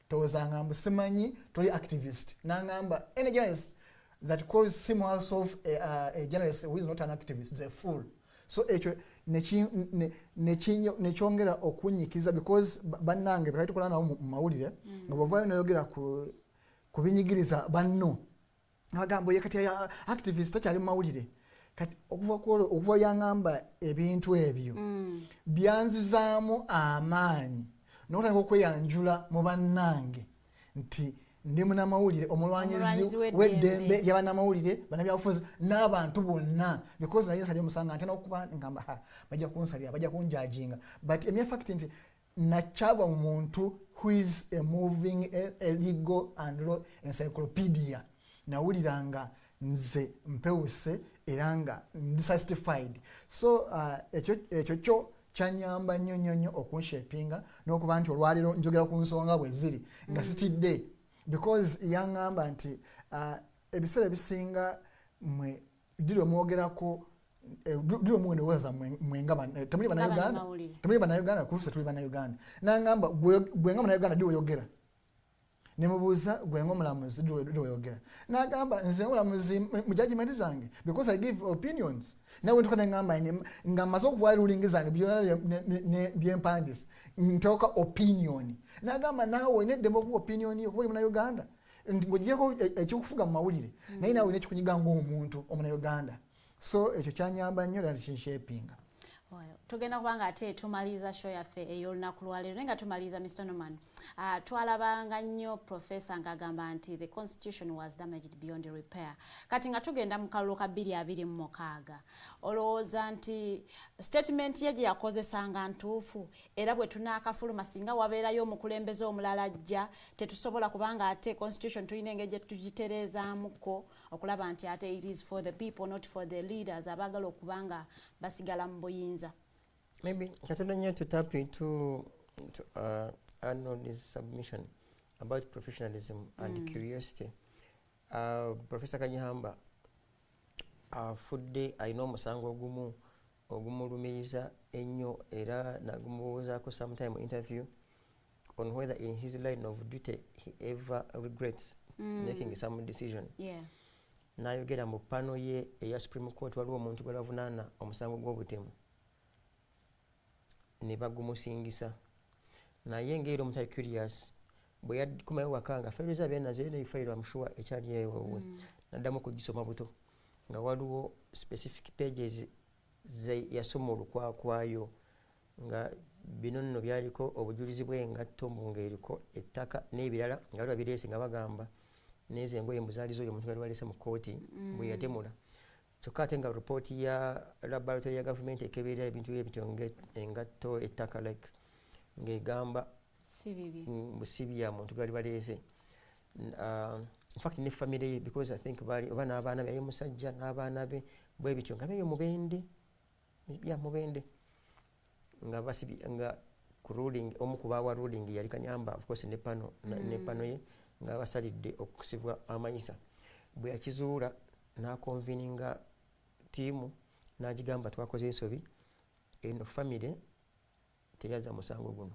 towoozanga mbu simanyi toli activist. Nangamba any journalist that calls himself a journalist who is not an activist is a fool. So ekyo nekyongera okunyikiriza because bannange bwe tukola nabo mu mawulire nga bw'ovaayo n'oyogera ku binyigiriza banno nagamba ye kati activist takyali mu mawulire. Kati okuva yangamba ebintu ebyo byanzizaamu amaanyi n'otandika okweyanjula mu bannange nti ndi munamawulire omulwanyizi w'eddembe ly'abannamawulire bannabyabufuzi n'abantu bonna because naye nsalira omusanga ntena okuba ngamba bajja kunsalira bajja kunjajinga but emya fact nti nakyava mu muntu who is a moving a legal and law encyclopedia. Nawuliranga nze mpewuse era nga dissatisfied. So ekyo kyo kyanyamba nnyo okunshapinga n'okuba nti olwaliro njogera ku nsonga bwe ziri nga sitidde because yangamba nti ebiseera ebisinga mwe diro mwogerako diro mwendowooza mwengaba temuli bannayuganda kusa tuli bannayuganda. Nangamba gwe nga munnayuganda ddi oyogera nemubuuza gwe nga omulamuzi ddi oyogera. Nagamba nze omulamuzi mu judgment zange because I give opinions. Nawe ntukana ngamba nga maze okuwaayo ruling zange byonna byempandisa ntoka opinion. Nagamba naawe olina eddembe okuwa opinion yo kuba oli munnayuganda ng'ogyeko ekikufuga mu mawulire naye naawe olina ekikunyiga ng'omuntu omunnayuganda. so ekyo kyanyamba nnyo era kinshapinga. Tugenda kubanga ate tumaliza show yaffe ey'olunaku lwaleero naye nga tumaliza Mr. Norman twalabanga nnyo professor ng'agamba nti the constitution was damaged beyond repair. Kati nga tugenda mu kalulu ka 2026 olowooza nti statement ye gye yakozesanga ntuufu era bwe tunaakafuluma singa wabeerayo omukulembeze omulala ajja tetusobola kubanga ate constitution tulina engeri gye tugitereezaamuko okulaba nti ate it is for the people not for the leaders abaagala okubanga basigala mu buyinza. Maybe Katonda nnyo to tap into Arnold's submission about professionalism and curiosity. Professor Kanyeihamba afudde alina omusango ogumulumiriza ennyo era nagumubuuzaako sometime interview on whether in his line of duty he ever regrets making some decision. N'ayogera mu pano ye eya Supreme Court waliwo omuntu gwe bavunaana omusango gw'obutemu ne bagumusingisa naye ng'era omutali curious bwe yakumayo waka nga fayiro zaabya nazo era fayiro amushuwa ekyali ewowe naddamu okugisoma buto nga waliwo specific pages ze yasoma olukwakwayo nga bino nno byaliko obujulizi bw'engatto ng'eriko ettaka n'ebirala nga bali babireese nga bagamba n'ezo engoye mbuzaalizo oyo omuntu nga waleese mu kkooti bwe yatemula kyokka ate nga ripooti ya laboratory ya gavumenti ekeberera ebintu ebityo engatto ettaka like ng'egamba si bya muntu gali baleese. In fact ne family ye because I think bali oba n'abaana be musajja n'abaana be bwe bityo nga beyo mubende nga basibi nga ku ruling omukubawa ruling yali Kanyeihamba of course ne pano ye nga basalidde okusibwa amayisa bwe yakizuula n'akonveninga tiimu n'agigamba twakoze ensobi eno family teyaza musango guno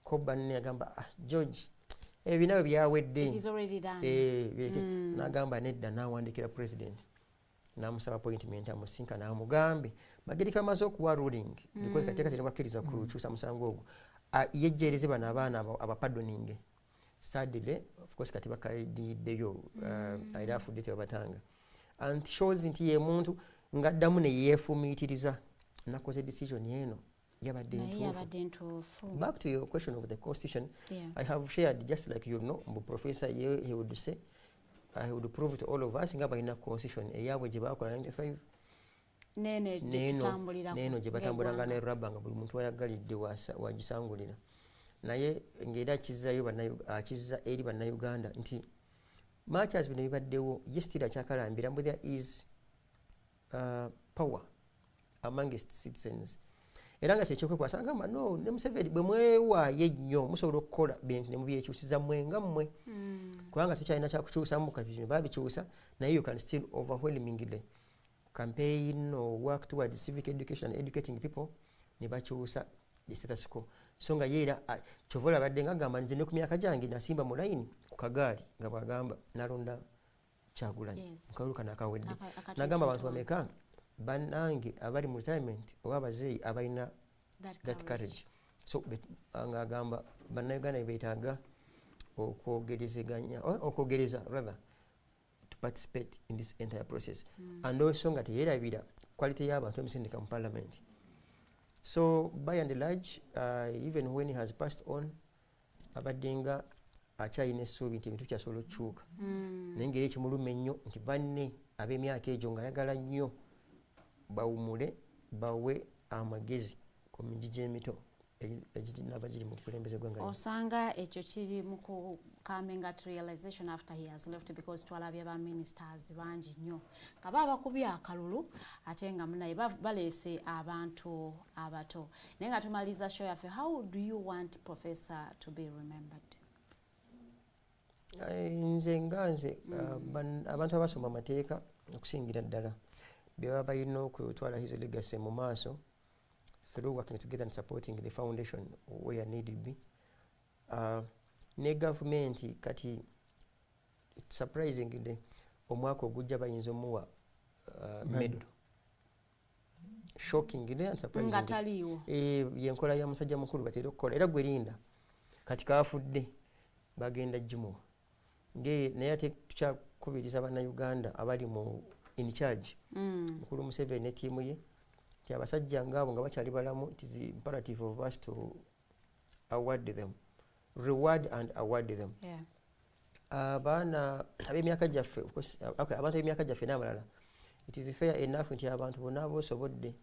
ko banne yagamba George ebinawe byawedde n'agamba nedda n'awandikira president n'amusaba appointment amusinka n'amugambe Magerika amaze okuwa ruling because kateeka tebakkiriza kukyusa musango ogwo yejjeereze bano abaana abapadoninge sadly of course kati bakayiddeyo era afudde tebabatanga and shows nti ye muntu ng'addamu ne yeefumiitiriza nakoze decision eno yabadde ntuufu. Back to your question of the constitution, I have shared just like you know professor he would say I would prove to all of us nga balina constitution eyabwe gye bakola 95 neno gye batambulanga ne rubber nga buli muntu wayagalidde wagisangulira naye ng'era akizza eri bannayuganda nti matches bino bibaddewo ye still akyakalambira mbu there is power amongst citizens era nga kyekyokwekwaasa agamba no ne Museveni bwe mwewaayo ennyo musobola okukola bintu ne mubyekyusiza mwenga mmwe kubanga tukyalina kyakukyusamu kati baabikyusa naye you can still overwhelmingly campaign or work towards civic education and educating people ne bakyusa the status quo so nga yeera kyovola badde nga agamba nze ne ku myaka gyange nasimba mu layini ku kagaali nga bwagamba nalonda Kyagulanyi mukalulu kano akawedde nagamba abantu bameka bannange abali mu retirement oba abazeeyi abalina that courage so nga agamba bannayuganda beetaaga okwogereza rather to participate in this entire process and also nga teyeerabira quality y'abantu emisindika mu parliament. So by and large even when he has passed on abadde nga akyalina essuubi nti ebintu kyasobola okukyuka naye ngeri ekimuluma ennyo nti banne ab'emyaka egyo ng'ayagala nnyo bawumule bawe amagezi ku migi gy'emito eginaba giri mu bukulembeze gw'engali. Osanga ekyo kiri mu coming at realization after he has left because twalabye ba ministers bangi nnyo nga bakubye akalulu ate nga munaye baleese abantu abato naye nga tumaliza show yaffe. How do you want Professor to be remembered? Nze abantu abasoma amateeka okusingira ddala bye balina okutwala his legacy mu maaso through working together and supporting the foundation where needed be. Ne government kati surprisingly omwaka ogujja bayinza omuwa medal. Shockingly and surprisingly yenkola ya musajja mukulu batera okukola era gwerinda kati kaafudde bagenda gimuwa naye ate tukyakubiriza bannayuganda abali mu in charge mukulu Museveni ne tiimu ye nti abasajja ngaabo nga bakyali balamu it is imperative of us to award them, reward and award them. Abaana ab'emyaka gyaffe abantu b'emyaka gyaffe n'abalala, it is fair enough nti abantu bonna abosobodde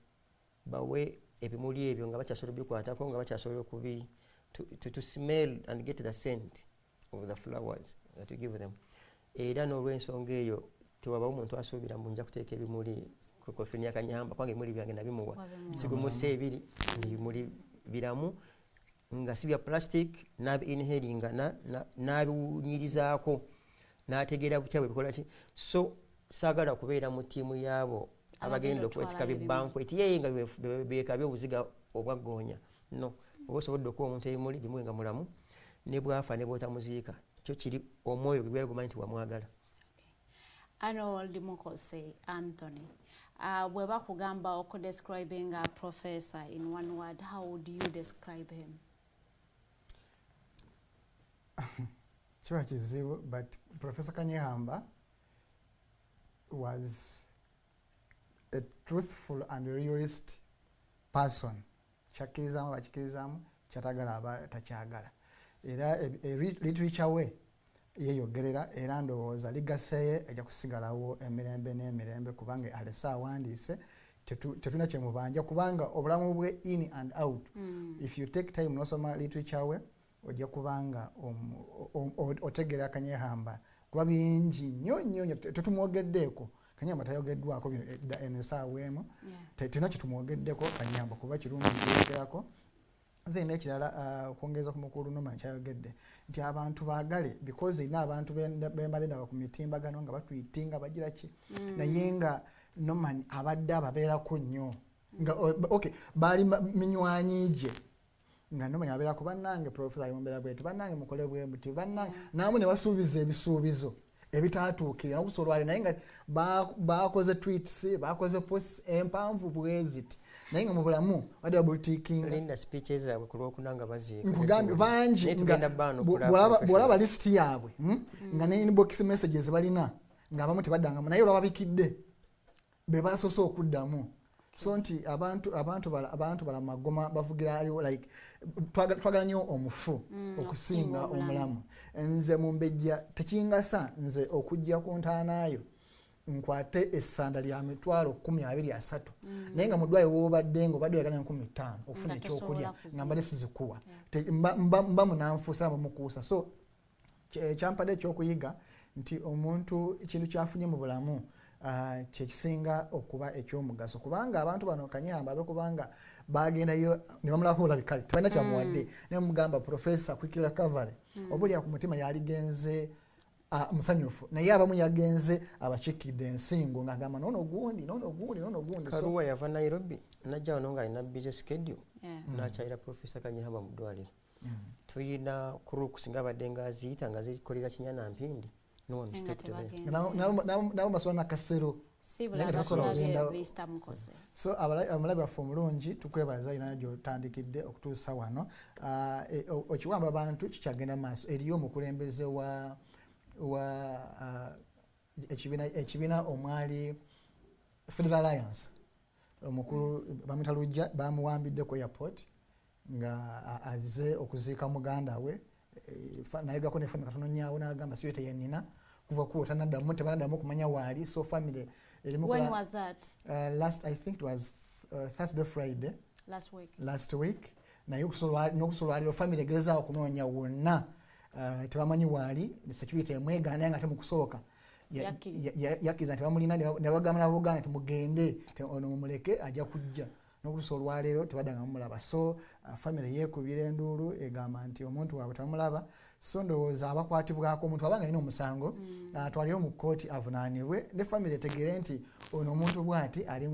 bawe ebimuli ebyo nga bakyasobola obikwatako nga bakyasobola to smell and get the scent of the flowers that we give them. Era n'olw'ensonga eyo tewabawo omuntu asuubira mbu nja kuteeka ebimuli ku kofini ya Kanyeihamba kwange ebimuli byange nabimuwa sigumusa ebiri ebimuli biramu nga si bya plastic n'abi-inhalinga n'abiwunyirizaako n'ategeera butya bwe bikola ki. So saagala kubeera mu ttiimu yaabo abagenda okwetika bibankwet yeye nga beekabya obuziga obwaggoonya. No, oba osobodde okuwa omuntu ebimuli bimuwe nga mulamu ne bwafa ne bw'otamuziika kyo kiri omwoyo gwe gumanyi nti wamwagala. Arnold Mukose Anthony, bwe bakugamba okudescribing a professor in one word, how would you describe him? Kiba kizibu, but Professor Kanyeihamba was a truthful and realist person. Kyakkirizaamu bakikkirizaamu, kyatagala aba takyagala. Era literature we yeeyogerera era ndowooza ligaseeye ejja kusigalawo emirembe n'emirembe kubanga alese awandiise tetulina kyemubanja kubanga obulamu bwe in and out. If you take time nosoma literature we ojja kubanga otegeera Kanyeihamba kuba bingi nnyo tetumwogeddeeko. Kanyeihamba tayogeddwako ensaawa emu tulina kyetumwogeddeko Kanyeihamba kuba kirungi kyogerako. Then ekirala okwongeza ku mukulu Norman kyayogedde nti abantu baagale because ina abantu bembalenda ku mitimbagano nga batwitinga bagira ki naye nga Norman abadde ababeerako nnyo nga okay baali minywanyi gye nga Norman abeerako bannange Professor Ayombera bwete bannange mukole bwe muti bannange naamu ne basuubiza ebisuubizo ebitaatuukira n'okusolwale naye nga bakoze tweets bakoze posts empanvu bweziti naye nga mu bulamu wadde babutikinga Linda speeches zaabwe ku lwokunanga baziika nkugambye bangi bw'olaba lisiti yaabwe nga ne inbox messages balina ng'abamu tebaddangamu naye olwababikidde be basoose okuddamu. So nti abantu bala magoma bavugirayo like twagala nnyo omufu okusinga omulamu. Nze mu mbejja tekingasa nze okujja ku ntaanaayo nkwate essanda lya mitwalo 23 naye nga mu ddwaliro w'obadde ng'obadde oyagala 15 okufuna ekyokulya nga mbadde sizikuwa mba munanfuusa bamukuusa. So kyampadde ekyokuyiga nti omuntu ekintu kyafunye mu bulamu kyekisinga okuba ekyomugaso kubanga abantu bano Kanyeihamba abe kubanga bagendayo ne bamulako olabikale tebalina kyamuwadde ne mugamba Professor quick recovery obulya ku mutima yaligenze musanyufu naye abamu yagenze abakikidde ensingo ng'agamba nono gundi. Karuwa yava Nairobi najja wano nga alina busy schedule n'akyayira Professor Kanyeihamba mu ddwaliro. Tuyina crooks nga abadde ng'aziyita nga zikolera Kinyana Mpindi. No mistake to them. Nabo basobola na kasero. So abalabi baffe omulungi tukwebaza ina gy'otandikidde okutuusa wano. Okiwamba abantu kikyagenda maaso eriyo omukulembeze wa ekibiina omwali Federal Alliance omukulu bamwita Lujja bamuwambidde ku airport nga azze okuziika muganda we nayegako nefuna katono nyaawo n'agamba siyo teyenina kuva ku tebanaddamu okumanya waali. So family when was that? I think it was Thursday Friday last week naye n'okusolwaliro family egezaawo okunoonya wonna tebamanyi waali security emwegaana naye nga te mu kusooka yakkiza nti bamulina ne bagamba n'abooganda nti mugende ono mumuleke ajja kujja n'okutuusa olwaleero tebaddanga mumulaba. So family yeekubira enduulu egamba nti omuntu waabwe tamulaba. So ndowooza abakwatibwako omuntu abanga alina omusango atwaliyo mu kkooti avunaanibwe ne family etegere nti ono omuntu bw'ati ali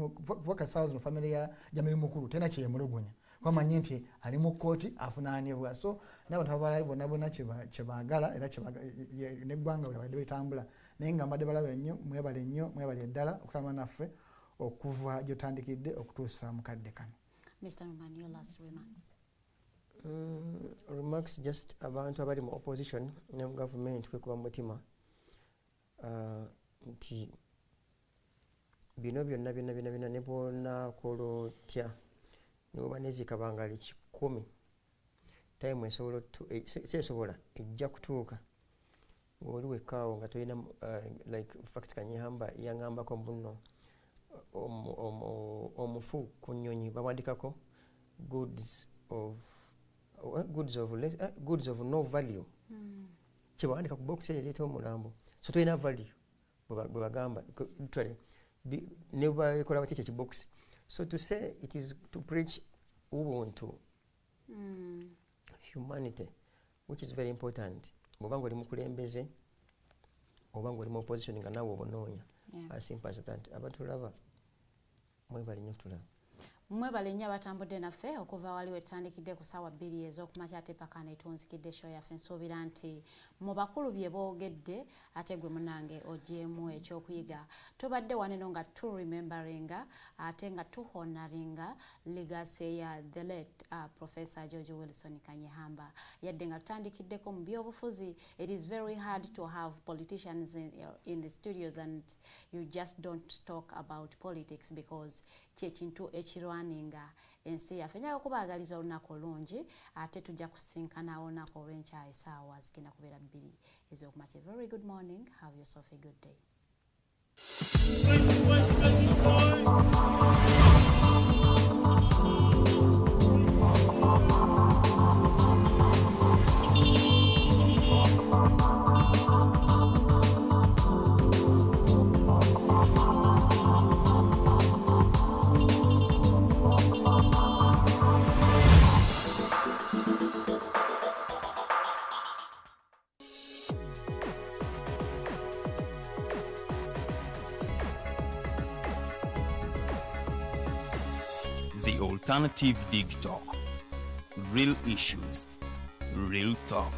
vakasaawo zino family ya Jamili Mukulu tena kyemulugunya kwamanyi nti ali mu kkooti avunaanibwa. So n'abantu abalabi bonna kyebaagala era neggwanga buli badde betambula naye nga mbadde balaba nnyo mwebale eddala okutambula naffe okuva gy'otandikidde okutuusa mu kadde kano. Mr. Norman, your last remarks. Remarks just abantu abali mu opposition ne mu government kwekuba mu mutima nti bino byonna ne bw'onaakola otya n'oba nezikabangali 100 time esobola ejja kutuuka ng'oli wekkaawo nga tolina like fact Kanyeihamba yaŋŋambako bunno omufu ku nnyonyi bawandikako goods of no value kyebawandika ku box ereeta omulambo so tolina value bwe bagamba ne bakola batya ekibox so to say it is to preach ubuntu humanity which is very important bw'oba ng'oli mukulembeze oba ng'oli mu opposition nga naawe obonoonya as simple as that abatulaba mwebale nnyo kutulaba mwebale nnyo abatambudde naffe okuva wali wetandikidde ku ssaawa 2 ez'okumakya ate paka neetunzikidde show yaffe nsuubira nti mu bakulu bye boogedde ate gwe munange ogyemu ekyokuyiga tubadde waneno nga turememberinga ate nga tuhonoringa legacy ya the late Professor George Wilson Kanyeihamba yadde nga tutandikiddeko mu byobufuzi. It is very hard to have politicians in the studios and you just don't talk about politics because kyekintu ekirwaninga ensi yaffe. Njaga okubaagaliza olunaku olungi ate tujja kusinkana olunaku olw'enkya essaawa zigenda kubeera 2 ez'okumakya. Very good morning, have yourself a good day. The Alternative Digitalk. Real issues, real talk.